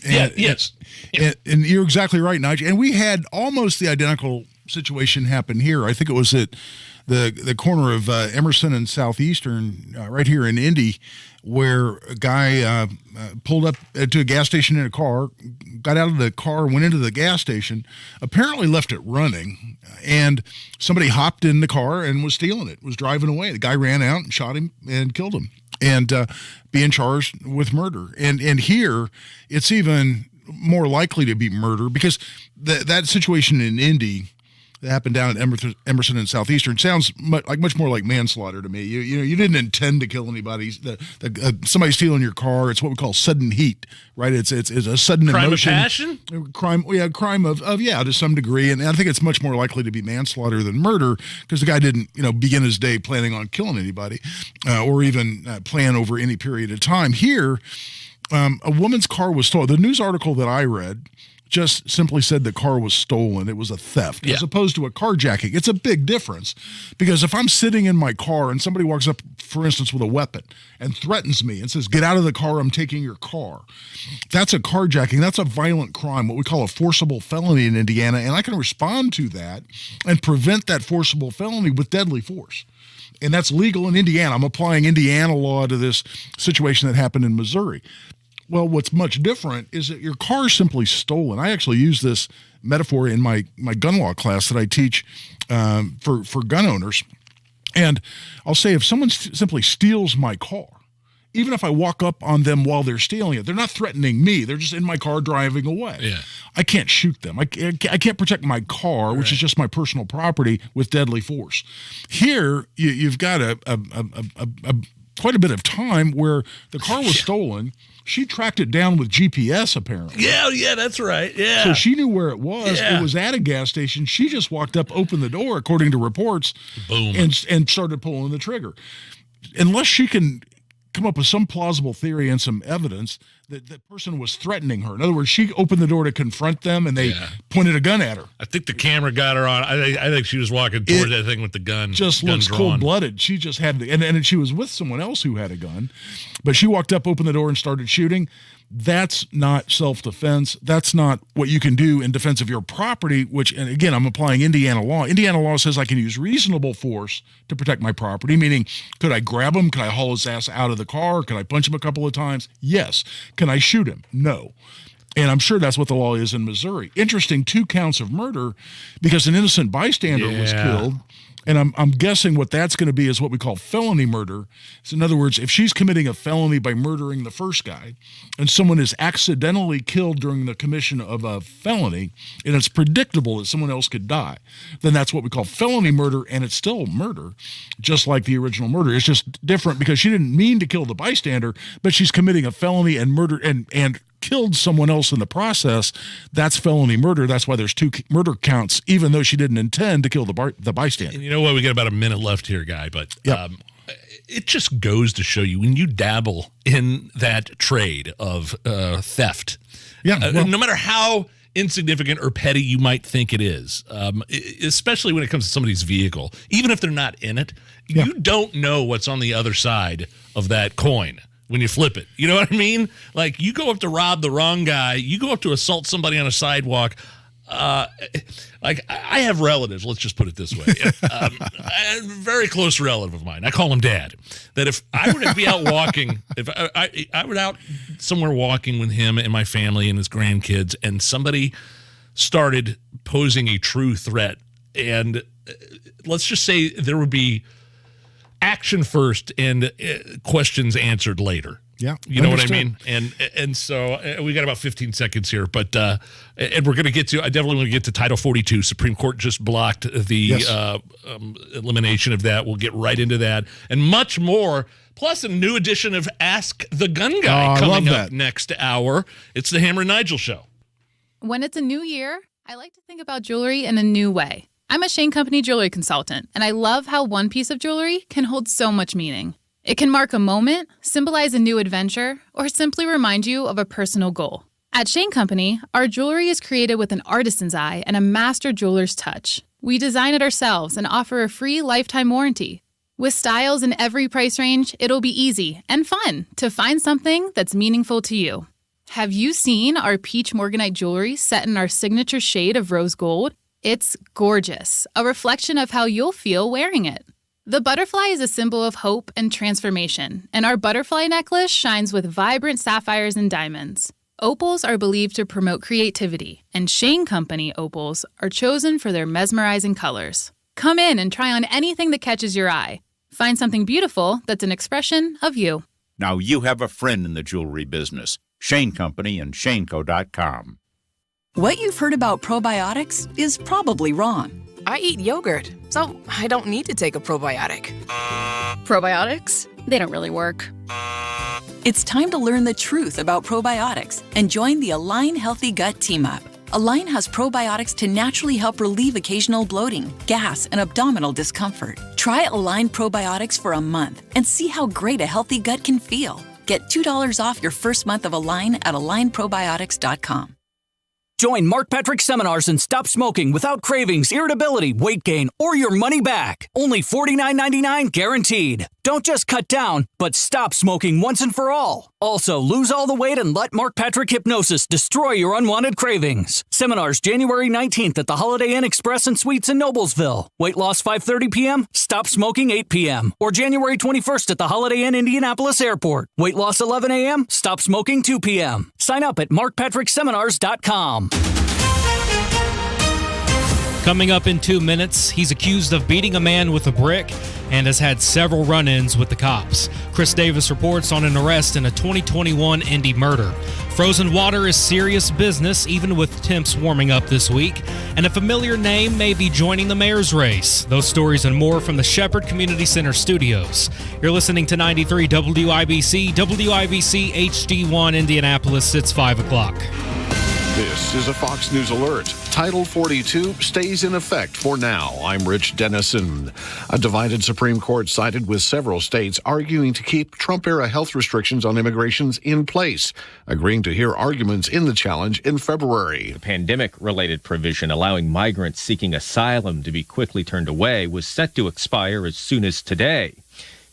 And, yes. And you're exactly right, Nigel. And we had almost the identical situation happen here. I think it was at the corner of Emerson and Southeastern, right here in Indy, where a guy pulled up to a gas station in a car, got out of the car, went into the gas station, apparently left it running, and somebody hopped in the car and was stealing it, was driving away. The guy ran out and shot him and killed him, and being charged with murder. And here, it's even more likely to be murder because that situation in Indy that happened down at Emerson and Southeastern sounds much more like manslaughter to me. You didn't intend to kill anybody. Somebody stealing your car. It's what we call sudden heat, right? It's a sudden crime emotion. Crime of passion? Crime of to some degree. And I think it's much more likely to be manslaughter than murder because the guy didn't begin his day planning on killing anybody or even plan over any period of time. Here, a woman's car was stolen. The news article that I read just simply said the car was stolen. It was a theft as opposed to a carjacking. It's a big difference because if I'm sitting in my car and somebody walks up, for instance, with a weapon and threatens me and says, "Get out of the car, I'm taking your car," that's a carjacking. That's a violent crime, what we call a forcible felony in Indiana, and I can respond to that and prevent that forcible felony with deadly force. And that's legal in Indiana. I'm applying Indiana law to this situation that happened in Missouri. Well, what's much different is that your car is simply stolen. I actually use this metaphor in my gun law class that I teach for gun owners. And I'll say if someone simply steals my car, even if I walk up on them while they're stealing it, they're not threatening me. They're just in my car driving away. Yeah. I can't shoot them. I can't protect my car, which is just my personal property, with deadly force. Here, you've got quite a bit of time where the car was stolen. She tracked it down with GPS, apparently. Yeah, that's right. Yeah. So she knew where it was. Yeah. It was at a gas station. She just walked up, opened the door, according to reports, boom, and started pulling the trigger. Unless she can come up with some plausible theory and some evidence that the person was threatening her. In other words, she opened the door to confront them, and they pointed a gun at her. I think the camera got her on. I think she was walking toward that thing with the gun. Just looks cold-blooded. She just had and she was with someone else who had a gun, but she walked up, opened the door, and started shooting. That's not self-defense. That's not what you can do in defense of your property, which, and again, I'm applying Indiana law. Indiana law says I can use reasonable force to protect my property, meaning could I grab him? Could I haul his ass out of the car? Could I punch him a couple of times? Yes. Can I shoot him? No. And I'm sure that's what the law is in Missouri. Interesting, 2 counts of murder because an innocent bystander was killed. And I'm guessing what that's going to be is what we call felony murder. So in other words, if she's committing a felony by murdering the first guy and someone is accidentally killed during the commission of a felony, and it's predictable that someone else could die, then that's what we call felony murder, and it's still murder, just like the original murder. It's just different because she didn't mean to kill the bystander, but she's committing a felony and murder and killed someone else in the process. That's felony murder. That's why there's 2 murder counts, even though she didn't intend to kill the bystander. And you know what? We got about a minute left here, Guy, but it just goes to show you when you dabble in that trade of theft, no matter how insignificant or petty you might think it is, especially when it comes to somebody's vehicle, even if they're not in it, you don't know what's on the other side of that coin when you flip it. You know what I mean? Like, you go up to rob the wrong guy, you go up to assault somebody on a sidewalk. Like, I have relatives, let's just put it this way, a very close relative of mine, I call him Dad, that if I were to be out walking, if I were out somewhere walking with him and my family and his grandkids, and somebody started posing a true threat, and let's just say there would be action first and questions answered later. Yeah. You know what I mean? And so we got about 15 seconds here, but and we're going to get to, I definitely want to get to Title 42. Supreme Court just blocked the elimination of that. We'll get right into that and much more. Plus, a new edition of Ask the Gun Guy coming up next hour. It's the Hammer and Nigel Show. When it's a new year, I like to think about jewelry in a new way. I'm a Shane Company jewelry consultant, and I love how one piece of jewelry can hold so much meaning. It can mark a moment, symbolize a new adventure, or simply remind you of a personal goal. At Shane Company, our jewelry is created with an artisan's eye and a master jeweler's touch. We design it ourselves and offer a free lifetime warranty. With styles in every price range, it'll be easy and fun to find something that's meaningful to you. Have you seen our peach morganite jewelry set in our signature shade of rose gold? It's gorgeous, a reflection of how you'll feel wearing it. The butterfly is a symbol of hope and transformation, and our butterfly necklace shines with vibrant sapphires and diamonds. Opals are believed to promote creativity, and Shane Company opals are chosen for their mesmerizing colors. Come in and try on anything that catches your eye. Find something beautiful that's an expression of you. Now you have a friend in the jewelry business. Shane Company and ShaneCo.com. What you've heard about probiotics is probably wrong. I eat yogurt, so I don't need to take a probiotic. Probiotics? They don't really work. It's time to learn the truth about probiotics and join the Align Healthy Gut Team Up. Align has probiotics to naturally help relieve occasional bloating, gas, and abdominal discomfort. Try Align probiotics for a month and see how great a healthy gut can feel. Get $2 off your first month of Align at AlignProbiotics.com. Join Mark Patrick seminars and stop smoking without cravings, irritability, weight gain, or your money back. Only $49.99 guaranteed. Don't just cut down, but stop smoking once and for all. Also, lose all the weight and let Mark Patrick Hypnosis destroy your unwanted cravings. Seminars January 19th at the Holiday Inn Express and Suites in Noblesville. Weight loss 5:30 p.m., stop smoking 8 p.m. Or January 21st at the Holiday Inn Indianapolis Airport. Weight loss 11 a.m., stop smoking 2 p.m. Sign up at markpatrickseminars.com. Coming up in 2 minutes, he's accused of beating a man with a brick and has had several run-ins with the cops. Chris Davis reports on an arrest in a 2021 Indy murder. Frozen water is serious business, even with temps warming up this week. And a familiar name may be joining the mayor's race. Those stories and more from the Shepherd Community Center studios. You're listening to 93 WIBC, WIBC HD1 Indianapolis. It's 5 o'clock. This is a Fox News alert. Title 42 stays in effect for now. I'm Rich Dennison. A divided Supreme Court sided with several states arguing to keep Trump-era health restrictions on immigrations in place, agreeing to hear arguments in the challenge in February. The pandemic-related provision allowing migrants seeking asylum to be quickly turned away was set to expire as soon as today.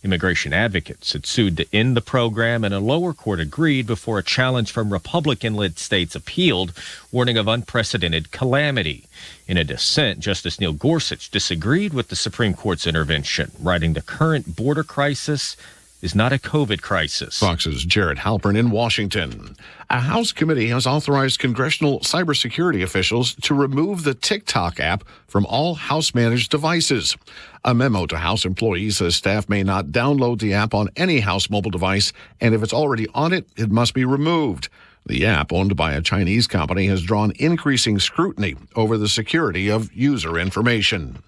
Immigration advocates had sued to end the program, and a lower court agreed before a challenge from Republican-led states appealed, warning of unprecedented calamity. In a dissent, Justice Neil Gorsuch disagreed with the Supreme Court's intervention, writing the current border crisis is not a COVID crisis. Fox's Jared Halpern in Washington. A House committee has authorized congressional cybersecurity officials to remove the TikTok app from all House-managed devices. A memo to House employees says staff may not download the app on any House mobile device, and if it's already on it, it must be removed. The app, owned by a Chinese company, has drawn increasing scrutiny over the security of user information.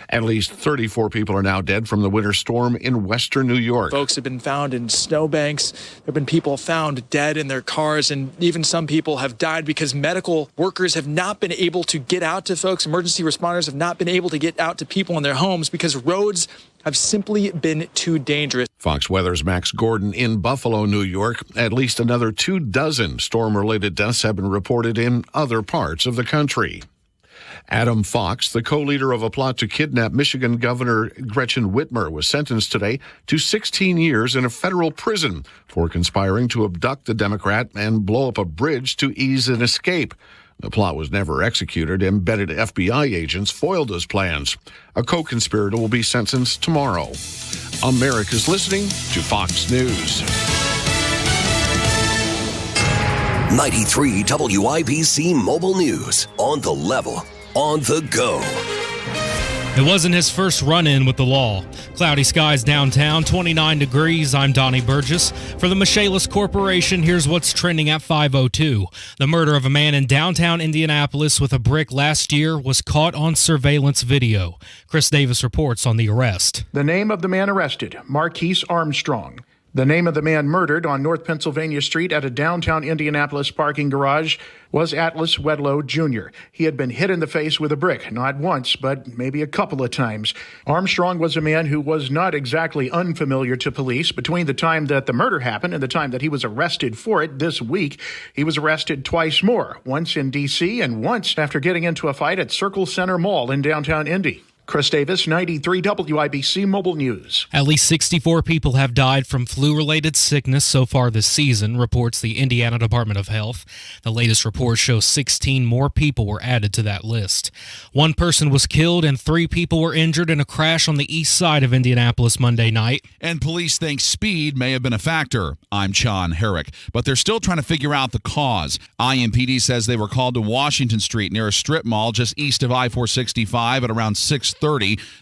At least 34 people are now dead from the winter storm in western New York. Folks have been found in snowbanks. There have been people found dead in their cars, and even some people have died because medical workers have not been able to get out to folks. Emergency responders have not been able to get out to people in their homes because roads have simply been too dangerous. Fox Weather's Max Gordon in Buffalo, New York. At least another 24 storm-related deaths have been reported in other parts of the country. Adam Fox, the co-leader of a plot to kidnap Michigan Governor Gretchen Whitmer, was sentenced today to 16 years in a federal prison for conspiring to abduct the Democrat and blow up a bridge to ease an escape. The plot was never executed. Embedded FBI agents foiled those plans. A co-conspirator will be sentenced tomorrow. America's listening to Fox News. 93 WIBC Mobile News. On the level. On the go. It wasn't his first run-in with the law. Cloudy skies downtown, 29 degrees. I'm Donnie Burgess. For the Michaelis Corporation, here's what's trending at 5:02. The murder of a man in downtown Indianapolis with a brick last year was caught on surveillance video. Chris Davis reports on the arrest. The name of the man arrested, Marquise Armstrong. The name of the man murdered on North Pennsylvania Street at a downtown Indianapolis parking garage was Atlas Wedlow Jr. He had been hit in the face with a brick, not once, but maybe a couple of times. Armstrong was a man who was not exactly unfamiliar to police. Between the time that the murder happened and the time that he was arrested for it this week, he was arrested twice more, once in D.C. and once after getting into a fight at Circle Center Mall in downtown Indy. Chris Davis, 93 WIBC Mobile News. At least 64 people have died from flu-related sickness so far this season, reports the Indiana Department of Health. The latest report shows 16 more people were added to that list. One person was killed and 3 people were injured in a crash on the east side of Indianapolis Monday night. And police think speed may have been a factor. I'm Sean Herrick, but they're still trying to figure out the cause. IMPD says they were called to Washington Street near a strip mall just east of I-465 at around 6:30.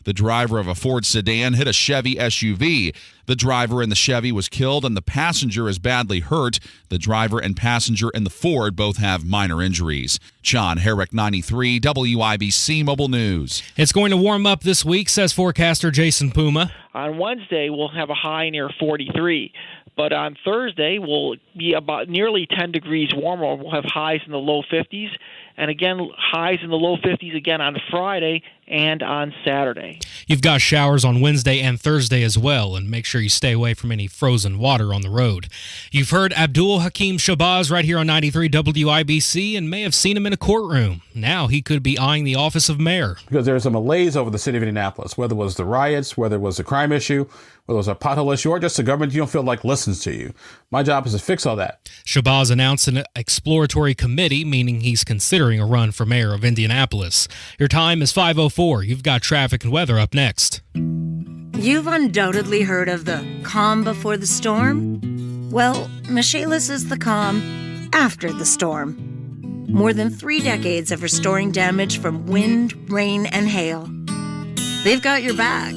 The driver of a Ford sedan hit a Chevy SUV. The driver in the Chevy was killed and the passenger is badly hurt. The driver and passenger in the Ford both have minor injuries. John Herrick, 93 WIBC Mobile News. It's going to warm up this week, says forecaster Jason Puma. On Wednesday, we'll have a high near 43. But on Thursday, we'll be about nearly 10 degrees warmer. We'll have highs in the low 50s. And again, highs in the low 50s again on Friday and on Saturday. You've got showers on Wednesday and Thursday as well, and make sure you stay away from any frozen water on the road. You've heard Abdul Hakim Shabazz right here on 93 WIBC and may have seen him in a courtroom. Now he could be eyeing the office of mayor. Because there's a malaise over the city of Indianapolis, whether it was the riots, whether it was a crime issue, whether it was a pothole issue, or just the government you don't feel like listens to you. My job is to fix all that. Shabazz announced an exploratory committee, meaning he's considering a run for mayor of Indianapolis. Your time is 5:04. You've got traffic and weather up next. You've undoubtedly heard of the calm before the storm. Well, Michaelis is the calm after the storm. More than 3 decades of restoring damage from wind, rain, and hail. They've got your back,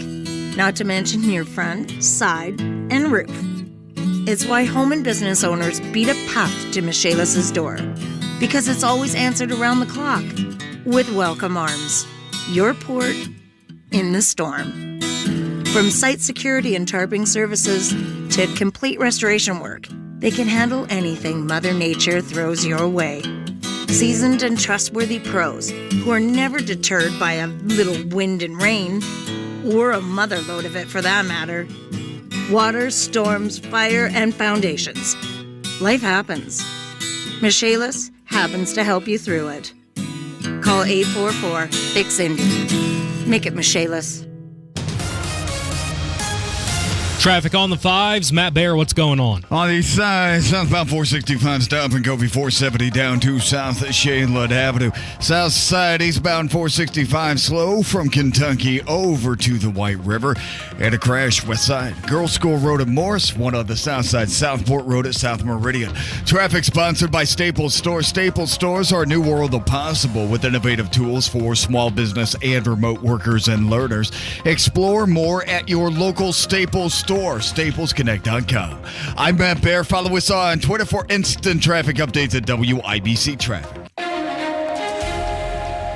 not to mention your front, side, and roof. It's why home and business owners beat a path to Michaelis' door, because it's always answered around the clock with welcome arms. Your port in the storm. From site security and tarping services to complete restoration work, they can handle anything Mother Nature throws your way. Seasoned and trustworthy pros who are never deterred by a little wind and rain, or a mother load of it for that matter. Water, storms, fire, and foundations. Life happens. Michaelis happens to help you through it. Call 844-FIX-INDY. Make it Michaelis. Traffic on the 5s. Matt Bear, what's going on? On the east side, southbound 465 stop and Covey 470 down to South Shaneland Avenue. South side, eastbound 465 slow from Kentucky over to the White River. And a crash west side. Girls School Road at Morris, one on the south side, Southport Road at South Meridian. Traffic sponsored by Staples Stores. Staples Stores are a new world of possible with innovative tools for small business and remote workers and learners. Explore more at your local Staples store. StaplesConnect.com. I'm Matt Bear. Follow us on Twitter for instant traffic updates at WIBC Traffic.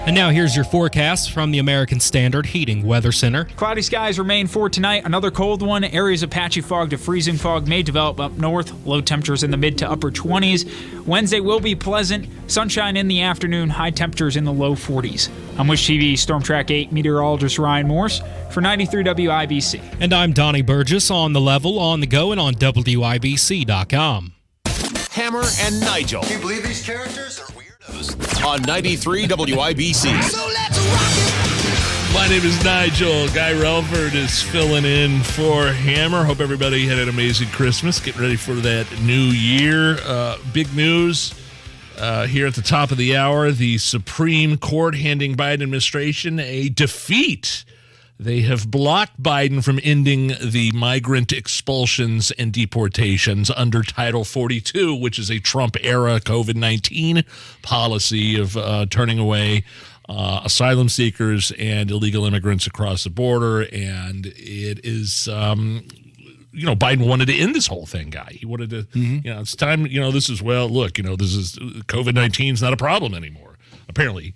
And now here's your forecast from the American Standard Heating Weather Center. Cloudy skies remain for tonight. Another cold one. Areas of patchy fog to freezing fog may develop up north. Low temperatures in the mid to upper 20s. Wednesday will be pleasant. Sunshine in the afternoon. High temperatures in the low 40s. I'm Wish TV Storm Track 8 meteorologist Ryan Morse for 93 WIBC. And I'm Donnie Burgess on the level, on the go, and on WIBC.com. Hammer and Nigel. Can you believe these characters are weirdos? On 93 WIBC. So let's rock it! My name is Nigel. Guy Relford is filling in for Hammer. Hope everybody had an amazing Christmas. Getting ready for that new year. Big news here at the top of the hour. The Supreme Court handing Biden administration a defeat. They have blocked Biden from ending the migrant expulsions and deportations under Title 42, which is a Trump-era COVID-19 policy of turning away asylum seekers and illegal immigrants across the border. And it is, Biden wanted to end this whole thing, guy. He wanted to, it's time, this is, this is COVID-19 is not a problem anymore. Apparently,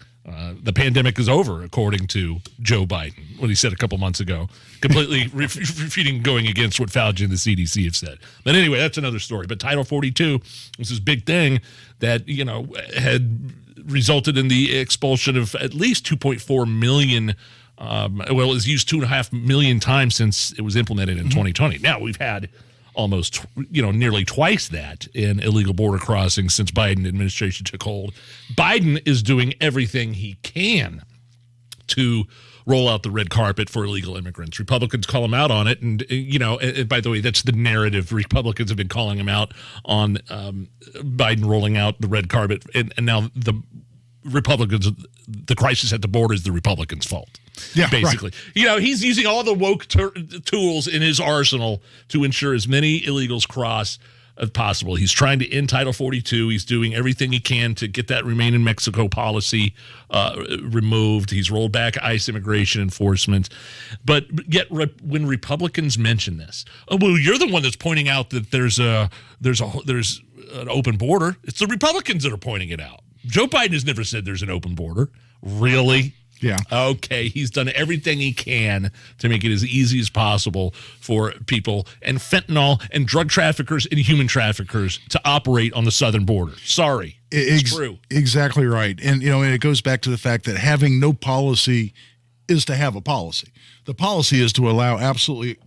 the pandemic is over, according to Joe Biden, what he said a couple months ago, completely refuting, going against what Fauci and the CDC have said. But anyway, that's another story. But Title 42 was this big thing that, had resulted in the expulsion of at least 2.4 million. It was used 2.5 million times since it was implemented in 2020. Now we've had almost, nearly twice that in illegal border crossings since Biden administration took hold. Biden is doing everything he can to roll out the red carpet for illegal immigrants. Republicans call him out on it. And, and by the way, that's the narrative. Republicans have been calling him out on Biden rolling out the red carpet. And now the Republicans, the crisis at the border is the Republicans' fault. Yeah, basically. Right. He's using all the woke tools in his arsenal to ensure as many illegals cross as possible. He's trying to end Title 42. He's doing everything he can to get that Remain in Mexico policy removed. He's rolled back ICE immigration enforcement. But yet when Republicans mention this, you're the one that's pointing out that there's an open border. It's the Republicans that are pointing it out. Joe Biden has never said there's an open border. Really? Yeah. Okay. He's done everything he can to make it as easy as possible for people and fentanyl and drug traffickers and human traffickers to operate on the southern border. Sorry. It's true. Exactly right. And, and it goes back to the fact that having no policy is to have a policy. The policy is to allow absolutely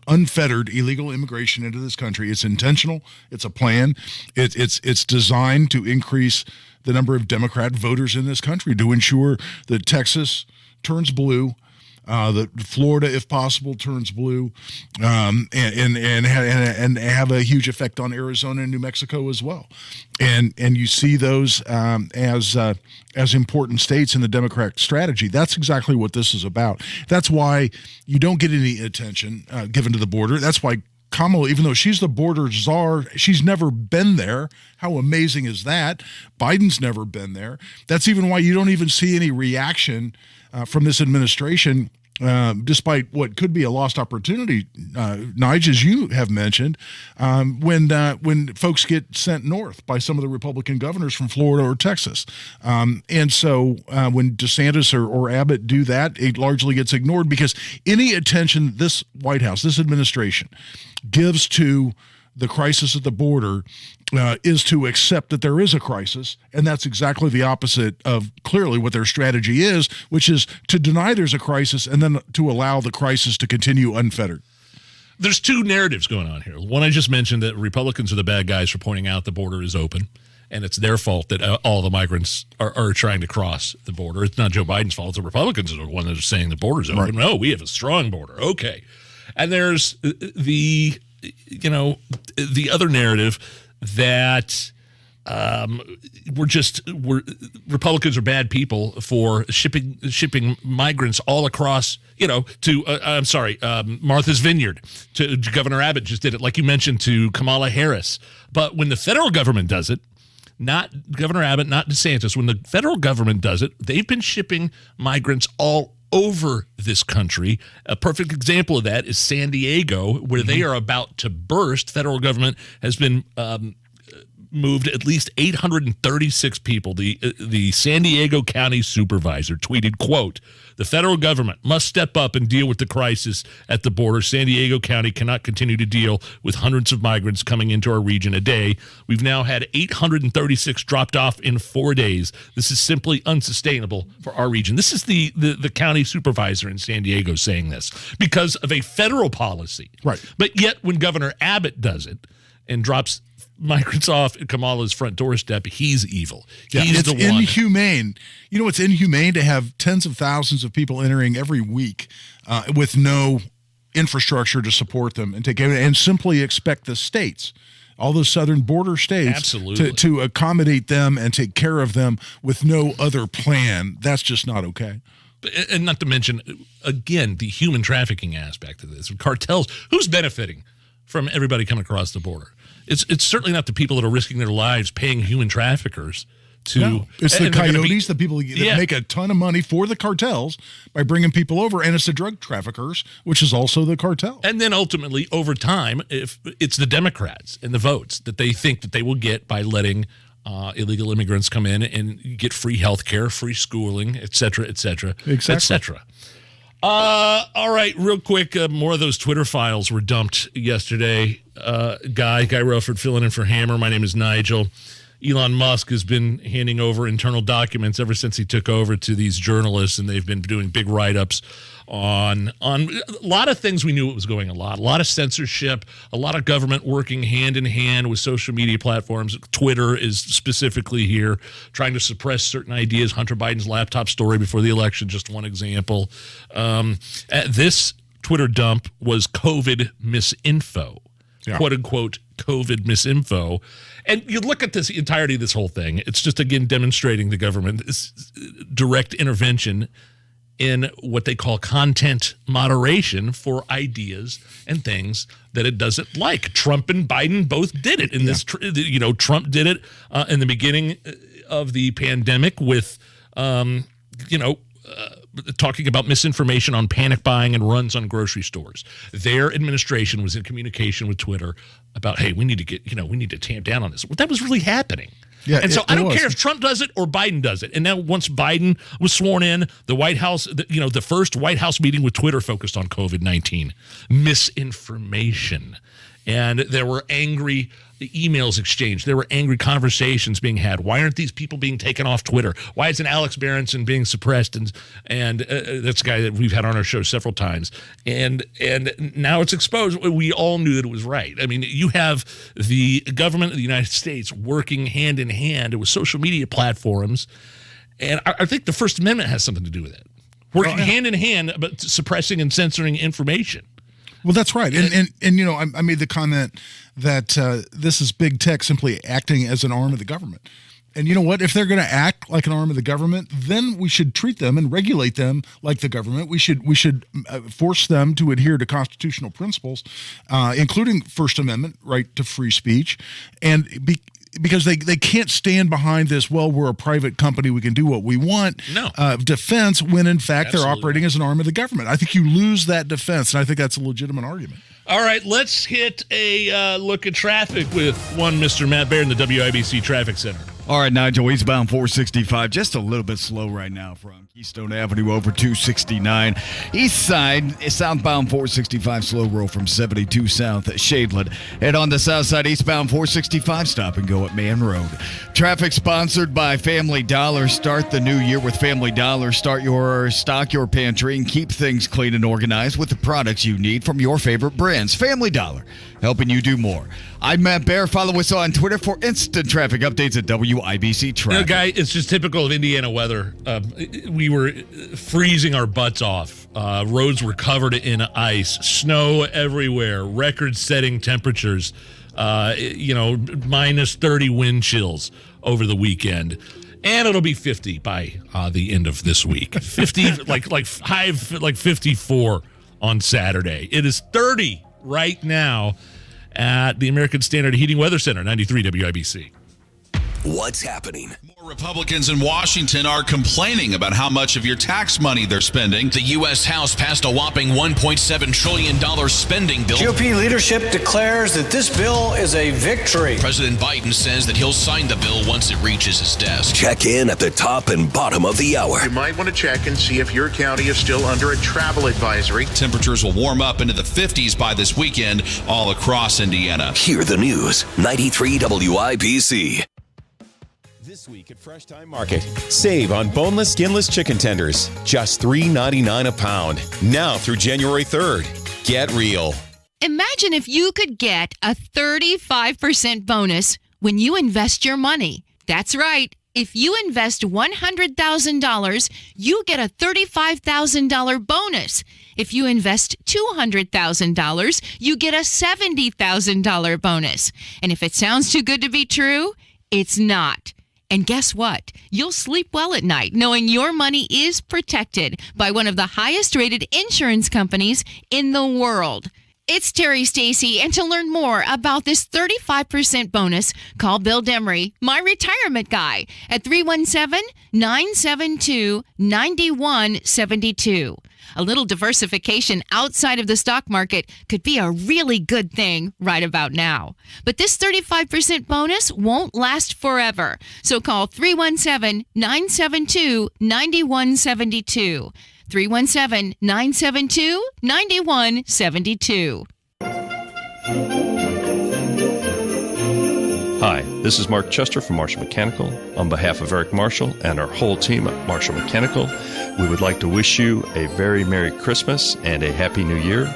unfettered illegal immigration into this country. It's intentional. It's a plan. It's designed to increase the number of Democrat voters in this country, to ensure that Texas turns blue, that Florida, if possible, turns blue, and have a huge effect on Arizona and New Mexico as well. And you see those as important states in the Democratic strategy. That's exactly what this is about. That's why you don't get any attention given to the border. That's why Kamala, even though she's the border czar, she's never been there. How amazing is that? Biden's never been there. That's even why you don't even see any reaction from this administration, despite what could be a lost opportunity, Nigel, as you have mentioned, when folks get sent north by some of the Republican governors from Florida or Texas. And so when DeSantis or Abbott do that, it largely gets ignored, because any attention this White House, this administration, gives to the crisis at the border is to accept that there is a crisis, and that's exactly the opposite of clearly what their strategy is, which is to deny there's a crisis and then to allow the crisis to continue unfettered. There's two narratives going on here. One, I just mentioned that Republicans are the bad guys for pointing out the border is open, and it's their fault that all the migrants are trying to cross the border. It's not Joe Biden's fault. The Republicans are the one that are saying the border's open. Right. No, we have a strong border. Okay. And there's the other narrative that Republicans are bad people for shipping migrants all across, to Martha's Vineyard. To Governor Abbott just did it, like you mentioned, to Kamala Harris. But when the federal government does it, not Governor Abbott, not DeSantis, when the federal government does it, they've been shipping migrants all over this country. A perfect example of that is San Diego, where they are about to burst. Federal government has been moved at least 836 people. The San Diego County supervisor tweeted, quote, "The federal government must step up and deal with the crisis at the border. San Diego County cannot continue to deal with hundreds of migrants coming into our region a day. We've now had 836 dropped off in 4 days. This is simply unsustainable for our region." This is the county supervisor in San Diego saying this because of a federal policy. Right. But yet when Governor Abbott does it and drops migrants off at Kamala's front doorstep, he's evil. Yeah, he's it's inhumane. You know, it's inhumane to have tens of thousands of people entering every week with no infrastructure to support them and take care of it, and simply expect the states, all the southern border states, absolutely, to accommodate them and take care of them with no other plan. That's just not okay. And not to mention, again, the human trafficking aspect of this. Cartels, who's benefiting from everybody coming across the border? It's certainly not the people that are risking their lives paying human traffickers No, it's the coyotes, the people that make a ton of money for the cartels by bringing people over, and it's the drug traffickers, which is also the cartel. And then ultimately, over time, if it's the Democrats and the votes that they think that they will get by letting illegal immigrants come in and get free health care, free schooling, et cetera, et cetera, et cetera. All right, real quick, more of those Twitter files were dumped yesterday. Guy Rutherford filling in for Hammer. My name is Nigel. Elon Musk has been handing over internal documents ever since he took over to these journalists, and they've been doing big write-ups on a lot of things we knew it was going a lot of censorship, a lot of government working hand in hand with social media platforms. Twitter is specifically here trying to suppress certain ideas. Hunter Biden's laptop story before the election, just one example. This Twitter dump was COVID misinfo, quote unquote COVID misinfo. And you look at this entirety of this whole thing, it's just, again, demonstrating the government's direct intervention in what they call content moderation for ideas and things that it doesn't like. Trump and Biden both did it in this. Trump did it in the beginning of the pandemic with, talking about misinformation on panic buying and runs on grocery stores. Their administration was in communication with Twitter about, hey, we need to tamp down on this. Well, that was really happening. Yeah, and so I don't care if Trump does it or Biden does it. And now once Biden was sworn in, the White House, the first White House meeting with Twitter focused on COVID-19 misinformation. And there were angry emails exchanged. There were angry conversations being had. Why aren't these people being taken off Twitter? Why isn't Alex Berenson being suppressed? And that's a guy that we've had on our show several times. And now it's exposed. We all knew that it was right. I mean, you have the government of the United States working hand in hand with social media platforms. And I think the First Amendment has something to do with it. Working hand in hand, but suppressing and censoring information. Well, that's right. And I made the comment that this is big tech simply acting as an arm of the government. And you know what? If they're going to act like an arm of the government, then we should treat them and regulate them like the government. We should force them to adhere to constitutional principles, including First Amendment right to free speech, because they can't stand behind this, well, we're a private company, we can do what we want, defense, when in fact they're operating as an arm of the government. I think you lose that defense, and I think that's a legitimate argument. All right, let's hit a look at traffic with one Mr. Matt Baird in the WIBC Traffic Center. All right, Nigel, eastbound 465, just a little bit slow right now from Keystone Avenue over 269. East side, southbound 465, slow roll from 72 south at Shadeland. And on the south side, eastbound 465, stop and go at Man Road. Traffic sponsored by Family Dollar. Start the new year with Family Dollar. Stock your pantry and keep things clean and organized with the products you need from your favorite brands. Family Dollar, helping you do more. I'm Matt Baer. Follow us on Twitter for instant traffic updates at WIBC Traffic. Guy, it's just typical of Indiana weather. We were freezing our butts off. Roads were covered in ice, snow everywhere, record-setting temperatures, minus 30 wind chills over the weekend. And it'll be 50 by the end of this week. 50, like 54 on Saturday. It is 30 right now at the American Standard Heating Weather Center, 93 WIBC. What's happening? More Republicans in Washington are complaining about how much of your tax money they're spending. The U.S. House passed a whopping $1.7 trillion spending bill. GOP leadership declares that this bill is a victory. President Biden says that he'll sign the bill once it reaches his desk. Check in at the top and bottom of the hour. You might want to check and see if your county is still under a travel advisory. Temperatures will warm up into the 50s by this weekend all across Indiana. Hear the news. 93 WIBC. This week at Fresh Time Market, save on boneless, skinless chicken tenders, just $3.99 a pound. Now through January 3rd. Get real. Imagine if you could get a 35% bonus when you invest your money. That's right. If you invest $100,000, you get a $35,000 bonus. If you invest $200,000, you get a $70,000 bonus. And if it sounds too good to be true, it's not. And guess what? You'll sleep well at night knowing your money is protected by one of the highest rated insurance companies in the world. It's Terry Stacy, and to learn more about this 35% bonus, call Bill Demery, my retirement guy, at 317-972-9172. A little diversification outside of the stock market could be a really good thing right about now. But this 35% bonus won't last forever. So call 317-972-9172. 317-972-9172. Hi, this is Mark Chester from Marshall Mechanical. On behalf of Eric Marshall and our whole team at Marshall Mechanical, we would like to wish you a very Merry Christmas and a Happy New Year.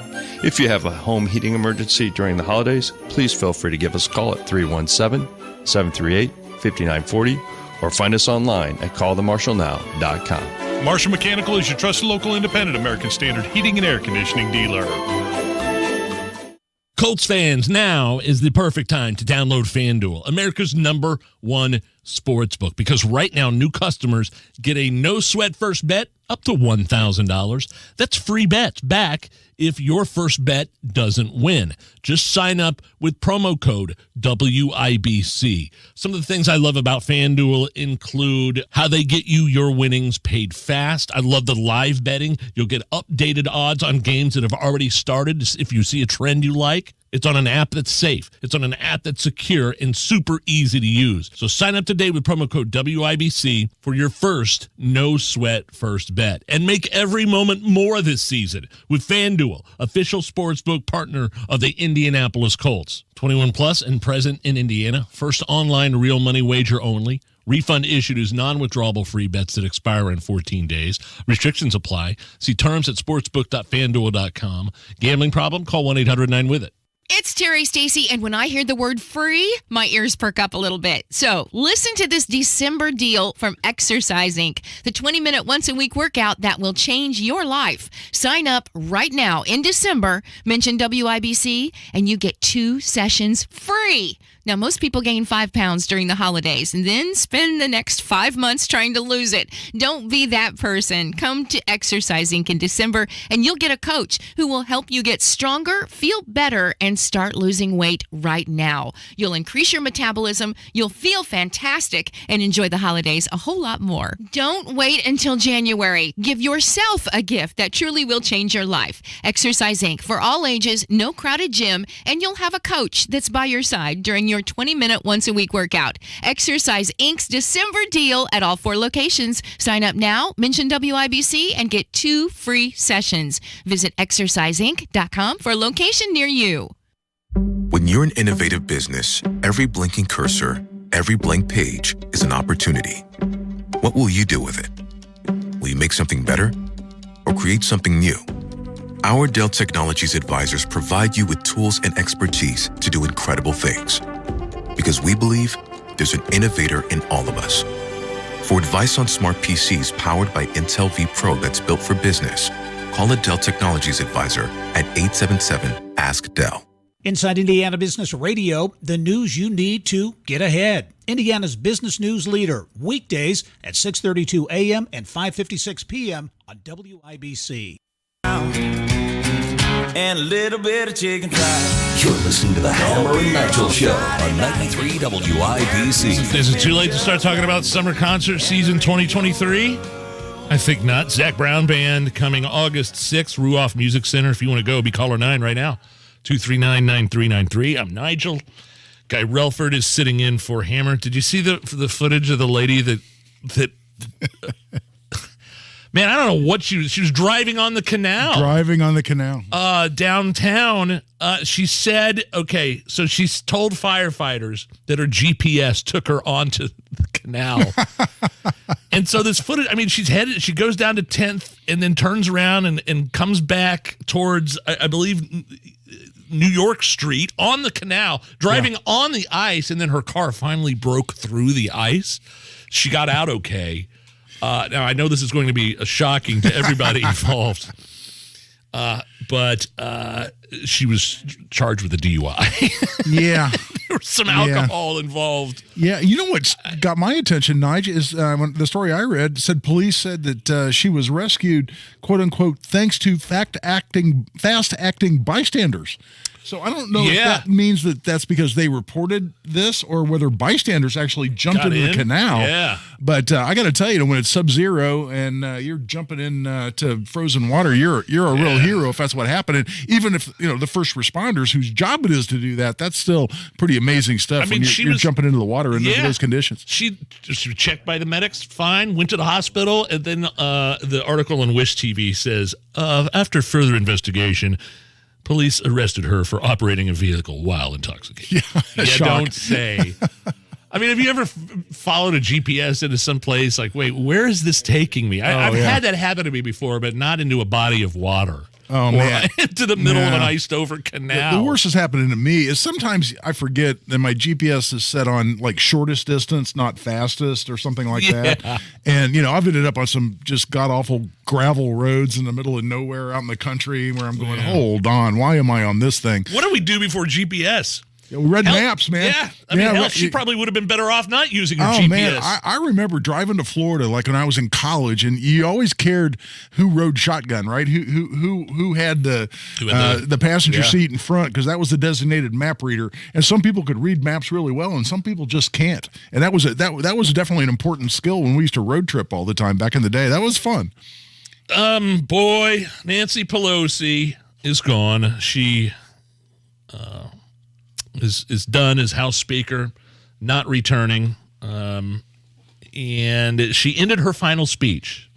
If you have a home heating emergency during the holidays, please feel free to give us a call at 317-738-5940 or find us online at callthemarshallnow.com. Marshall Mechanical is your trusted local independent American Standard heating and air conditioning dealer. Colts fans, now is the perfect time to download FanDuel, America's #1 sports book, because right now new customers get a no-sweat first bet up to $1,000. That's free bets back if your first bet doesn't win. Just sign up with promo code WIBC. Some of the things I love about FanDuel include how they get you your winnings paid fast. I love the live betting. You'll get updated odds on games that have already started if you see a trend you like. It's on an app that's safe. It's on an app that's secure and super easy to use. So sign up today with promo code WIBC for your first no-sweat first bet. And make every moment more this season with FanDuel, official sportsbook partner of the Indianapolis Colts. 21 plus and present in Indiana. First online real money wager only. Refund issued as non-withdrawable free bets that expire in 14 days. Restrictions apply. See terms at sportsbook.fanduel.com. Gambling problem? Call 1-800-9-WITH-IT. It's Terry Stacy, and when I hear the word free, my ears perk up a little bit. So listen to this December deal from Exercise Inc., the 20-minute once-a-week workout that will change your life. Sign up right now in December, mention WIBC, and you get 2 sessions free. Now, most people gain 5 pounds during the holidays and then spend the next 5 months trying to lose it. Don't be that person. Come to Exercise Inc. in December, and you'll get a coach who will help you get stronger, feel better, and start losing weight right now. You'll increase your metabolism, you'll feel fantastic, and enjoy the holidays a whole lot more. Don't wait until January. Give yourself a gift that truly will change your life. Exercise Inc. for all ages, no crowded gym, and you'll have a coach that's by your side during your 20-minute once-a-week workout. Exercise Inc.'s December deal at all 4 locations. Sign up now, mention WIBC, and get 2 free sessions. Visit exerciseinc.com for a location near you. When you're an innovative business, every blinking cursor, every blank page is an opportunity. What will you do with it? Will you make something better or create something new? Our Dell Technologies advisors provide you with tools and expertise to do incredible things. Because we believe there's an innovator in all of us. For advice on smart PCs powered by Intel V Pro that's built for business, call a Dell Technologies advisor at 877-ASK-DELL. Inside Indiana Business Radio, the news you need to get ahead. Indiana's business news leader, weekdays at 6:32 a.m. and 5:56 p.m. on WIBC. And a little bit of chicken fried. You're listening to the Hammer and Nigel Show on 93 WIBC. Is it too late to start talking about summer concert season 2023? I think not. Zach Brown Band coming August 6th, Ruoff Music Center. If you want to go, be caller 9 right now. 239-9393. I'm Nigel. Guy Relford is sitting in for Hammer. Did you see the footage of the lady that man, I don't know what she was driving on the canal. Downtown. She said, okay, so she's told firefighters that her GPS took her onto the canal. And so this footage, I mean, she goes down to 10th and then turns around and comes back towards, I believe, New York Street on the canal, driving on the ice, and then her car finally broke through the ice. She got out okay. Now, I know this is going to be shocking to everybody involved. but she was charged with a DUI. Yeah. There was some alcohol involved. Yeah, you know what's got my attention, Nigel, is when the story I read said police said that she was rescued, quote unquote, thanks to fast acting bystanders. So I don't know if that means that that's because they reported this or whether bystanders actually jumped into the canal. Yeah. But I got to tell you, when it's sub-zero and you're jumping in to frozen water, you're a real hero if that's what happened. And even if the first responders whose job it is to do that, that's still pretty amazing stuff. I mean, when you're jumping into the water in those conditions. She was checked by the medics, fine, went to the hospital, and then the article on Wish TV says, after further investigation, police arrested her for operating a vehicle while intoxicated. Yeah, don't say. I mean, have you ever followed a GPS into some place like, wait, where is this taking me? I've had that happen to me before, but not into a body of water. Oh, man. Into the middle of an iced-over canal. The worst is happening to me is sometimes I forget that my GPS is set on, like, shortest distance, not fastest or something like that. And, I've ended up on some just god-awful gravel roads in the middle of nowhere out in the country where I'm going, hold on, why am I on this thing? What do we do before GPS? We read maps, man. Yeah. I mean, she probably would have been better off not using her GPS. Man, I remember driving to Florida like when I was in college, and you always cared who rode shotgun, right? Who had the passenger seat in front, because that was the designated map reader. And some people could read maps really well, and some people just can't. And that was definitely an important skill when we used to road trip all the time back in the day. That was fun. Boy, Nancy Pelosi is gone. She is done as House Speaker, not returning. And she ended her final speech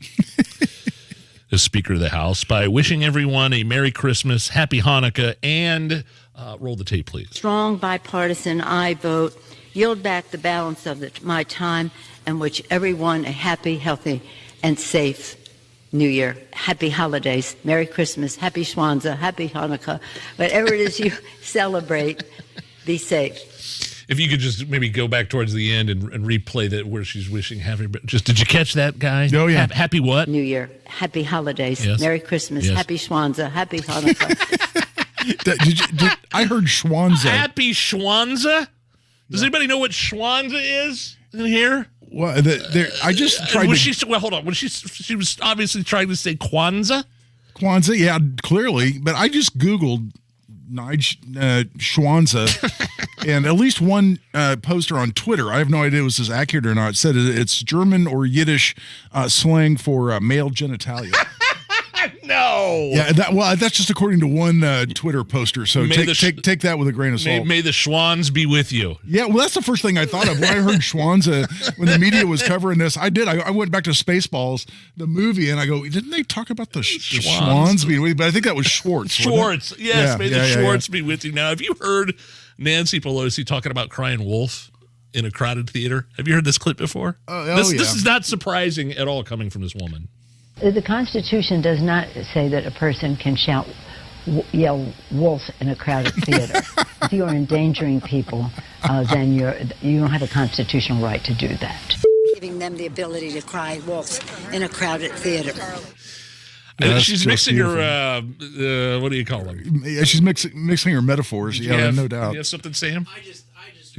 as Speaker of the House by wishing everyone a Merry Christmas, Happy Hanukkah, and roll the tape, please. Strong bipartisan I vote. Yield back the balance of my time and wish everyone a happy, healthy, and safe New Year. Happy holidays. Merry Christmas. Happy Schwanza. Happy Hanukkah. Whatever it is you celebrate, be safe. If you could just maybe go back towards the end and replay that where she's wishing happy. Did you catch that, guy? Oh, yeah. Happy what? New Year. Happy holidays. Yes. Merry Christmas. Yes. Happy Schwanza. Happy Hanukkah. I heard Schwanza. Happy Schwanza? Does anybody know what Schwanza is in here? Well, I just tried hold on. She was obviously trying to say Kwanzaa? Kwanzaa, yeah, clearly. But I just Googled Nigel Schwanza, and at least one poster on Twitter, I have no idea if this is accurate or not, said it's German or Yiddish slang for male genitalia. No. Yeah, that's just according to one Twitter poster. So take that with a grain of salt. May the Schwans be with you. Yeah, well, that's the first thing I thought of when I heard Schwanza. When the media was covering this, I went back to Spaceballs, the movie, and I go, didn't they talk about the Schwans being with you? But I think that was Schwartz. Schwartz. Yes, may the Schwartz be with you. Now, have you heard Nancy Pelosi talking about crying wolf in a crowded theater? Have you heard this clip before? This is not surprising at all coming from this woman. The Constitution does not say that a person can yell wolf in a crowded theater. If you are endangering people, then you don't have a constitutional right to do that. Giving them the ability to cry wolf in a crowded theater. She's mixing her, what do you call them? Yeah, she's mixing her metaphors. Yeah, no doubt. You have something, Sam?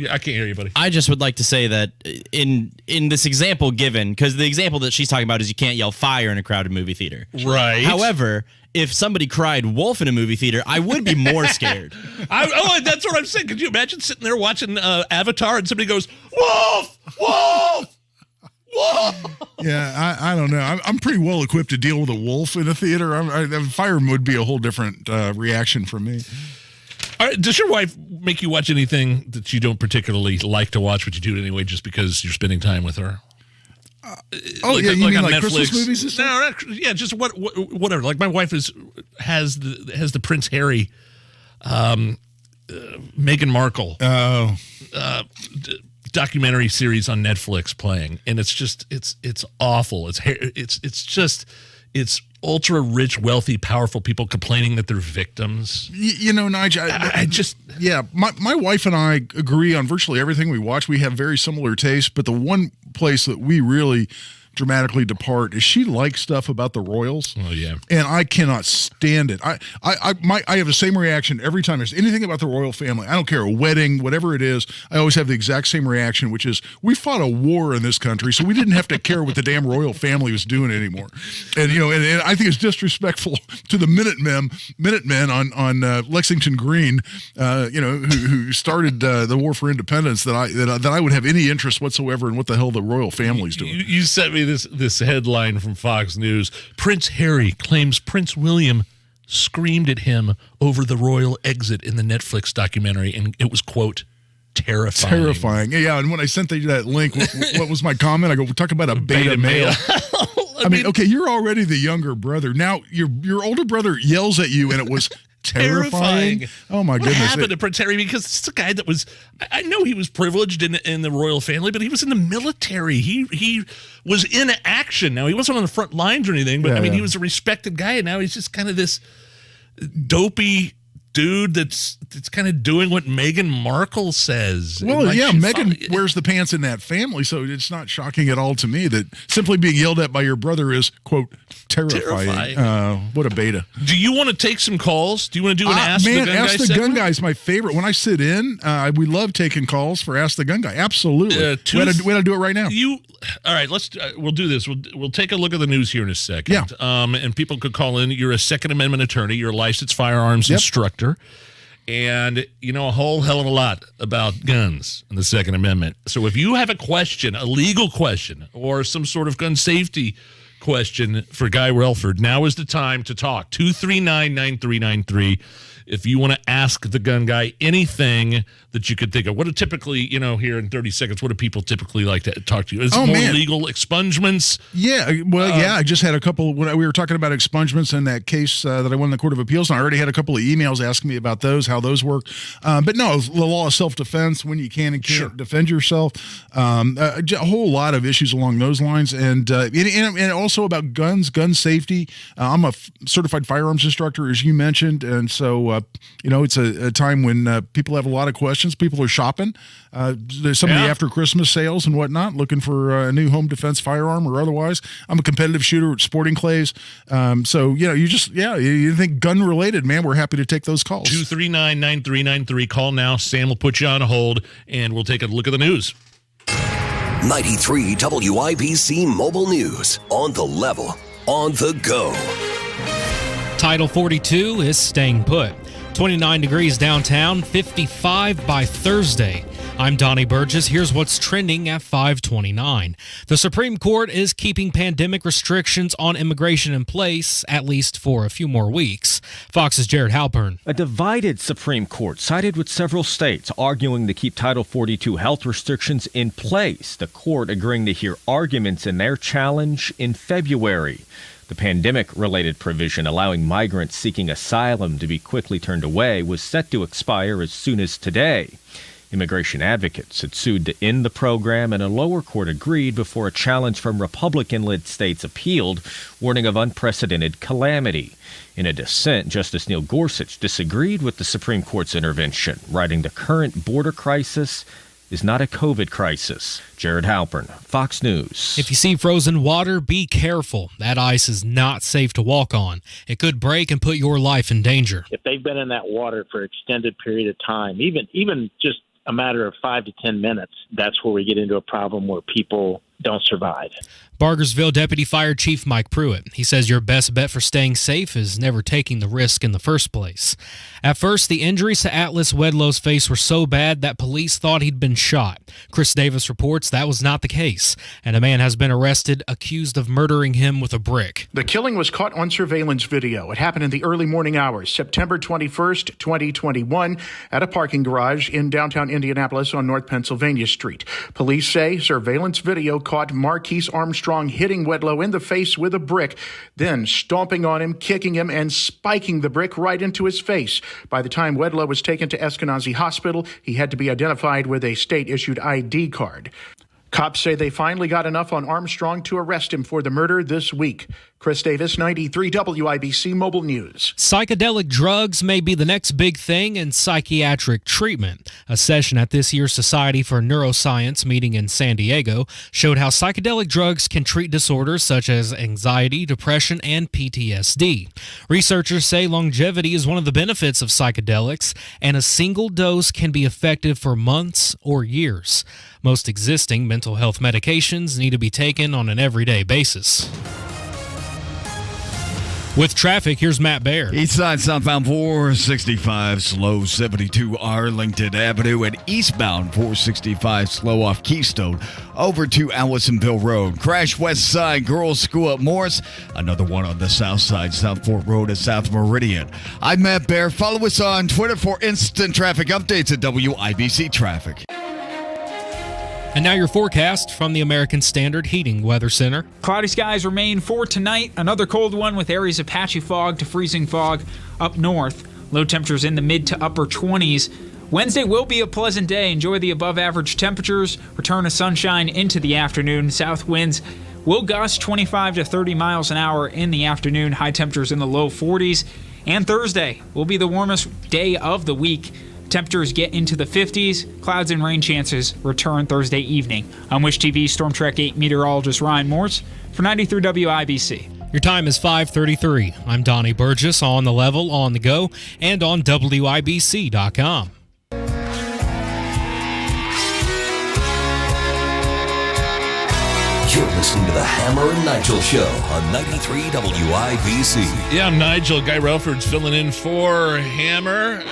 I can't hear you, buddy. I just would like to say that in this example given, because the example that she's talking about is you can't yell fire in a crowded movie theater. Right. However, if somebody cried wolf in a movie theater, I would be more scared. That's what I'm saying. Could you imagine sitting there watching Avatar and somebody goes, wolf, wolf, wolf? Yeah, I don't know. I'm pretty well equipped to deal with a wolf in a theater. Fire would be a whole different reaction from me. All right, does your wife make you watch anything that you don't particularly like to watch, but you do it anyway just because you're spending time with her? You mean on Netflix? Christmas movies and stuff? No, yeah, just whatever. Like my wife has the Prince Harry, Meghan Markle documentary series on Netflix playing, and it's awful. It's ultra rich, wealthy, powerful people complaining that they're victims. Nigel, my wife and I agree on virtually everything we watch. We have very similar tastes, but the one place that we really dramatically depart is she likes stuff about the Royals. Oh yeah, and I cannot stand it. I have the same reaction every time there's anything about the royal family. I don't care, a wedding, whatever it is. I always have the exact same reaction, which is we fought a war in this country, so we didn't have to care what the damn royal family was doing anymore. And and I think it's disrespectful to the Minutemen on Lexington Green, who started the war for independence. That I would have any interest whatsoever in what the hell the royal family's doing. You sent me this headline from Fox News. Prince Harry claims Prince William screamed at him over the royal exit in the Netflix documentary, and it was, quote, terrifying. Yeah, and when I sent that link, what was my comment? I go, talk about a beta male. I mean, okay, you're already the younger brother. Now your older brother yells at you, and it was terrifying. Oh my goodness! What happened to Prince Harry? Because it's a guy that was, I know he was privileged in the royal family, but he was in the military. He was in action. Now he wasn't on the front lines or anything, but he was a respected guy, and now he's just kind of this dopey dude that's kind of doing what Meghan Markle says. Well, yeah, Meghan wears the pants in that family, so it's not shocking at all to me that simply being yelled at by your brother is, quote, terrifying. What a beta. Do you want to take some calls? Do you want to do an Ask the Gun Guy Ask the segment? Gun Guy is my favorite. When I sit in, we love taking calls for Ask the Gun Guy. Absolutely. We ought to do it right now. All right, we'll do this. We'll take a look at the news here in a second. Yeah. And people could call in. You're a Second Amendment attorney. You're a licensed firearms instructor. And you know a whole hell of a lot about guns and the Second Amendment. So if you have a question, a legal question, or some sort of gun safety question for Guy Relford, now is the time to talk. 239-9393. If you want to ask the gun guy anything that you could think of. What do typically, here in 30 seconds, what do people typically like to talk to you? Is it more legal expungements? Yeah, well, I just had a couple, when we were talking about expungements in that case that I won in the Court of Appeals, and I already had a couple of emails asking me about those, how those work. But no, the law of self-defense, when you can and can't defend yourself. A whole lot of issues along those lines. And also about guns, gun safety. I'm a certified firearms instructor, as you mentioned. And so, it's a time when people have a lot of questions. People are shopping. There's some of the after Christmas sales and whatnot, looking for a new home defense firearm or otherwise. I'm a competitive shooter at sporting clays. So, you think gun related, man, we're happy to take those calls. 239-9393. Call now. Sam will put you on hold and we'll take a look at the news. 93 WIBC Mobile News. On the level, on the go. Title 42 is staying put. 29 degrees downtown, 55 by Thursday. I'm Donnie Burgess. Here's what's trending at 5:29. The Supreme Court is keeping pandemic restrictions on immigration in place, at least for a few more weeks. Fox's Jared Halpern. A divided Supreme Court sided with several states arguing to keep Title 42 health restrictions in place. The court agreeing to hear arguments in their challenge in February. The pandemic-related provision allowing migrants seeking asylum to be quickly turned away was set to expire as soon as today. Immigration advocates had sued to end the program, and a lower court agreed before a challenge from Republican-led states appealed, warning of unprecedented calamity. In a dissent, Justice Neil Gorsuch disagreed with the Supreme Court's intervention, writing the current border crisis is not a COVID crisis. Jared Halpern, Fox News. If you see frozen water, be careful. That ice is not safe to walk on. It could break and put your life in danger. If they've been in that water for an extended period of time, even just a matter of 5 to 10 minutes, that's where we get into a problem where people don't survive. Bargersville Deputy Fire Chief Mike Pruitt. He says your best bet for staying safe is never taking the risk in the first place. At first, the injuries to Atlas Wedlow's face were so bad that police thought he'd been shot. Chris Davis reports that was not the case, and a man has been arrested accused of murdering him with a brick. The killing was caught on surveillance video. It happened in the early morning hours, September 21st, 2021, at a parking garage in downtown Indianapolis on North Pennsylvania Street. Police say surveillance video caught Marquise Armstrong hitting Wedlow in the face with a brick, then stomping on him, kicking him, and spiking the brick right into his face. By the time Wedlow was taken to Eskenazi Hospital, he had to be identified with a state-issued ID card. Cops say they finally got enough on Armstrong to arrest him for the murder this week. Chris Davis, 93 WIBC Mobile News. Psychedelic drugs may be the next big thing in psychiatric treatment. A session at this year's Society for Neuroscience meeting in San Diego showed how psychedelic drugs can treat disorders such as anxiety, depression, and PTSD. Researchers say longevity is one of the benefits of psychedelics, and a single dose can be effective for months or years. Most existing mental health medications need to be taken on an everyday basis. With traffic, here's Matt Baer. East side southbound 465 slow 72 Arlington Avenue, and eastbound 465 slow off Keystone over to Allisonville Road. Crash west side Girls School at Morris. Another one on the south side, South Fort Road at South Meridian. I'm Matt Baer. Follow us on Twitter for instant traffic updates at WIBC Traffic. And now your forecast from the American Standard Heating Weather Center. Cloudy skies remain for tonight. Another cold one with areas of patchy fog to freezing fog up north. Low temperatures in the mid to upper 20s. Wednesday will be a pleasant day. Enjoy the above average temperatures. Return of sunshine into the afternoon. South winds will gust 25 to 30 miles an hour in the afternoon. High temperatures in the low 40s. And Thursday will be the warmest day of the week. Temperatures get into the 50s. Clouds and rain chances return Thursday evening. I'm Wish TV Storm Track 8 meteorologist Ryan Morse for 93 WIBC. Your time is 5:33. I'm Donnie Burgess on the level, on the go, and on WIBC.com. You're listening to the Hammer and Nigel Show on 93 WIBC. Yeah, I'm Nigel. Guy Relford's filling in for Hammer.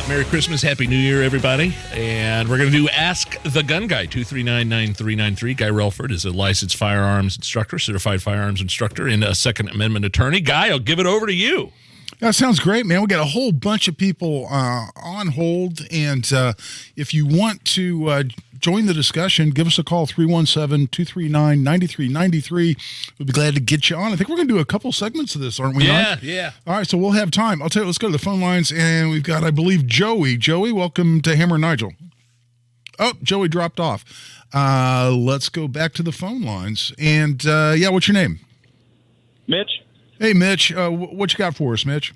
Merry Christmas, Happy New Year, everybody. And we're going to do Ask the Gun Guy, 239-9393. Guy Relford is a licensed firearms instructor, certified firearms instructor, and a Second Amendment attorney. Guy, I'll give it over to you. That sounds great, man. We got a whole bunch of people on hold, and if you want to join the discussion, give us a call, 317-239-9393. We'll be glad to get you on. I think we're going to do a couple segments of this, aren't we? Yeah. All right, so we'll have time. I'll tell you, let's go to the phone lines, and we've got, I believe, Joey. Joey, welcome to Hammer and Nigel. Oh, Joey dropped off. Let's go back to the phone lines. And, what's your name? Mitch. Hey, Mitch. What you got for us, Mitch?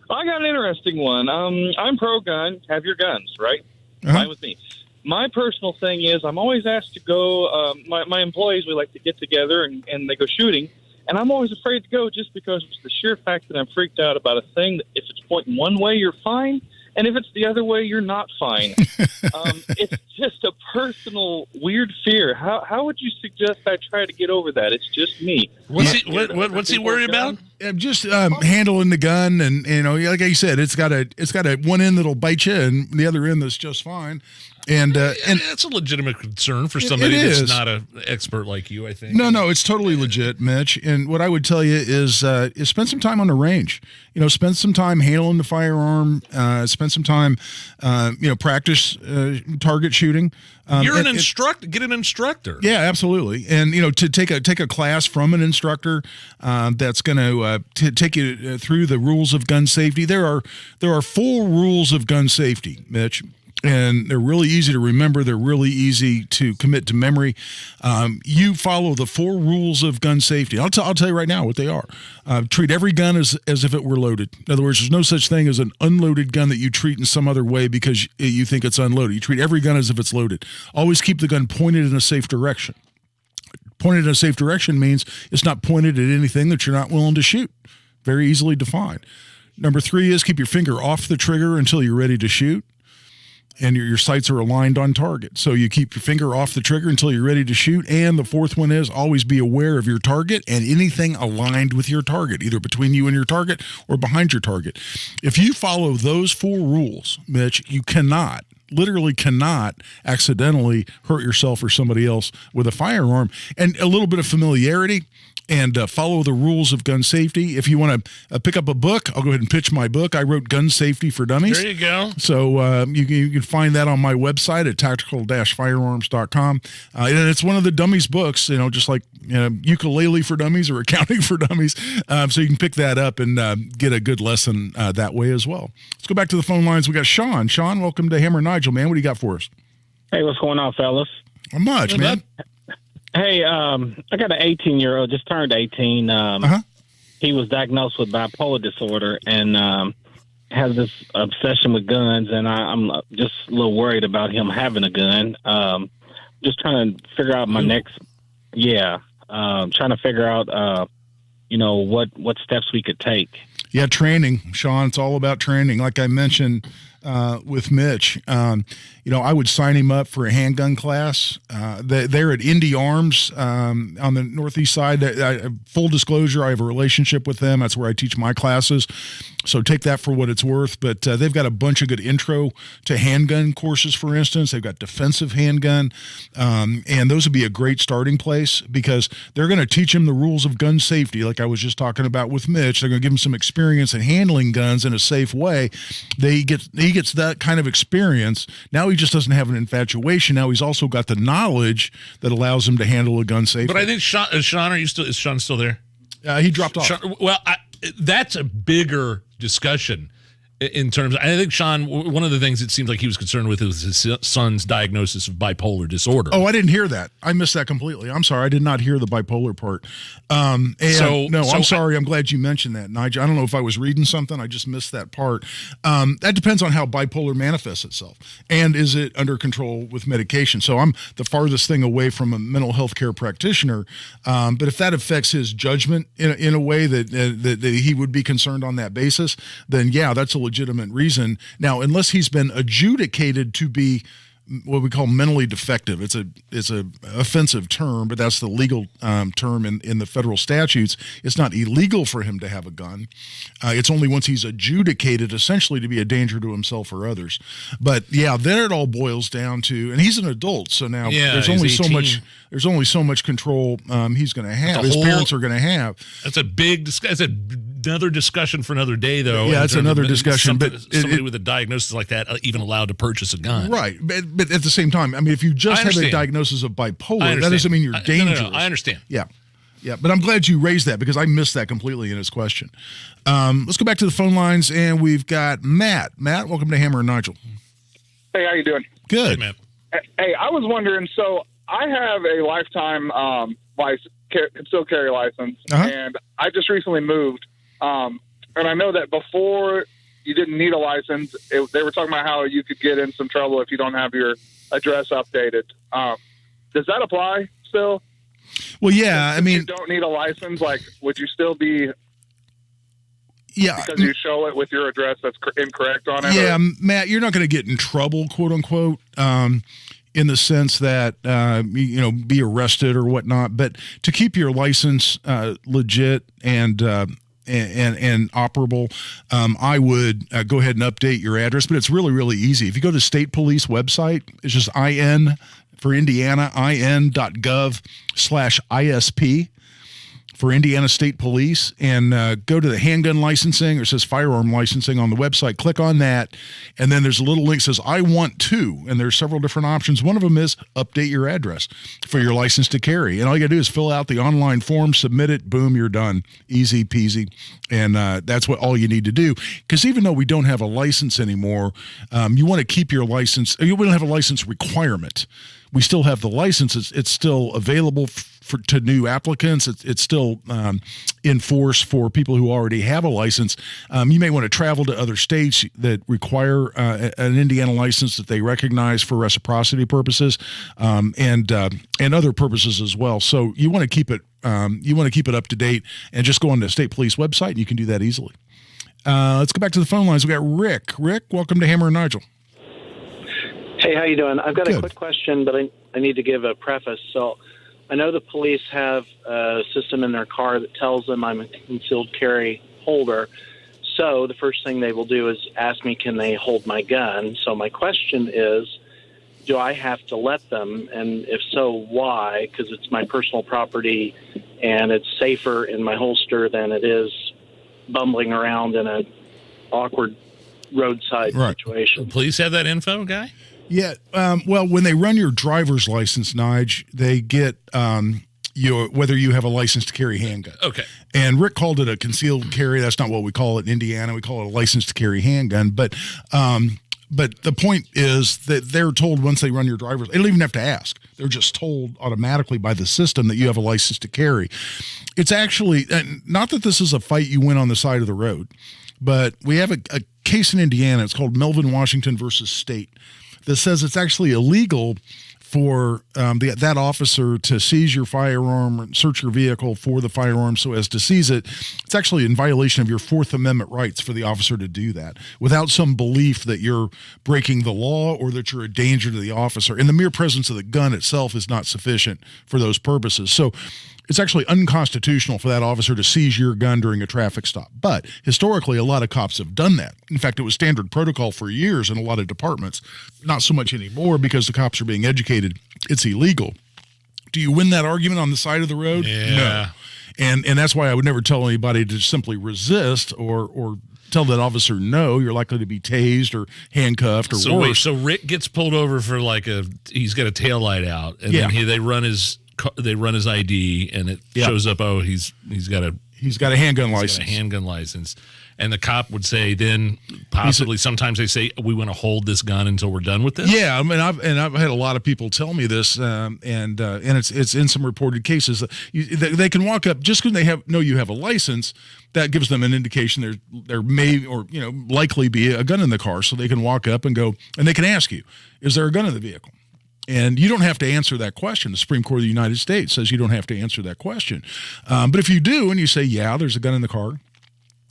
I got an interesting one. I'm pro-gun. Have your guns, right? Fine with me. My personal thing is I'm always asked to go. My employees, we like to get together and they go shooting. And I'm always afraid to go just because it's the sheer fact that I'm freaked out about a thing that if it's pointing one way, you're fine. And if it's the other way, you're not fine. It's just a personal weird fear. How would you suggest I try to get over that? It's just me. What's he worried about? Just handling the gun, and like I said, it's got a one end that'll bite you, and the other end that's just fine. And that's a legitimate concern for somebody that's not an expert like you, I think. No, it's totally legit, Mitch. And what I would tell you is spend some time on the range. Spend some time handling the firearm. Spend some time, practice target shooting. You're an instructor. Get an instructor. Yeah, absolutely. And to take a class from an instructor that's going to take you through the rules of gun safety. There are 4 rules of gun safety, Mitch. And they're really easy to remember. They're really easy to commit to memory. You follow the 4 rules of gun safety. I'll tell you right now what they are. Treat every gun as if it were loaded. In other words, there's no such thing as an unloaded gun that you treat in some other way because you think it's unloaded. You treat every gun as if it's loaded. Always keep the gun pointed in a safe direction. Pointed in a safe direction means it's not pointed at anything that you're not willing to shoot. Very easily defined. Number 3 is keep your finger off the trigger until you're ready to shoot. And your sights are aligned on target. So you keep your finger off the trigger until you're ready to shoot. And the 4th one is always be aware of your target and anything aligned with your target, either between you and your target or behind your target. If you follow those 4 rules, Mitch, you literally cannot accidentally hurt yourself or somebody else with a firearm. And a little bit of familiarity and follow the rules of gun safety. If you want to pick up a book, I'll go ahead and pitch my book. I wrote Gun Safety for Dummies. There you go. So you can find that on my website at tactical-firearms.com. And it's one of the dummies books, just like Ukulele for Dummies or Accounting for Dummies. So you can pick that up and get a good lesson that way as well. Let's go back to the phone lines. We got Sean. Sean, welcome to Hammer and Nigel, man. What do you got for us? Hey, what's going on, fellas? Not much, man. Hey, I got an 18-year-old, just turned 18. he was diagnosed with bipolar disorder and has this obsession with guns, and I'm just a little worried about him having a gun. Just trying to figure out my next, trying to figure out, what steps we could take. Yeah, training, Sean. It's all about training. Like I mentioned with Mitch, I would sign him up for a handgun class. They're at Indy Arms on the northeast side. Full disclosure, I have a relationship with them. That's where I teach my classes. So take that for what it's worth. But they've got a bunch of good intro to handgun courses, for instance. They've got defensive handgun. And those would be a great starting place because they're going to teach him the rules of gun safety, like I was just talking about with Mitch. They're going to give him some experience in handling guns in a safe way. He gets that kind of experience. Now he just doesn't have an infatuation. Now he's also got the knowledge that allows him to handle a gun safely. But I think Sean, is Sean still there? He dropped off. Sean, that's a bigger discussion in terms of, I think Sean, one of the things it seems like he was concerned with was his son's diagnosis of bipolar disorder. Oh, I didn't hear that. I missed that completely. I'm sorry. I did not hear the bipolar part. I'm sorry. I'm glad you mentioned that, Nigel. I don't know if I was reading something. I just missed that part. That depends on how bipolar manifests itself. And is it under control with medication? So I'm the farthest thing away from a mental health care practitioner. But if that affects his judgment in a way that he would be concerned on that basis, then yeah, that's a legitimate reason. Now, unless he's been adjudicated to be what we call mentally defective. It's a offensive term, but that's the legal term in the federal statutes. It's not illegal for him to have a gun. It's only once he's adjudicated essentially to be a danger to himself or others. But yeah, then it all boils down to, and he's an adult, so now there's only 18. There's only so much control he's going to have. His parents are going to have. That's a big discussion. That's another discussion for another day, though. Yeah, it's another discussion. But somebody with a diagnosis like that even allowed to purchase a gun, right? But at the same time, I mean, if you just have a diagnosis of bipolar, that doesn't mean you're dangerous. No, I understand. Yeah. But I'm glad you raised that because I missed that completely in his question. Let's go back to the phone lines, and we've got Matt. Matt, welcome to Hammer and Nigel. Hey, how you doing? Good. Hey, Matt. Hey, I was wondering, so I have a lifetime concealed carry license, and I just recently moved. And I know that before you didn't need a license, they were talking about how you could get in some trouble if you don't have your address updated. Does that apply still? Well, yeah, if you don't need a license, like, would you still be? Yeah, because you show it with your address that's incorrect on it. Yeah, Matt, you're not going to get in trouble, quote unquote, in the sense that be arrested or whatnot. But to keep your license legit and operable, I would go ahead and update your address. But it's really, really easy. If you go to the state police website, it's just IN for Indiana, in.gov/ISP for Indiana State Police, and go to the handgun licensing, or it says firearm licensing on the website. Click on that, and then there's a little link that says I want to, and there's several different options. One of them is update your address for your license to carry, and all you got to do is fill out the online form, submit it, boom, you're done. Easy peasy, and that's all you need to do. Because even though we don't have a license anymore, you want to keep your license. You don't have a license requirement. We still have the license. It's still available to new applicants. It's still in force for people who already have a license. You may want to travel to other states that require an Indiana license that they recognize for reciprocity purposes and other purposes as well. So you want to keep it up to date and just go on the state police website, and you can do that easily. Let's go back to the phone lines. We got Rick. Rick, welcome to Hammer and Nigel. Hey, how you doing? I've got a quick question, but I need to give a preface. So I know the police have a system in their car that tells them I'm a concealed carry holder. So the first thing they will do is ask me, can they hold my gun? So my question is, do I have to let them? And if so, why? Because it's my personal property, and it's safer in my holster than it is bumbling around in an awkward roadside situation. The police have that info, guy? Yeah. Well, when they run your driver's license, Nige, they get whether you have a license to carry handgun. Okay. And Rick called it a concealed carry. That's not what we call it in Indiana. We call it a license to carry handgun. But But the point is that they're told once they run your driver's, they don't even have to ask. They're just told automatically by the system that you have a license to carry. It's actually, not that this is a fight you win on the side of the road, but we have a case in Indiana. It's called Melvin Washington versus State that says it's actually illegal for that officer to seize your firearm or search your vehicle for the firearm so as to seize it. It's actually in violation of your Fourth Amendment rights for the officer to do that without some belief that you're breaking the law or that you're a danger to the officer. And the mere presence of the gun itself is not sufficient for those purposes. So it's actually unconstitutional for that officer to seize your gun during a traffic stop. But historically, a lot of cops have done that. In fact, it was standard protocol for years in a lot of departments. Not so much anymore because the cops are being educated. It's illegal. Do you win that argument on the side of the road? Yeah. No. And that's why I would never tell anybody to simply resist or tell that officer no. You're likely to be tased or handcuffed or so worse. Wait, so Rick gets pulled over for he's got a taillight out, and then they run his ID, and it shows up. Oh, he's got a handgun license. Got a handgun license, and the cop would say then possibly sometimes they say we want to hold this gun until we're done with this. Yeah, I mean I've had a lot of people tell me this, and it's in some reported cases. They can walk up just because they know you have a license. That gives them an indication there may or likely be a gun in the car, so they can walk up and go, and they can ask you, is there a gun in the vehicle? And you don't have to answer that question. The Supreme Court of the United States says you don't have to answer that question. But if you do and you say, yeah, there's a gun in the car,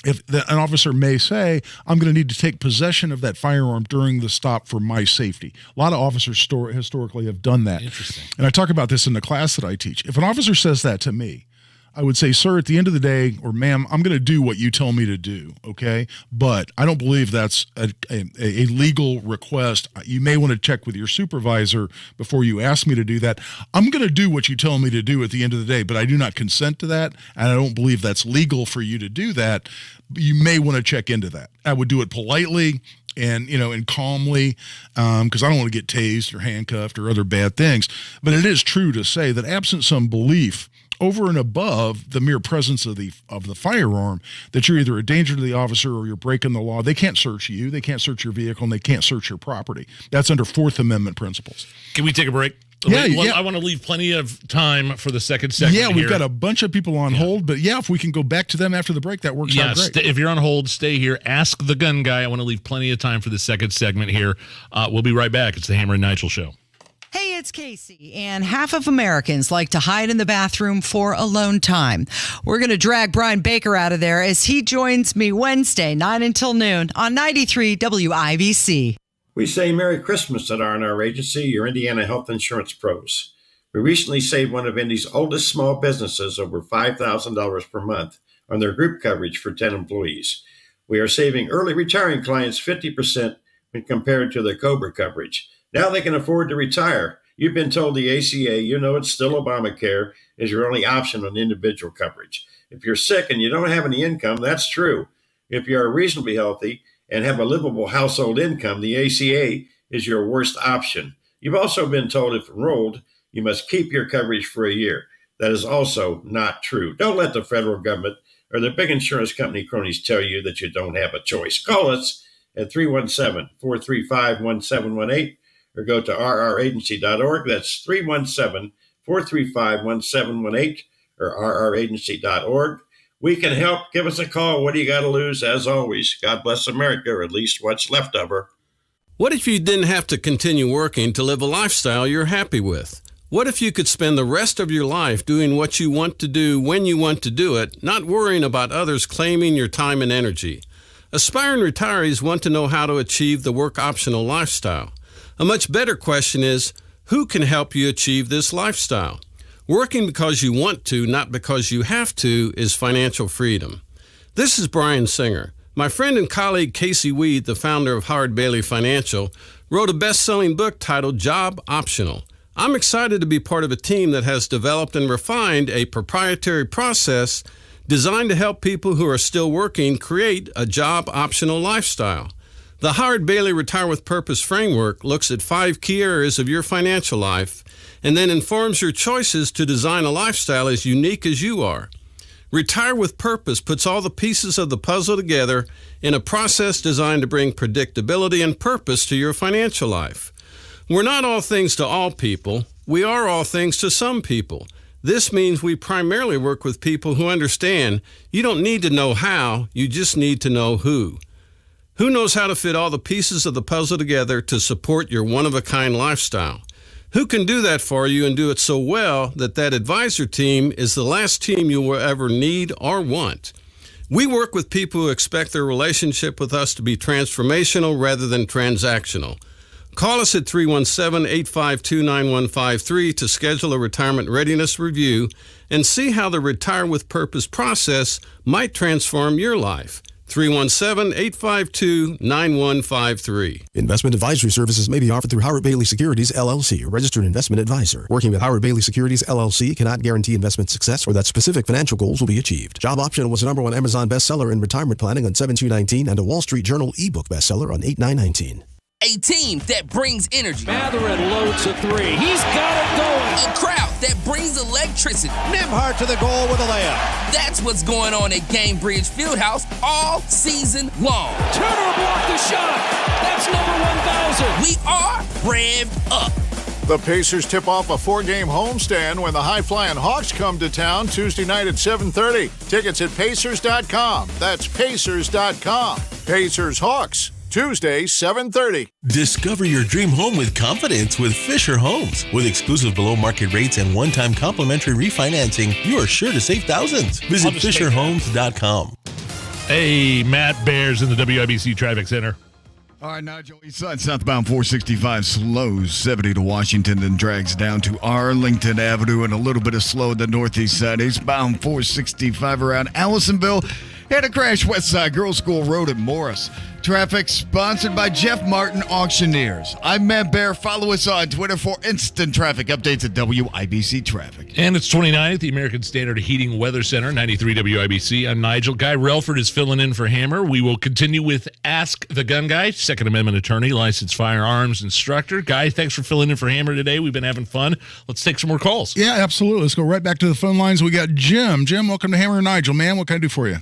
an officer may say, I'm going to need to take possession of that firearm during the stop for my safety. A lot of officers historically have done that. Interesting. And I talk about this in the class that I teach. If an officer says that to me, I would say, sir, at the end of the day, or ma'am, I'm going to do what you tell me to do, okay? But I don't believe that's a legal request. You may want to check with your supervisor before you ask me to do that. I'm going to do what you tell me to do at the end of the day, but I do not consent to that, and I don't believe that's legal for you to do that. You may want to check into that. I would do it politely and calmly, because I don't want to get tased or handcuffed or other bad things. But it is true to say that absent some belief over and above the mere presence of the firearm, that you're either a danger to the officer or you're breaking the law, they can't search you, they can't search your vehicle, and they can't search your property. That's under Fourth Amendment principles. Can we take a break? Yeah. I want to leave plenty of time for the second segment. Yeah, we've got a bunch of people on hold, but if we can go back to them after the break, that works out great. If you're on hold, stay here. Ask the gun guy. I want to leave plenty of time for the second segment here. We'll be right back. It's the Hammer and Nigel Show. Hey, it's Casey, and half of Americans like to hide in the bathroom for alone time. We're going to drag Brian Baker out of there as he joins me Wednesday, 9 until noon on 93 WIBC. We say Merry Christmas at R&R Agency, your Indiana health insurance pros. We recently saved one of Indy's oldest small businesses over $5,000 per month on their group coverage for 10 employees. We are saving early retiring clients 50% when compared to their COBRA coverage. Now they can afford to retire. You've been told the ACA, it's still Obamacare, is your only option on individual coverage. If you're sick and you don't have any income, that's true. If you are reasonably healthy and have a livable household income, the ACA is your worst option. You've also been told if enrolled, you must keep your coverage for a year. That is also not true. Don't let the federal government or the big insurance company cronies tell you that you don't have a choice. Call us at 317-435-1718. or go to rragency.org. That's 317-435-1718 or rragency.org. We can help. Give us a call. What do you got to lose? As always, God bless America, or at least what's left of her. What if you didn't have to continue working to live a lifestyle you're happy with? What if you could spend the rest of your life doing what you want to do when you want to do it, not worrying about others claiming your time and energy? Aspiring retirees want to know how to achieve the work optional lifestyle. A much better question is, who can help you achieve this lifestyle? Working because you want to, not because you have to, is financial freedom. This is Brian Singer. My friend and colleague Casey Weed, the founder of Howard Bailey Financial, wrote a best-selling book titled Job Optional. I'm excited to be part of a team that has developed and refined a proprietary process designed to help people who are still working create a job-optional lifestyle. The Howard Bailey Retire with Purpose framework looks at 5 key areas of your financial life and then informs your choices to design a lifestyle as unique as you are. Retire with Purpose puts all the pieces of the puzzle together in a process designed to bring predictability and purpose to your financial life. We're not all things to all people. We are all things to some people. This means we primarily work with people who understand you don't need to know how, you just need to know who. Who knows how to fit all the pieces of the puzzle together to support your one-of-a-kind lifestyle? Who can do that for you and do it so well that that advisor team is the last team you will ever need or want? We work with people who expect their relationship with us to be transformational rather than transactional. Call us at 317-852-9153 to schedule a retirement readiness review and see how the Retire with Purpose process might transform your life. 317-852-9153. Investment advisory services may be offered through Howard Bailey Securities, LLC, a registered investment advisor. Working with Howard Bailey Securities, LLC cannot guarantee investment success or that specific financial goals will be achieved. Job Option was a #1 Amazon bestseller in retirement planning on 7/2/19 and a Wall Street Journal ebook bestseller on 8/9/19. A team that brings energy. Matherin loads a three. He's got it going. A crowd that brings electricity. Nembhard to the goal with a layup. That's what's going on at Gamebridge Fieldhouse all season long. Turner blocked the shot. That's number 1,000. We are revved up. The Pacers tip off a 4-game homestand when the high-flying Hawks come to town Tuesday night at 7:30. Tickets at Pacers.com. That's Pacers.com. Pacers-Hawks. Tuesday, 7:30. Discover your dream home with confidence with Fisher Homes. With exclusive below-market rates and one-time complimentary refinancing, you are sure to save thousands. Visit FisherHomes.com. Hey, Matt Bears in the WIBC Traffic Center. All right, Nigel, east side, southbound 465 slows 70 to Washington, then drags down to Arlington Avenue, and a little bit of slow at the northeast side. Eastbound 465 around Allisonville. Had a crash west side, Girls School Road at Morris. Traffic sponsored by Jeff Martin Auctioneers. I'm Matt Bear. Follow us on Twitter for instant traffic updates at WIBC Traffic. And it's 29 at the American Standard Heating Weather Center, 93 WIBC. I'm Nigel. Guy Relford is filling in for Hammer. We will continue with Ask the Gun Guy, Second Amendment attorney, licensed firearms instructor. Guy, thanks for filling in for Hammer today. We've been having fun. Let's take some more calls. Yeah, absolutely. Let's go right back to the phone lines. We got Jim. Jim, welcome to Hammer and Nigel. Man, what can I do for you?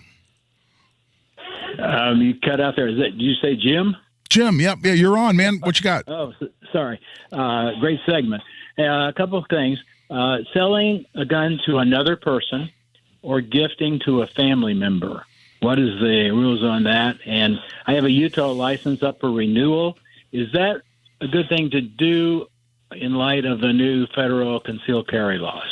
You cut out there. Did you say Jim? Jim, yep. Yeah, you're on, man. What you got? Oh, sorry. Great segment. A couple of things. Selling a gun to another person or gifting to a family member. What is the rules on that? And I have a Utah license up for renewal. Is that a good thing to do in light of the new federal concealed carry laws?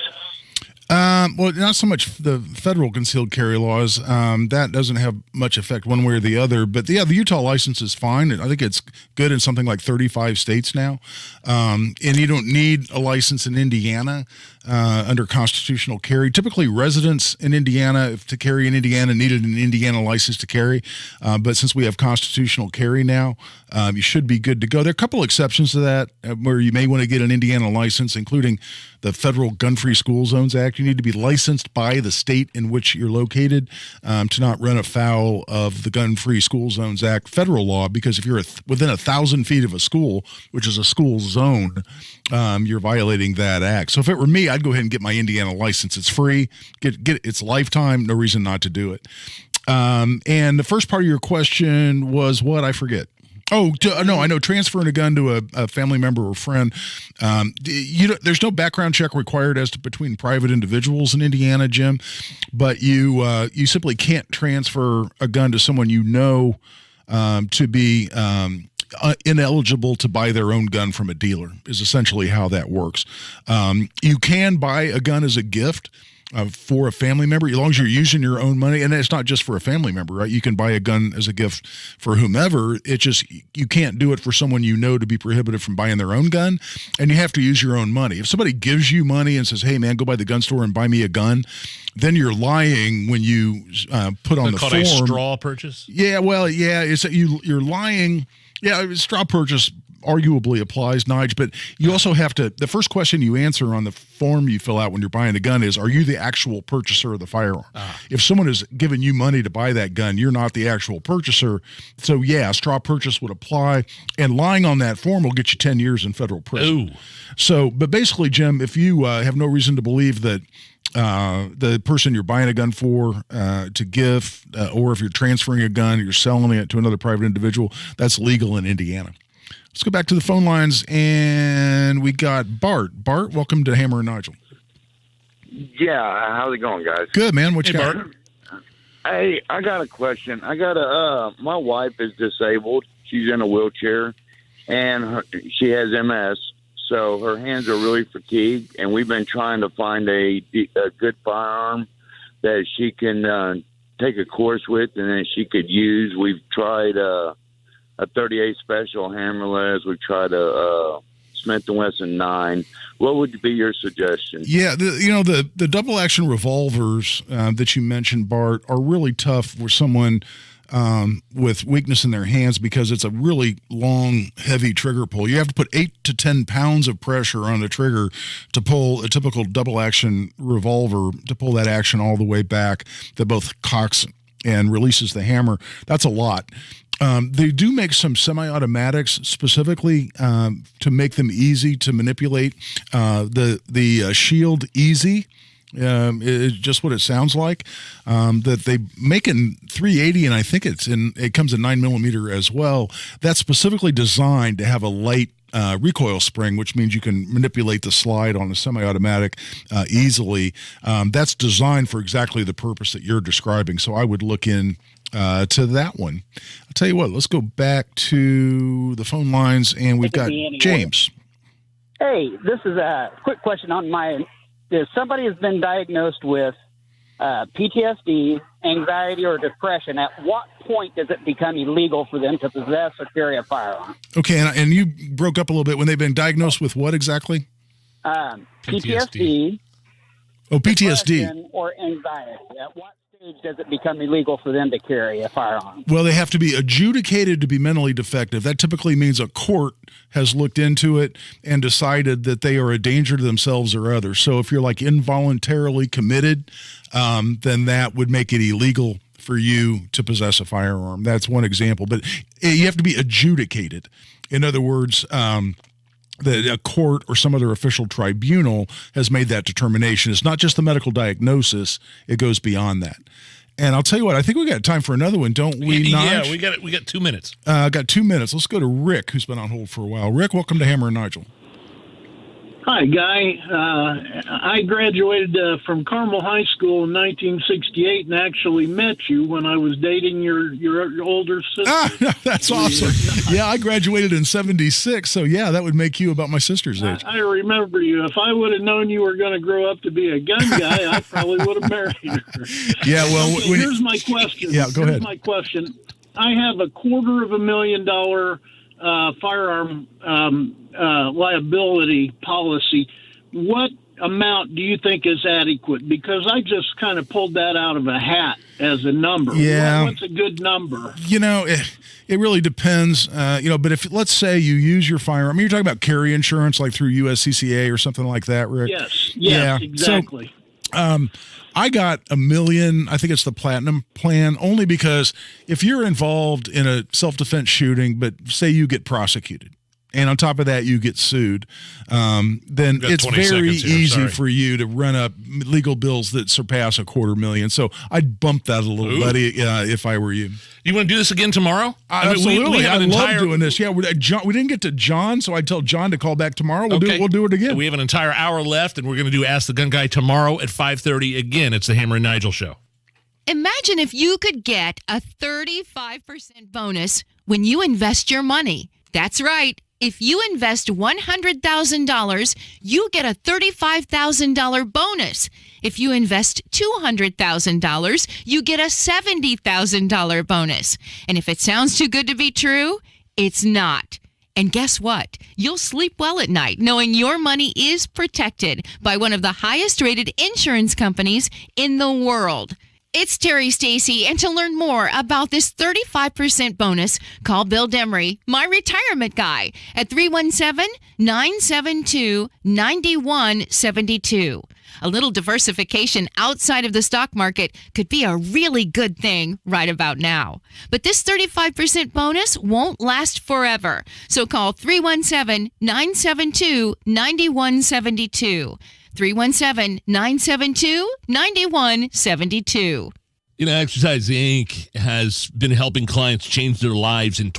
Well, not so much the federal concealed carry laws. That doesn't have much effect one way or the other. But yeah, the Utah license is fine. I think it's good in something like 35 states now. And you don't need a license in Indiana under constitutional carry. Typically, residents in Indiana, to carry in Indiana, needed an Indiana license to carry. But since we have constitutional carry now, you should be good to go. There are a couple exceptions to that where you may want to get an Indiana license, including the Federal Gun-Free School Zones Act. You need to be licensed by the state in which you're located to not run afoul of the Gun-Free School Zones Act federal law, because if you're within 1,000 feet of a school, which is a school zone, you're violating that act. So if it were me, I'd go ahead and get my Indiana license. It's free. Get it. It's lifetime. No reason not to do it. And the first part of your question was what? I forget. Oh, no, I know. Transferring a gun to a family member or friend, there's no background check required as to between private individuals in Indiana, Jim, but you simply can't transfer a gun to someone you know to be ineligible to buy their own gun from a dealer is essentially how that works. You can buy a gun as a gift for a family member, as long as you're using your own money. And it's not just for a family member, right? You can buy a gun as a gift for whomever. It's just you can't do it for someone you know to be prohibited from buying their own gun, and you have to use your own money. If somebody gives you money and says, hey, man, go by the gun store and buy me a gun, then you're lying when you put on the form. A straw purchase? Yeah, well, yeah, you're lying. Yeah, straw purchase arguably applies, Nige, but you also have to, the first question you answer on the form you fill out when you're buying a gun is, are you the actual purchaser of the firearm? If someone has given you money to buy that gun, you're not the actual purchaser. So yeah, straw purchase would apply, and lying on that form will get you 10 years in federal prison. Ooh. So, but basically, Jim, if you have no reason to believe that the person you're buying a gun for to gift, or if you're transferring a gun, you're selling it to another private individual, that's legal in Indiana. Let's go back to the phone lines, and we got Bart. Bart, welcome to Hammer and Nigel. Yeah, how's it going, guys? Good, man. What you got? Bart. Hey, I got a question. My wife is disabled. She's in a wheelchair, and she has MS. So her hands are really fatigued, and we've been trying to find a good firearm that she can take a course with and then she could use. We've tried a 38 Special hammerless. We've tried a Smith & Wesson 9. What would be your suggestion? Yeah, the double-action revolvers that you mentioned, Bart, are really tough for someone with weakness in their hands because it's a really long, heavy trigger pull. You have to put 8 to 10 pounds of pressure on the trigger to pull a typical double-action revolver, to pull that action all the way back that both cocks and releases the hammer. That's a lot. They do make some semi-automatics specifically to make them easy to manipulate. The Shield Easy is just what it sounds like. That they make in 380, and I think it comes in 9mm as well. That's specifically designed to have a light recoil spring, which means you can manipulate the slide on a semi-automatic easily. That's designed for exactly the purpose that you're describing. So I would look in to that one. I'll tell you what, let's go back to the phone lines, and we've got James. Hey, this is a quick question on my. If somebody has been diagnosed with PTSD, anxiety, or depression, at what point does it become illegal for them to possess or carry a firearm? Okay, and you broke up a little bit. When they've been diagnosed with what exactly? PTSD. Oh, PTSD. Or anxiety. At what stage does it become illegal for them to carry a firearm? Well, they have to be adjudicated to be mentally defective. That typically means a court has looked into it and decided that they are a danger to themselves or others. So if you're like involuntarily committed, then that would make it illegal for you to possess a firearm. That's one example. But you have to be adjudicated. In other words, that a court or some other official tribunal has made that determination. It's not just the medical diagnosis. It goes beyond that. And I'll tell you what, I think we got time for another one, don't we, Nigel? Yeah, we got 2 minutes. Got 2 minutes. Let's go to Rick, who's been on hold for a while. Rick, welcome to Hammer and Nigel. Hi, Guy. I graduated from Carmel High School in 1968 and actually met you when I was dating your older sister. That's awesome. Yeah, I graduated in 76, so yeah, that would make you about my sister's age. I remember you. If I would have known you were going to grow up to be a gun guy, I probably would have married her. Yeah, well... Okay, here's my question. Yeah, go ahead. Here's my question. I have a $250,000 firearm liability policy. What amount do you think is adequate? Because I just kind of pulled that out of a hat as a number. Yeah. What's a good number? It really depends. But if, let's say you use your firearm, you're talking about carry insurance like through USCCA or something like that, Rick? Yes, exactly. So, I got $1 million. I think it's the platinum plan, only because if you're involved in a self-defense shooting, but say you get prosecuted, and on top of that you get sued, then it's very easy for you to run up legal bills that surpass $250,000. So I'd bump that a little, buddy, if I were you. You want to do this again tomorrow? Absolutely. I love doing this. Yeah, we didn't get to John, so I'd tell John to call back tomorrow. We'll do it again. We have an entire hour left, and we're going to do Ask the Gun Guy tomorrow at 5:30. Again, it's the Hammer and Nigel Show. Imagine if you could get a 35% bonus when you invest your money. That's right. If you invest $100,000, you get a $35,000 bonus. If you invest $200,000, you get a $70,000 bonus. And if it sounds too good to be true, it's not. And guess what? You'll sleep well at night knowing your money is protected by one of the highest rated insurance companies in the world. It's Terry Stacy, and to learn more about this 35% bonus, call Bill Demery, my retirement guy, at 317-972-9172. A little diversification outside of the stock market could be a really good thing right about now. But this 35% bonus won't last forever. So call 317-972-9172. 317-972-9172. Exercise Inc. has been helping clients change their lives in